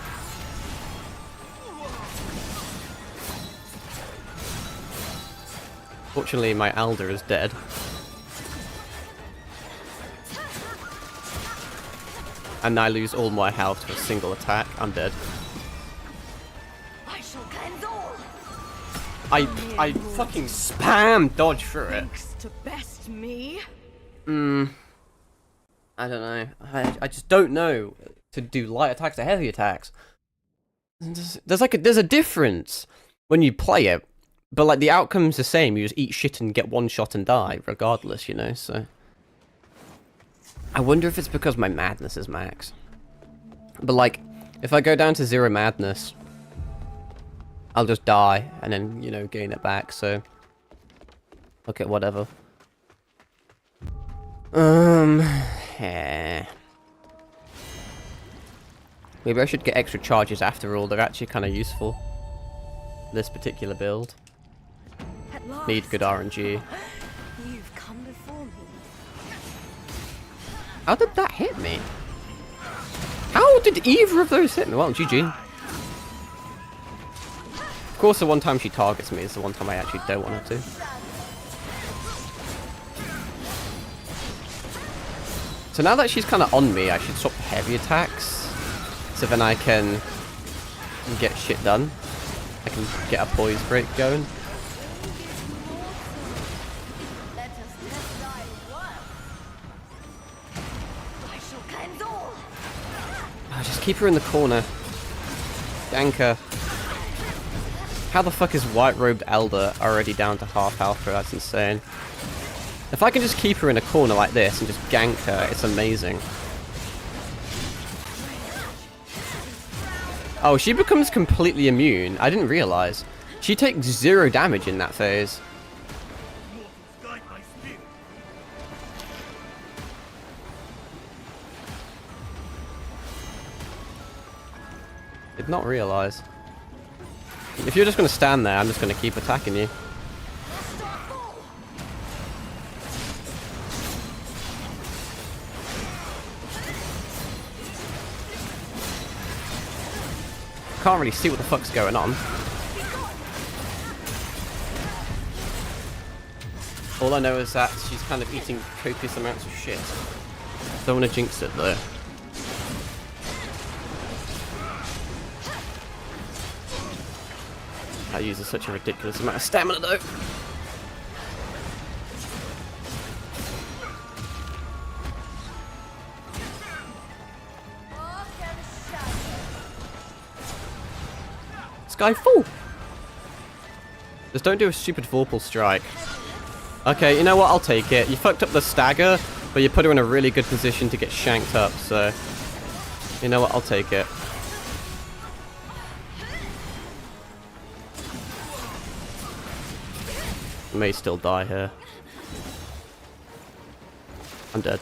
Fortunately, my Elder is dead. And I lose all my health to a single attack. I'm dead. I shall cleanse all. I fucking spam dodge through it. Thanks to best me. I don't know. I just don't know to do light attacks or heavy attacks. There's a difference when you play it, but like the outcome's the same. You just eat shit and get one shot and die, regardless, you know. So I wonder if it's because my madness is max. But like, if I go down to 0 madness, I'll just die and then, you know, gain it back. So okay, whatever. Yeah. Maybe I should get extra charges after all. They're actually kind of useful. This particular build. At last. Need good RNG. You've come before me. How did that hit me? How did either of those hit me? Well, GG. Of course, the one time she targets me is the one time I actually don't want her to. So now that she's kind of on me, I should swap the heavy attacks. So then I can get shit done. I can get a poise break going. Let us test thy worth. I shall cleanse all. Oh, just keep her in the corner. Gank her. How the fuck is White-Robed Elder already down to half health? That's insane. If I can just keep her in a corner like this and just gank her, it's amazing. Oh, she becomes completely immune. I didn't realize. She takes 0 damage in that phase. Guide my spirit. Did not realize. If you're just going to stand there, I'm just going to keep attacking you. Can't really see what the fuck's going on. All I know is that she's kind of eating copious amounts of shit. Don't want to jinx it though. That uses such a ridiculous amount of stamina though. Skyfall! Just don't do a stupid Vorpal strike. Okay, you know what? I'll take it. You fucked up the stagger, but you put her in a really good position to get shanked up, so... You know what? I'll take it. I may still die here. I'm dead.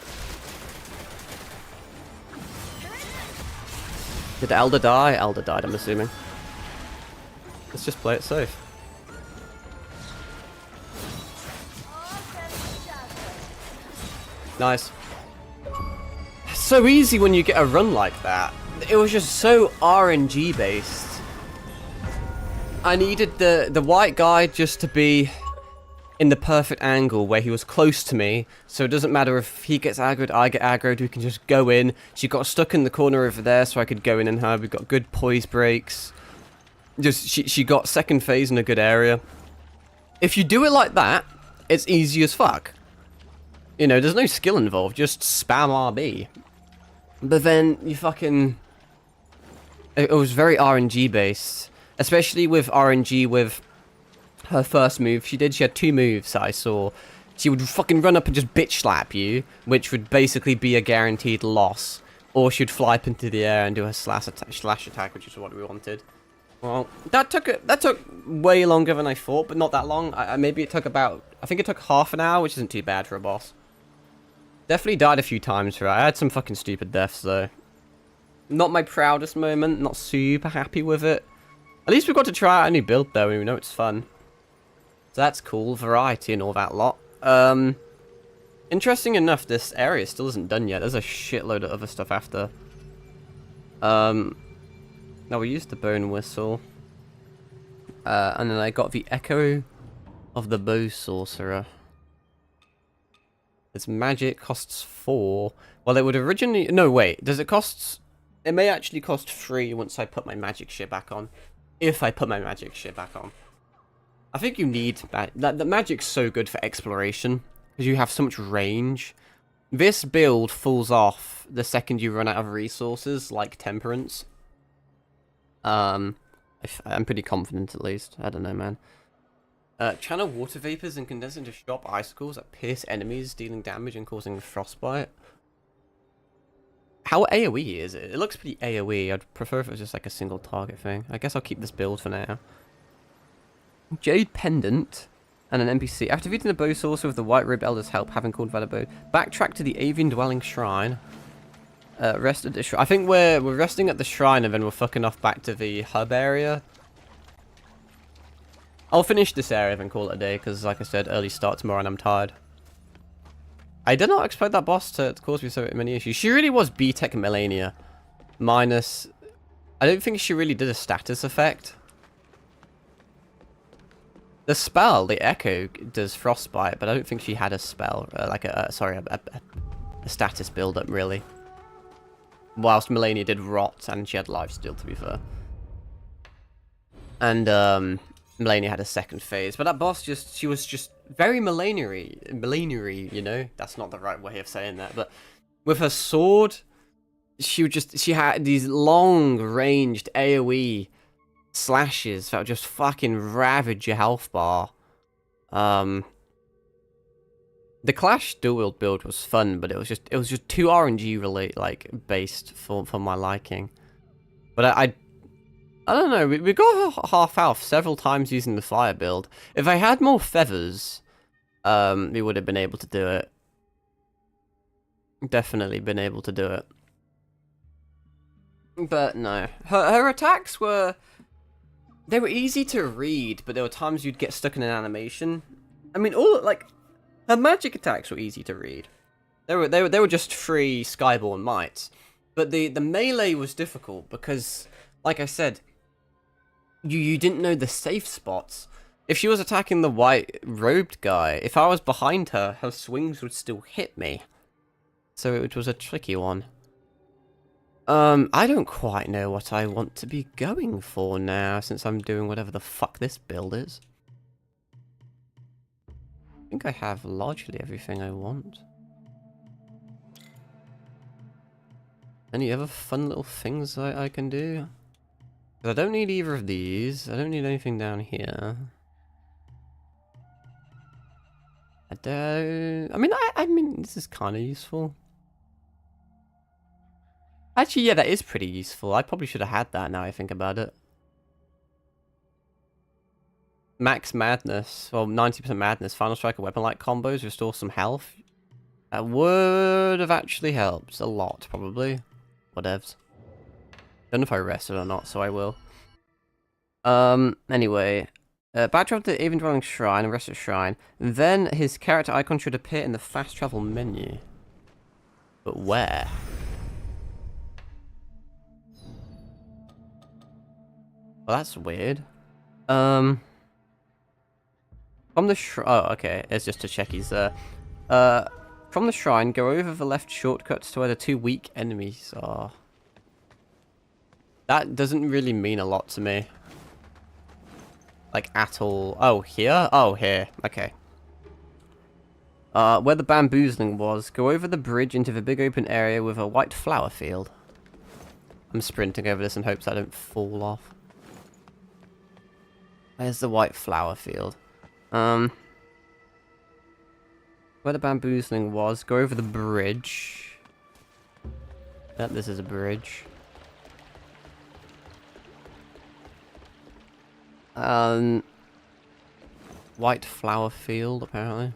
Did Elder die? Elder died, I'm assuming. Let's just play it safe. Nice. So easy when you get a run like that. It was just so RNG based. I needed the white guy just to be in the perfect angle where he was close to me, so it doesn't matter if he gets aggroed, I get aggroed, we can just go in. She got stuck in the corner over there, so I could go in and her. We've got good poise breaks. Just she got second phase in a good area. If you do it like that, it's easy as fuck. You know, there's no skill involved, just spam RB. But then you fucking... It was very RNG based, especially with RNG with her first move. She had 2 moves that I saw. She would fucking run up and just bitch slap you, which would basically be a guaranteed loss. Or she'd fly up into the air and do a slash attack, which is what we wanted. Well, that took way longer than I thought, but not that long. Maybe it took about... I think it took half an hour, which isn't too bad for a boss. Definitely died a few times for it. I had some fucking stupid deaths, though. Not my proudest moment. Not super happy with it. At least we got to try out a new build, though, and we know it's fun. So that's cool, variety and all that lot. Interesting enough, this area still isn't done yet. There's a shitload of other stuff after. Now we used the bone whistle. And then I got the echo of the bow sorcerer. Its magic costs 4. Well, it would originally... No, wait. Does it cost... It may actually cost 3 once I put my magic shit back on. If I put my magic shit back on. I think you need... The magic's so good for exploration. Because you have so much range. This build falls off the second you run out of resources, like temperance. I'm pretty confident at least. I don't know, man. Channel water vapors and condense into sharp icicles that pierce enemies, dealing damage and causing frostbite. How AoE is it? It looks pretty AoE. I'd prefer if it was just like a single target thing. I guess I'll keep this build for now. Jade Pendant and an NPC. After defeating the bow sorcerer with the White Rib Elder's help, having called valid bow, backtrack to the Avian Dwelling Shrine. Rest at the shrine. I think we're resting at the shrine and then we're fucking off back to the hub area. I'll finish this area and call it a day because, like I said, early start tomorrow and I'm tired. I did not expect that boss to cause me so many issues. She really was B-Tech Melania. Minus... I don't think she really did a status effect. The spell, the Echo, does Frostbite, but I don't think she had a spell. A status build-up, really. Whilst Melania did Rot, and she had Lifesteal, to be fair. And, Melania had a second phase. But that boss she was just very Melania-y, you know? That's not the right way of saying that, but with her sword, she had these long-ranged AoE slashes that would just fucking ravage your health bar. The Clash dual build was fun, but it was just too RNG based for my liking. But I don't know. We got half health several times using the fire build. If I had more feathers, we would have been able to do it. Definitely been able to do it. But no, her attacks were. They were easy to read, but there were times you'd get stuck in an animation. I mean, her magic attacks were easy to read. They were just free Skyborn mites. But the melee was difficult because, like I said, you didn't know the safe spots. If she was attacking the white robed guy, if I was behind her, her swings would still hit me. So it was a tricky one. I don't quite know what I want to be going for now, since I'm doing whatever the fuck this build is. I think I have largely everything I want. Any other fun little things I can do? 'Cause I don't need either of these. I don't need anything down here. I don't... I mean, this is kind of useful. Actually, yeah, that is pretty useful. I probably should have had that now I think about it. Max Madness. Well, 90% Madness. Final Strike and Weapon-like combos restore some health. That would have actually helped. A lot, probably. Whatevs. Don't know if I rested or not, so I will. Anyway. Backtrack to the Avian Dwelling Shrine and rest at Shrine. Then his character icon should appear in the fast travel menu. But where? Well, that's weird. From the oh, okay. It's just to check he's there. From the shrine, go over the left shortcuts to where the 2 weak enemies are. That doesn't really mean a lot to me. Like, at all. Oh, here? Oh, here. Okay. Where the bamboozling was, go over the bridge into the big open area with a white flower field. I'm sprinting over this in hopes I don't fall off. Where's the white flower field? Where the bamboozling was, go over the bridge. Yep, this is a bridge. White flower field, apparently.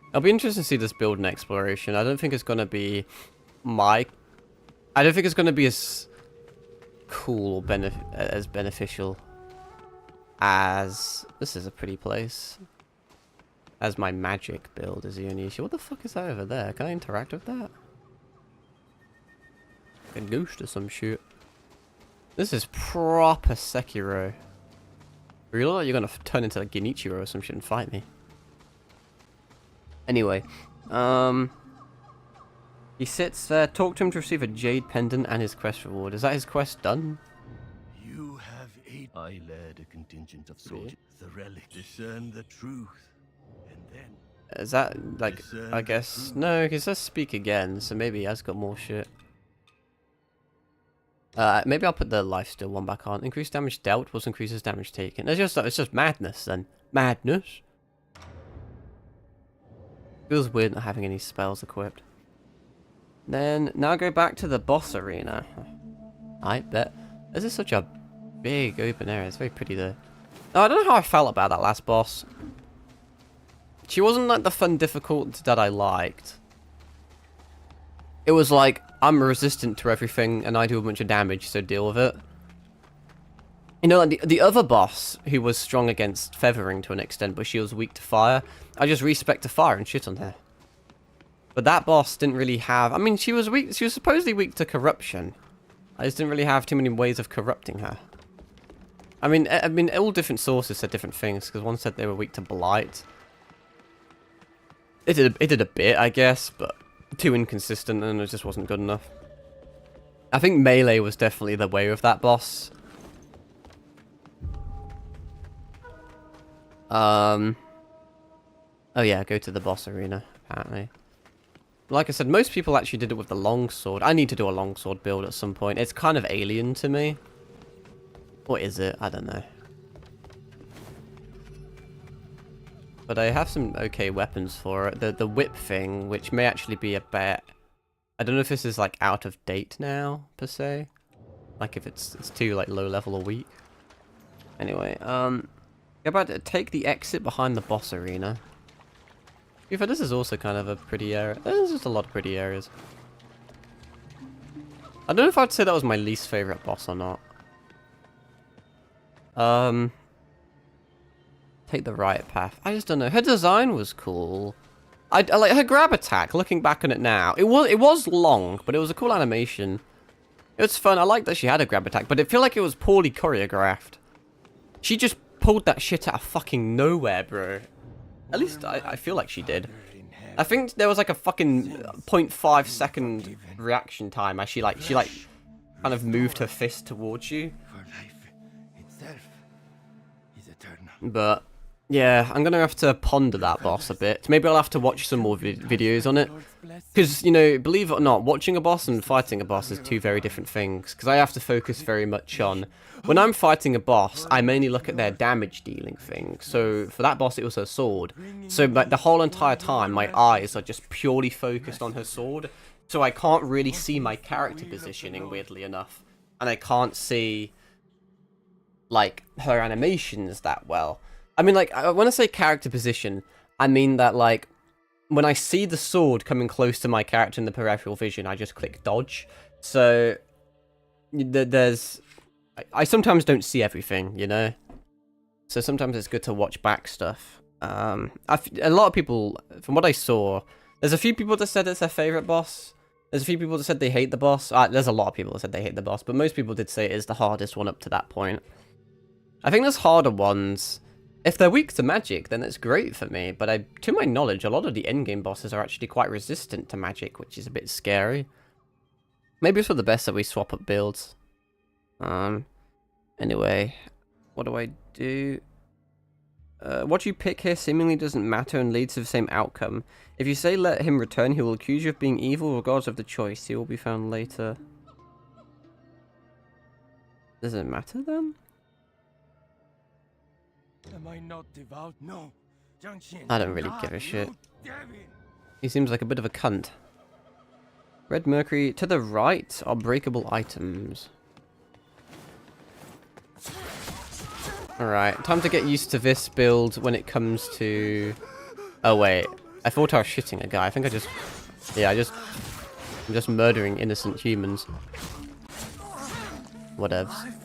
It'll be interesting to see this build in exploration. I don't think it's gonna be I don't think it's gonna be as cool or as beneficial as this is a pretty place. As my magic build is the only issue. What the fuck is that over there? Can I interact with that? Like a ghost or some shit. This is proper Sekiro. You look like you're gonna turn into like Genichiro or some shit and fight me. Anyway, he sits there. Talk to him to receive a jade pendant and his quest reward. Is that his quest done? You have aid. I led a contingent of soldiers. The relic. Discern the truth. And then... Is that, like, I guess... No, because let's speak again, so maybe he has got more shit. Maybe I'll put the lifesteal one back on. Increased damage dealt was increases damage taken. It's just madness, then. Madness. Feels weird not having any spells equipped. Then, now go back to the boss arena. I bet. This is such a big open area. It's very pretty there. Oh, I don't know how I felt about that last boss. She wasn't like the fun difficulty that I liked. It was like, I'm resistant to everything and I do a bunch of damage, so deal with it. You know, like the other boss, who was strong against feathering to an extent, but she was weak to fire, I just respec to fire and shit on her. But that boss didn't really have... I mean, she was supposedly weak to corruption. I just didn't really have too many ways of corrupting her. I mean, all different sources said different things, because one said they were weak to blight. It did a bit, I guess, but too inconsistent, and it just wasn't good enough. I think melee was definitely the way with that boss. Oh yeah, go to the boss arena, apparently. Like I said, most people actually did it with the longsword. I need to do a longsword build at some point. It's kind of alien to me. What is it? I don't know. But I have some okay weapons for it. The whip thing, which may actually be a bit... I don't know if this is like out of date now, per se. Like if it's too like low level or weak. Anyway, about to take the exit behind the boss arena. This is also kind of a pretty area. There's just a lot of pretty areas. I don't know if I'd say that was my least favorite boss or not. Take the right path. I just don't know. Her design was cool. I like her grab attack. Looking back on it now, it was long, but it was a cool animation. It was fun. I liked that she had a grab attack, but it felt like it was poorly choreographed. She just pulled that shit out of fucking nowhere, bro. At least I feel like she did. I think there was like a fucking 0.5 second reaction time as she kind of moved her fist towards you. For life itself is eternal. But yeah, I'm gonna have to ponder that boss a bit. Maybe I'll have to watch some more videos on it. Because, you know, believe it or not, watching a boss and fighting a boss is two very different things. Because I have to focus very much on... When I'm fighting a boss, I mainly look at their damage dealing thing. So for that boss, it was her sword. So like the whole entire time, my eyes are just purely focused on her sword. So I can't really see my character positioning, weirdly enough. And I can't see, like, her animations that well. I mean, like, when I say character position, I mean that, like, when I see the sword coming close to my character in the peripheral vision, I just click dodge. So there's... I sometimes don't see everything, you know? So sometimes it's good to watch back stuff. A lot of people, from what I saw, There's a few people that said it's their favorite boss. There's a few people that said they hate the boss. There's a lot of people that said they hate the boss, but most people did say it is the hardest one up to that point. I think there's harder ones. If they're weak to magic, then it's great for me, but to my knowledge, a lot of the endgame bosses are actually quite resistant to magic, which is a bit scary. Maybe it's for the best that we swap up builds. Anyway, what do I do? What you pick here seemingly doesn't matter and leads to the same outcome. If you say let him return, he will accuse you of being evil regardless of the choice. He will be found later. Does it matter then? Am I not devout? No. I don't really give a shit. He seems like a bit of a cunt. Red Mercury. To the right are breakable items. Alright, time to get used to this build when it comes to... Oh wait, I thought I was shitting a guy. I think I just... Yeah, I'm just murdering innocent humans. Whatevs.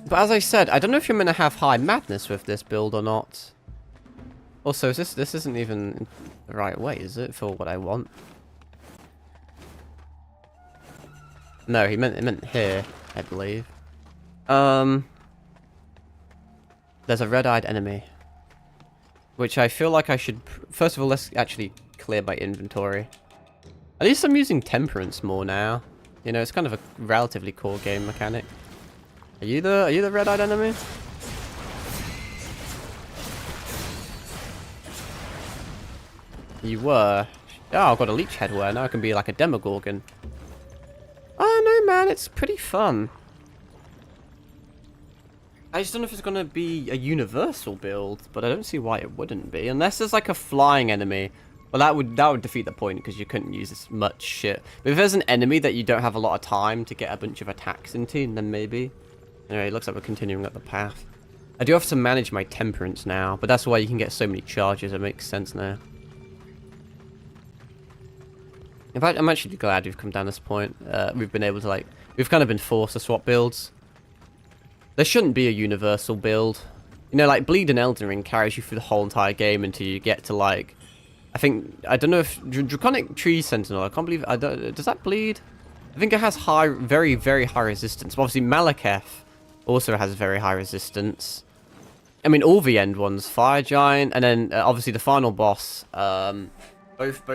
But as I said, I don't know if you're meant to have high madness with this build or not. Also, this isn't even the right way, is it, for what I want? No, it meant here, I believe. There's a red-eyed enemy. Which I feel like I should... First of all, let's actually clear my inventory. At least I'm using temperance more now. You know, it's kind of a relatively core game mechanic. Are you the red-eyed enemy? You were. Oh, I've got a leech headwear. Now I can be like a demogorgon. Oh no, man, it's pretty fun. I just don't know if it's going to be a universal build, but I don't see why it wouldn't be. Unless there's like a flying enemy. Well, that would defeat the point because you couldn't use as much shit. But if there's an enemy that you don't have a lot of time to get a bunch of attacks into, then maybe. Anyway, it looks like we're continuing up the path. I do have to manage my temperance now, but that's why you can get so many charges. It makes sense now. In fact, I'm actually glad we've come down this point. We've been able to, we've kind of been forced to swap builds. There shouldn't be a universal build. You know, like, Bleed in Elden Ring carries you through the whole entire game until you get to, I don't know if... Draconic Tree Sentinel, I can't believe... does that bleed? I think it has very, very high resistance. But obviously, Malekith also has very high resistance. I mean, all the end ones. Fire Giant, and then, obviously, the final boss. Both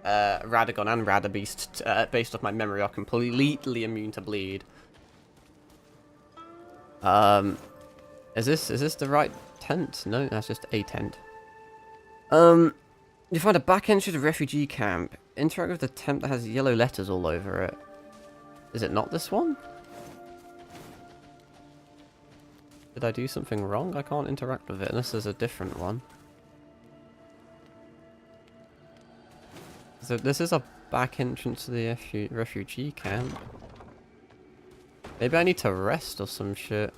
Radagon and Radabeast, based off my memory, are completely immune to bleed. Is this the right tent? No, that's just a tent. You find a back entrance to the refugee camp. Interact with the tent that has yellow letters all over it. Is it not this one? Did I do something wrong? I can't interact with it unless there's a different one. So this is a back entrance to the refugee camp. Maybe I need to rest or some shit.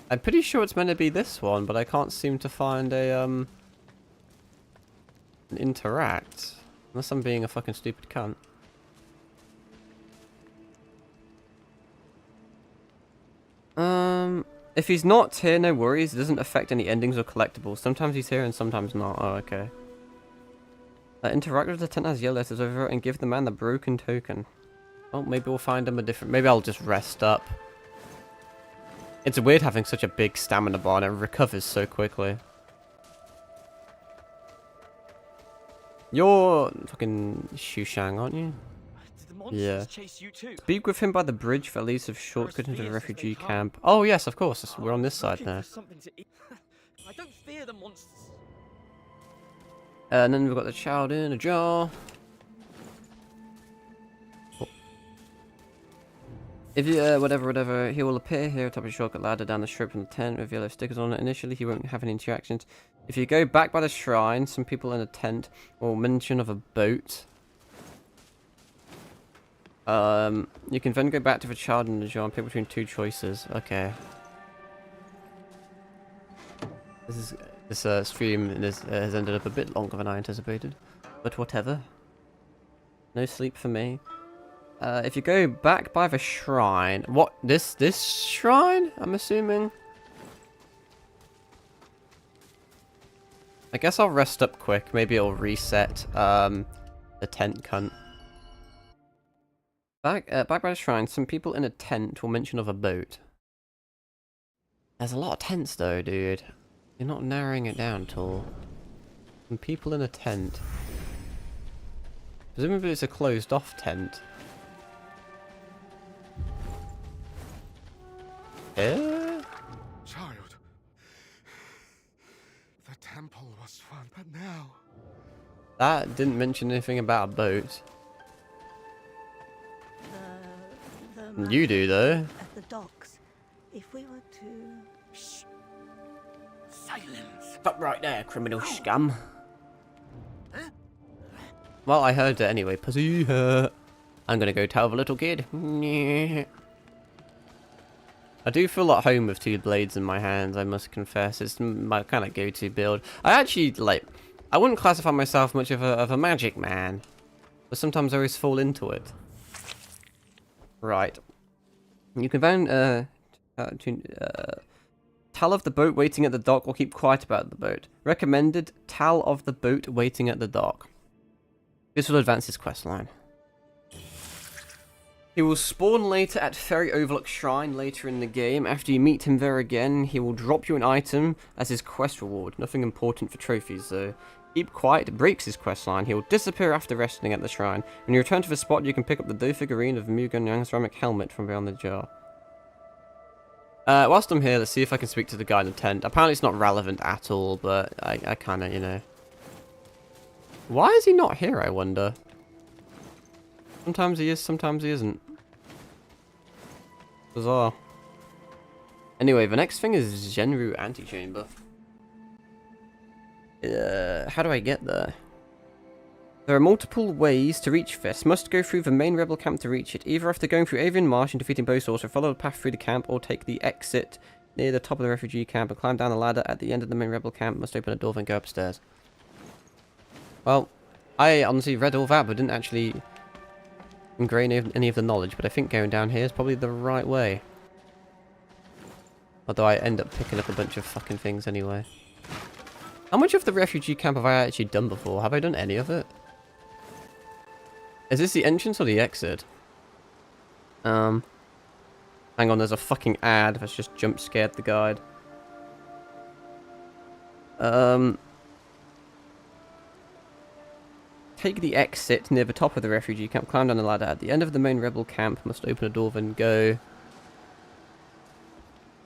I'm pretty sure it's meant to be this one, but I can't seem to find a, an interact. Unless I'm being a fucking stupid cunt. If he's not here, no worries. It doesn't affect any endings or collectibles. Sometimes he's here and sometimes not. Oh, okay. Interact with the tent has yellow letters over it and give the man the broken token. Oh, maybe we'll find him a different... Maybe I'll just rest up. It's weird having such a big stamina bar and it recovers so quickly. You're fucking Wuchang, aren't you? Yeah. Speak with him by the bridge that leads to a shortcut into the refugee camp. Oh yes, of course. We're on this side now. I don't fear the monsters. And then we've got the child in a jar. If you, whatever, he will appear here atop a shortcut ladder down the strip from the tent with yellow stickers on it. Initially, he won't have any interactions. If you go back by the shrine, some people in a tent will mention of a boat. You can then go back to the child in the jar and pick between two choices. Okay. This stream has ended up a bit longer than I anticipated, but whatever. No sleep for me. If you go back by the shrine... What? This shrine? I'm assuming? I guess I'll rest up quick. Maybe it'll reset the tent cunt. Back by the shrine, some people in a tent will mention of a boat. There's a lot of tents though, dude. You're not narrowing it down at all. Some people in a tent. Presumably it's a closed off tent. Eh? Child, the temple was fun, but now... That didn't mention anything about a boat. The You do though. at the docks. If we were to... Shh. Silence. Stop right there, criminal scum. Well, I heard it anyway, pussy. I'm gonna go tell the little kid. I do feel at home with two blades in my hands, I must confess. It's my kind of go-to build. I actually, like, I wouldn't classify myself much of a magic man. But sometimes I always fall into it. Right. You can then, tell of the boat waiting at the dock or keep quiet about the boat. Recommended, tell of the boat waiting at the dock. This will advance his questline. He will spawn later at Ferry Overlook Shrine later in the game. After you meet him there again, he will drop you an item as his quest reward. Nothing important for trophies though. Keep quiet breaks his questline. He will disappear after resting at the shrine. When you return to the spot, you can pick up the dough figurine of Mu Gunyang's ceramic helmet from beyond the jar. Whilst I'm here, let's see if I can speak to the guy in the tent. Apparently it's not relevant at all, but I kind of, you know. Why is he not here, I wonder? Sometimes he is, sometimes he isn't. Bizarre. Anyway, the next thing is Zhenru Antechamber. How do I get there? There are multiple ways to reach this. Must go through the main rebel camp to reach it. Either after going through Avian Marsh and defeating bow sorcerer, follow the path through the camp, or take the exit near the top of the refugee camp and climb down the ladder at the end of the main rebel camp. Must open a door and go upstairs. Well, I honestly read all that, but didn't actually ingrain any of the knowledge, but I think going down here is probably the right way. Although I end up picking up a bunch of fucking things anyway. How much of the refugee camp have I actually done before? Have I done any of it? Is this the entrance or the exit? Hang on, there's a fucking ad that's just jump scared the guide. Take the exit near the top of the refugee camp, climb down the ladder. At the end of the main rebel camp, must open a door, then go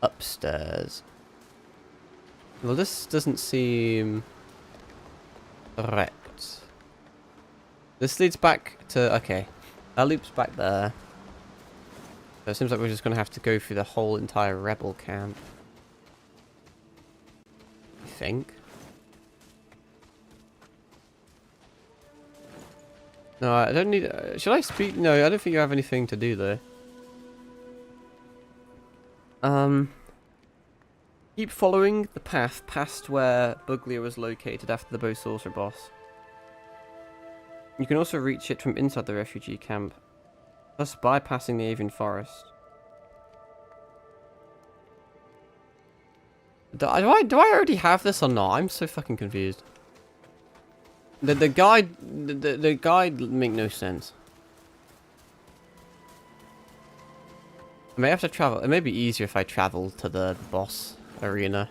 upstairs. Well, this doesn't seem correct. This leads back to... Okay, that loops back there. So it seems like we're just going to have to go through the whole entire rebel camp. I think. No, I don't need... should I speak? No, I don't think you have anything to do there. Keep following the path past where Buglia was located after the bow sorcerer boss. You can also reach it from inside the refugee camp, thus bypassing the Avian Forest. Do I already have this or not? I'm so fucking confused. The guide make no sense. I may have to travel. It may be easier if I travel to the boss arena.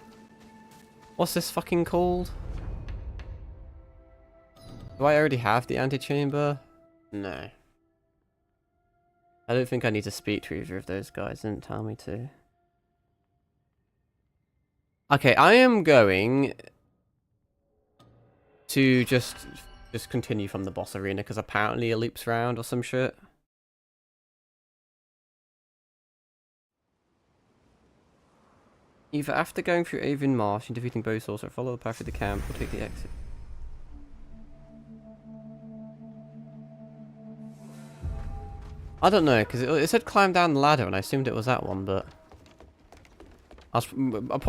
What's this fucking called? Do I already have the antechamber? No. I don't think I need to speak to either of those guys. Didn't tell me to. Okay, I am going to just continue from the boss arena because apparently it loops round or some shit. Either after going through Avian Marsh and defeating bow sorcerer, follow the path through the camp, or take the exit. I don't know, because it said climb down the ladder, and I assumed it was that one, but...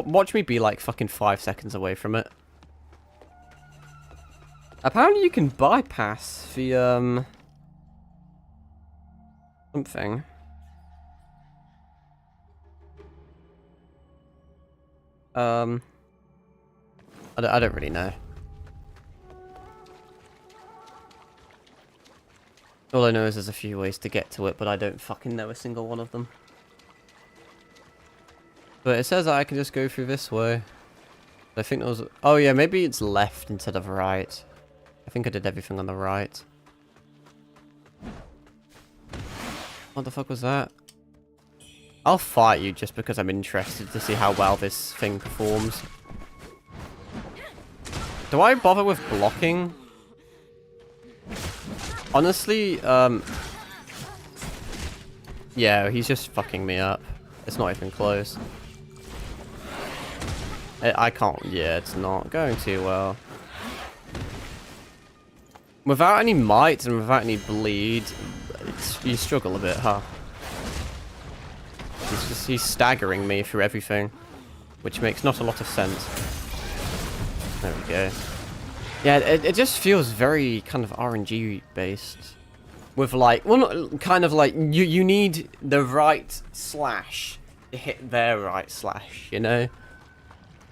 watch me be like fucking 5 seconds away from it. Apparently you can bypass the, something. I don't really know. All I know is there's a few ways to get to it, but I don't fucking know a single one of them. But it says that I can just go through this way. I think there was... Oh yeah, maybe it's left instead of right. I think I did everything on the right. What the fuck was that? I'll fight you just because I'm interested to see how well this thing performs. Do I bother with blocking? Honestly, yeah, he's just fucking me up. It's not even close. I can't, yeah, it's not going too well. Without any might and without any bleed, you struggle a bit, huh? He's staggering me through everything, which makes not a lot of sense. There we go. Yeah, it just feels very kind of RNG based. With like, well, not, kind of like, you need the right slash to hit their right slash, you know?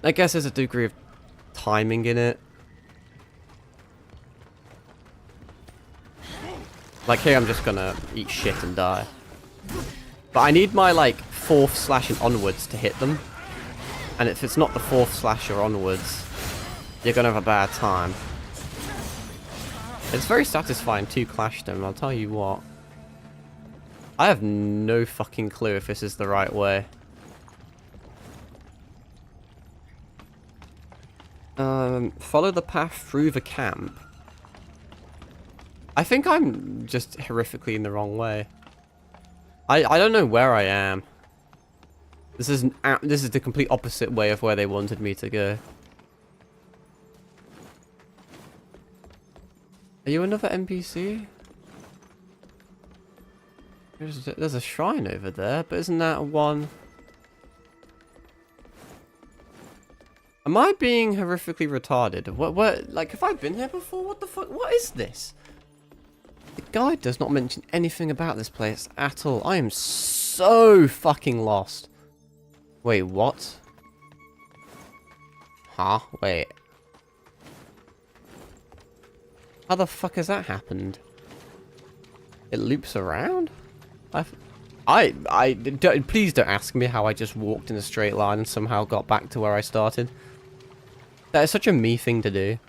I guess there's a degree of timing in it. Like here I'm just gonna eat shit and die. But I need my like 4th slash and onwards to hit them. And if it's not the 4th slash or onwards, you're gonna have a bad time. It's very satisfying to clash them, I'll tell you what. I have no fucking clue if this is the right way. Follow the path through the camp. I think I'm just horrifically in the wrong way. I don't know where I am. This is the complete opposite way of where they wanted me to go. Are you another NPC? There's a shrine over there, but isn't that one? Am I being horrifically retarded? What, like, have I been here before? What the fuck? What is this? The guide does not mention anything about this place at all. I am so fucking lost. Wait, what? Huh? Wait. How the fuck has that happened? It loops around? Please don't ask me how I just walked in a straight line and somehow got back to where I started. That is such a me thing to do.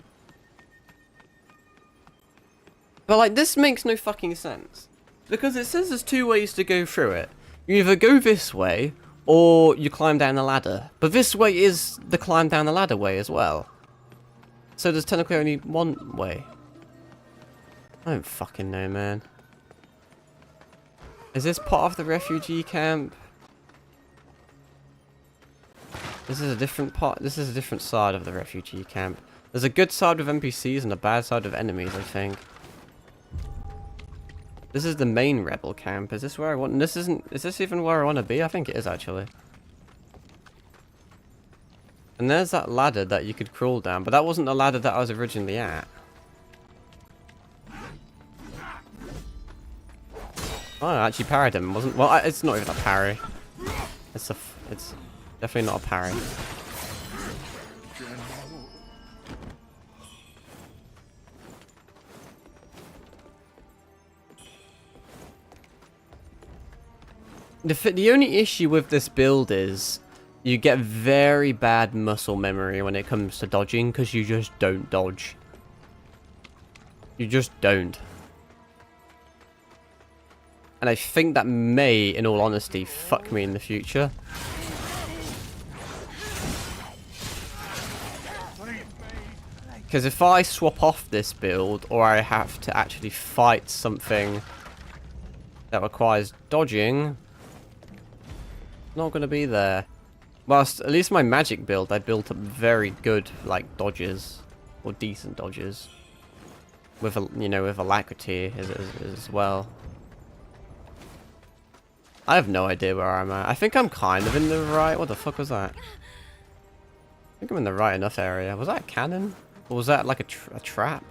But like, this makes no fucking sense. Because it says there's 2 ways to go through it. You either go this way, or you climb down the ladder. But this way is the climb down the ladder way as well. So there's technically only one way. I don't fucking know, man. Is this part of the refugee camp? This is a different part. This is a different side of the refugee camp. There's a good side with NPCs and a bad side with enemies, I think. This is the main rebel camp. Is this where I want? This isn't. Is this even where I want to be? I think it is actually. And there's that ladder that you could crawl down, but that wasn't the ladder that I was originally at. Oh, I actually parried him. Wasn't well. It's not even a parry. It's definitely not a parry. The only issue with this build is you get very bad muscle memory when it comes to dodging because you just don't dodge. You just don't. And I think that may, in all honesty, fuck me in the future. Because if I swap off this build, or I have to actually fight something that requires dodging, not going to be there. Whilst at least my magic build, I built up very good, like, dodges. Or decent dodges. With, you know, with alacrity as well. I have no idea where I'm at. I think I'm kind of in the right... What the fuck was that? I think I'm in the right enough area. Was that a cannon? Or was that like a trap?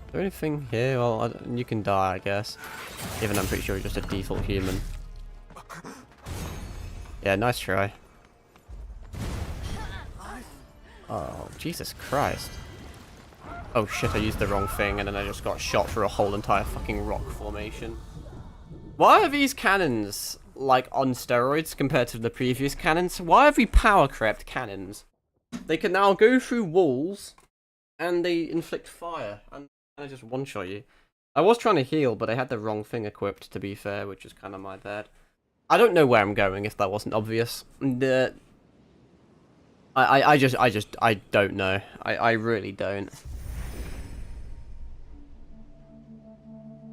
Is there anything here? Well, you can die, I guess. Even I'm pretty sure you're just a default human. Yeah, nice try. Oh, Jesus Christ. Oh shit, I used the wrong thing and then I just got shot through a whole entire fucking rock formation. Why are these cannons, like, on steroids compared to the previous cannons? Why have we power-crept cannons? They can now go through walls and they inflict fire and I just one-shot you. I was trying to heal, but I had the wrong thing equipped, to be fair, which is kind of my bad. I don't know where I'm going, if that wasn't obvious. I don't know. I really don't.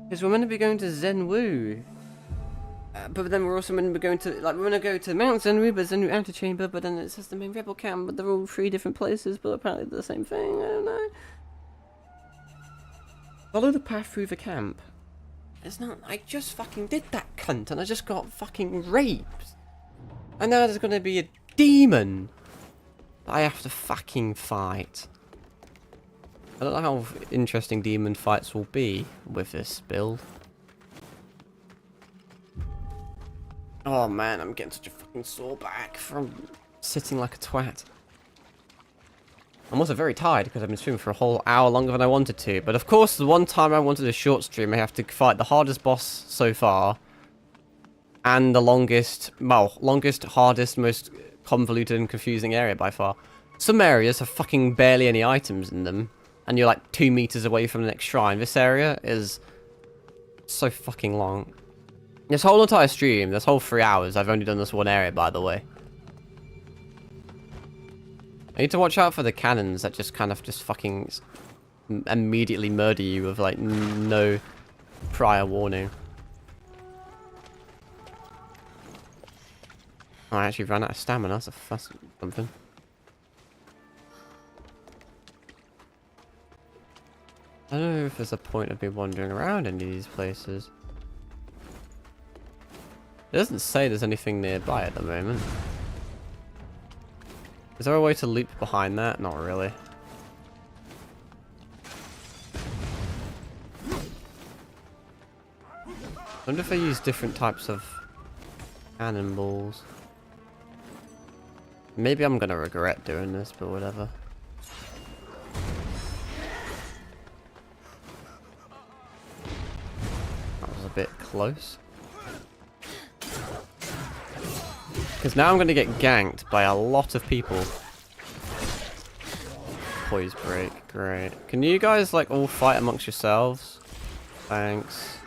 Because we're meant to be going to Zenwu. But then we're also meant to be going to, like, we're going to go to Mount Zenwu, but Zenwu Antechamber, but then it says the main rebel camp, but they're all 3 different places, but apparently they're the same thing, I don't know. Follow the path through the camp. It's not, I just fucking did that, cunt, and I just got fucking raped. And now there's going to be a demon that I have to fucking fight. I don't know how interesting demon fights will be with this build. Oh man, I'm getting such a fucking sore back from sitting like a twat. I'm also very tired because I've been streaming for a whole hour longer than I wanted to. But of course, the one time I wanted a short stream, I have to fight the hardest boss so far. And the longest, well, longest, hardest, most convoluted and confusing area by far. Some areas have fucking barely any items in them. And you're like 2 meters away from the next shrine. This area is so fucking long. This whole entire stream, this whole 3 hours, I've only done this one area, by the way. I need to watch out for the cannons that just kind of just fucking immediately murder you with, like, no prior warning. Oh, I actually ran out of stamina, that's something. I don't know if there's a point of me wandering around any of these places. It doesn't say there's anything nearby at the moment. Is there a way to loop behind that? Not really. I wonder if they use different types of cannonballs. Maybe I'm gonna regret doing this, but whatever. That was a bit close. Because now I'm going to get ganked by a lot of people. Poise break, great. Can you guys, like, all fight amongst yourselves? Thanks.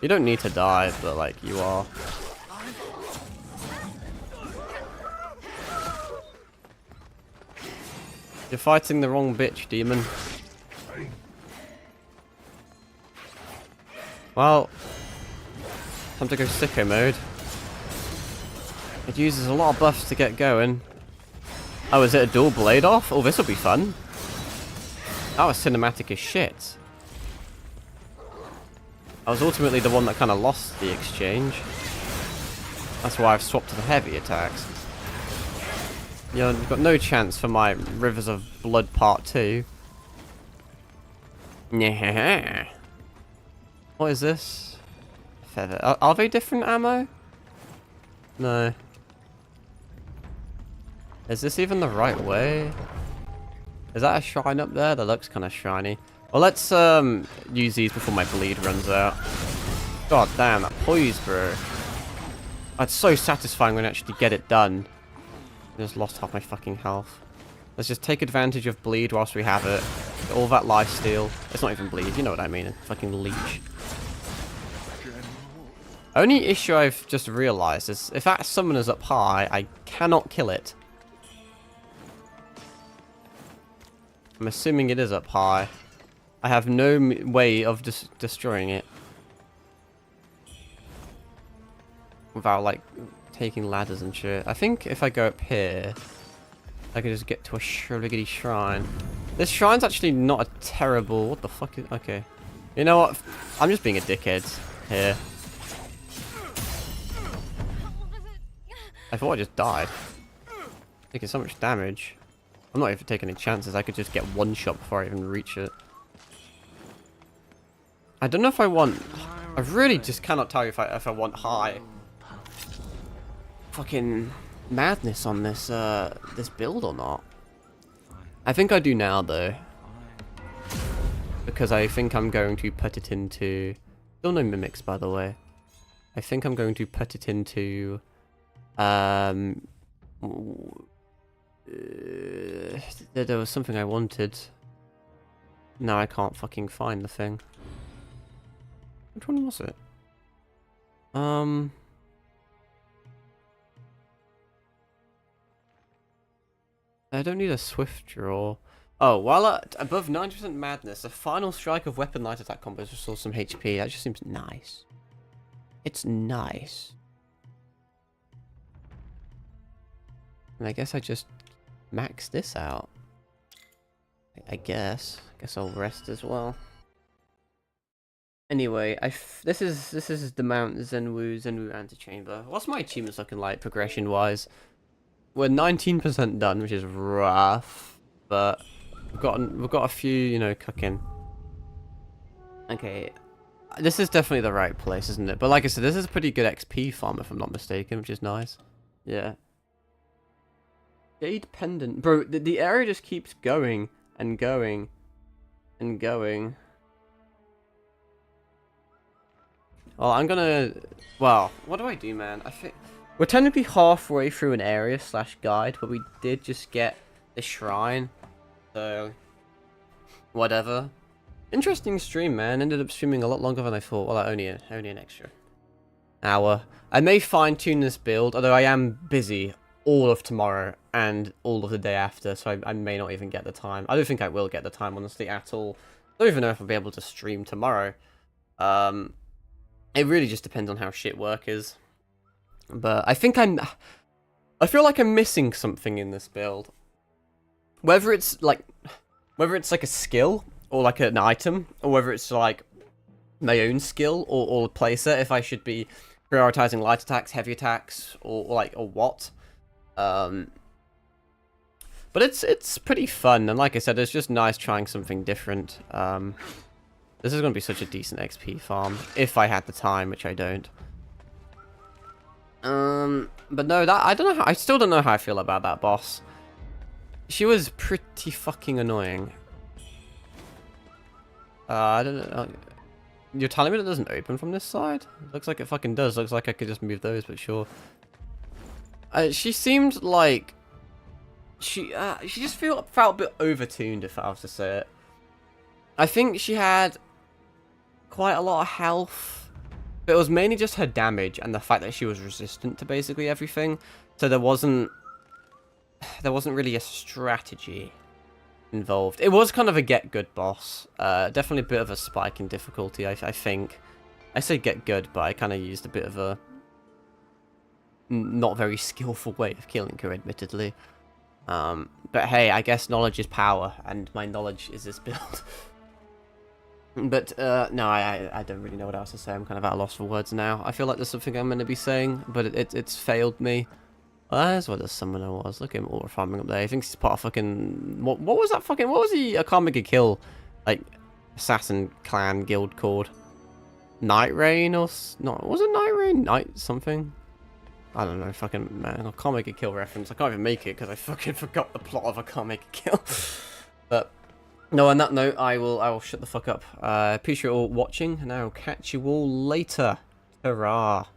You don't need to die, but, like, you are. You're fighting the wrong bitch, demon. Well, time to go sicko mode. It uses a lot of buffs to get going. Oh, is it a dual blade off? Oh, this will be fun. That was cinematic as shit. I was ultimately the one that kind of lost the exchange. That's why I've swapped to the heavy attacks. You know, you've got no chance for my Rivers of Blood Part 2. Yeah. What is this? Feather. Are they different ammo? No. Is this even the right way? Is that a shrine up there? That looks kind of shiny. Well, let's use these before my bleed runs out. God damn, that poise, bro. It's so satisfying when I actually get it done. I just lost half my fucking health. Let's just take advantage of bleed whilst we have it. All that lifesteal. It's not even bleed, you know what I mean. It's fucking leech. Only issue I've just realised is if that summoner's up high, I cannot kill it. I'm assuming it is up high. I have no way of destroying it. Without, like, taking ladders and shit. I think if I go up here, I can just get to a shriggity shrine. This shrine's actually not a terrible... What the fuck is... Okay. You know what? I'm just being a dickhead here. I thought I just died. Taking so much damage. I'm not even taking any chances. I could just get one shot before I even reach it. I don't know if I want... I really just cannot tell you if I want high fucking madness on this this build or not. I think I do now though. because I think I'm going to put it into... Still no mimics, by the way. I think I'm going to put it into... there was something I wanted. Now I can't fucking find the thing. Which one was it? I don't need a swift draw. Oh, while at above 90% madness, a final strike of weapon light attack combos restore some HP. That just seems nice. It's nice. And I guess I just max this out. I guess. I'll rest as well. Anyway, this is the Mount Zenwu Antechamber. What's my achievements looking like progression wise? We're 19% done, which is rough, but we've got a few, you know, cooking. Okay, this is definitely the right place, isn't it? But like I said, this is a pretty good XP farm if I'm not mistaken, which is nice. Yeah. Jade Pendant, bro. The area just keeps going and going and going. Well, I'm gonna... Well, what do I do, man? I think... We're technically halfway through an area / guide, but we did just get the shrine. So... Whatever. Interesting stream, man. Ended up streaming a lot longer than I thought. Well, only an extra hour. I may fine-tune this build, although I am busy all of tomorrow and all of the day after, so I may not even get the time. I don't think I will get the time, honestly, at all. I don't even know if I'll be able to stream tomorrow. It really just depends on how shit work is. But I think I feel like I'm missing something in this build. Whether it's like a skill, or like an item, or whether it's like my own skill, or playset, if I should be prioritizing light attacks, heavy attacks, or what. But it's pretty fun, and like I said, it's just nice trying something different. This is going to be such a decent XP farm, if I had the time, which I don't. But no, I still don't know how I feel about that boss. She was pretty fucking annoying. I don't know. You're telling me that it doesn't open from this side? Looks like it fucking does. Looks like I could just move those, but sure. She seemed like... She just felt a bit overtuned, if I was to say it. I think she had quite a lot of health, but it was mainly just her damage and the fact that she was resistant to basically everything. So there wasn't really a strategy involved. It was kind of a get good boss. Definitely a bit of a spike in difficulty, I think. I say get good, but I kind of used a bit of a not very skillful way of killing her, admittedly. But hey, I guess knowledge is power, and my knowledge is this build. But, no, I don't really know what else to say. I'm kind of at a loss for words now. I feel like there's something I'm going to be saying, but it's failed me. Well, that's what the summoner was. Look at him all farming up there. He thinks he's part of fucking... What was that fucking... What was he? I can't make a kill. Like, assassin clan guild called? Night Rain or... No, was it Night Rain? Night something? I don't know, fucking... Man, I can't make a kill reference. I can't even make it because I fucking forgot the plot of I can't make a kill. But... No, on that note, I will shut the fuck up. Appreciate you all watching, and I will catch you all later. Hurrah.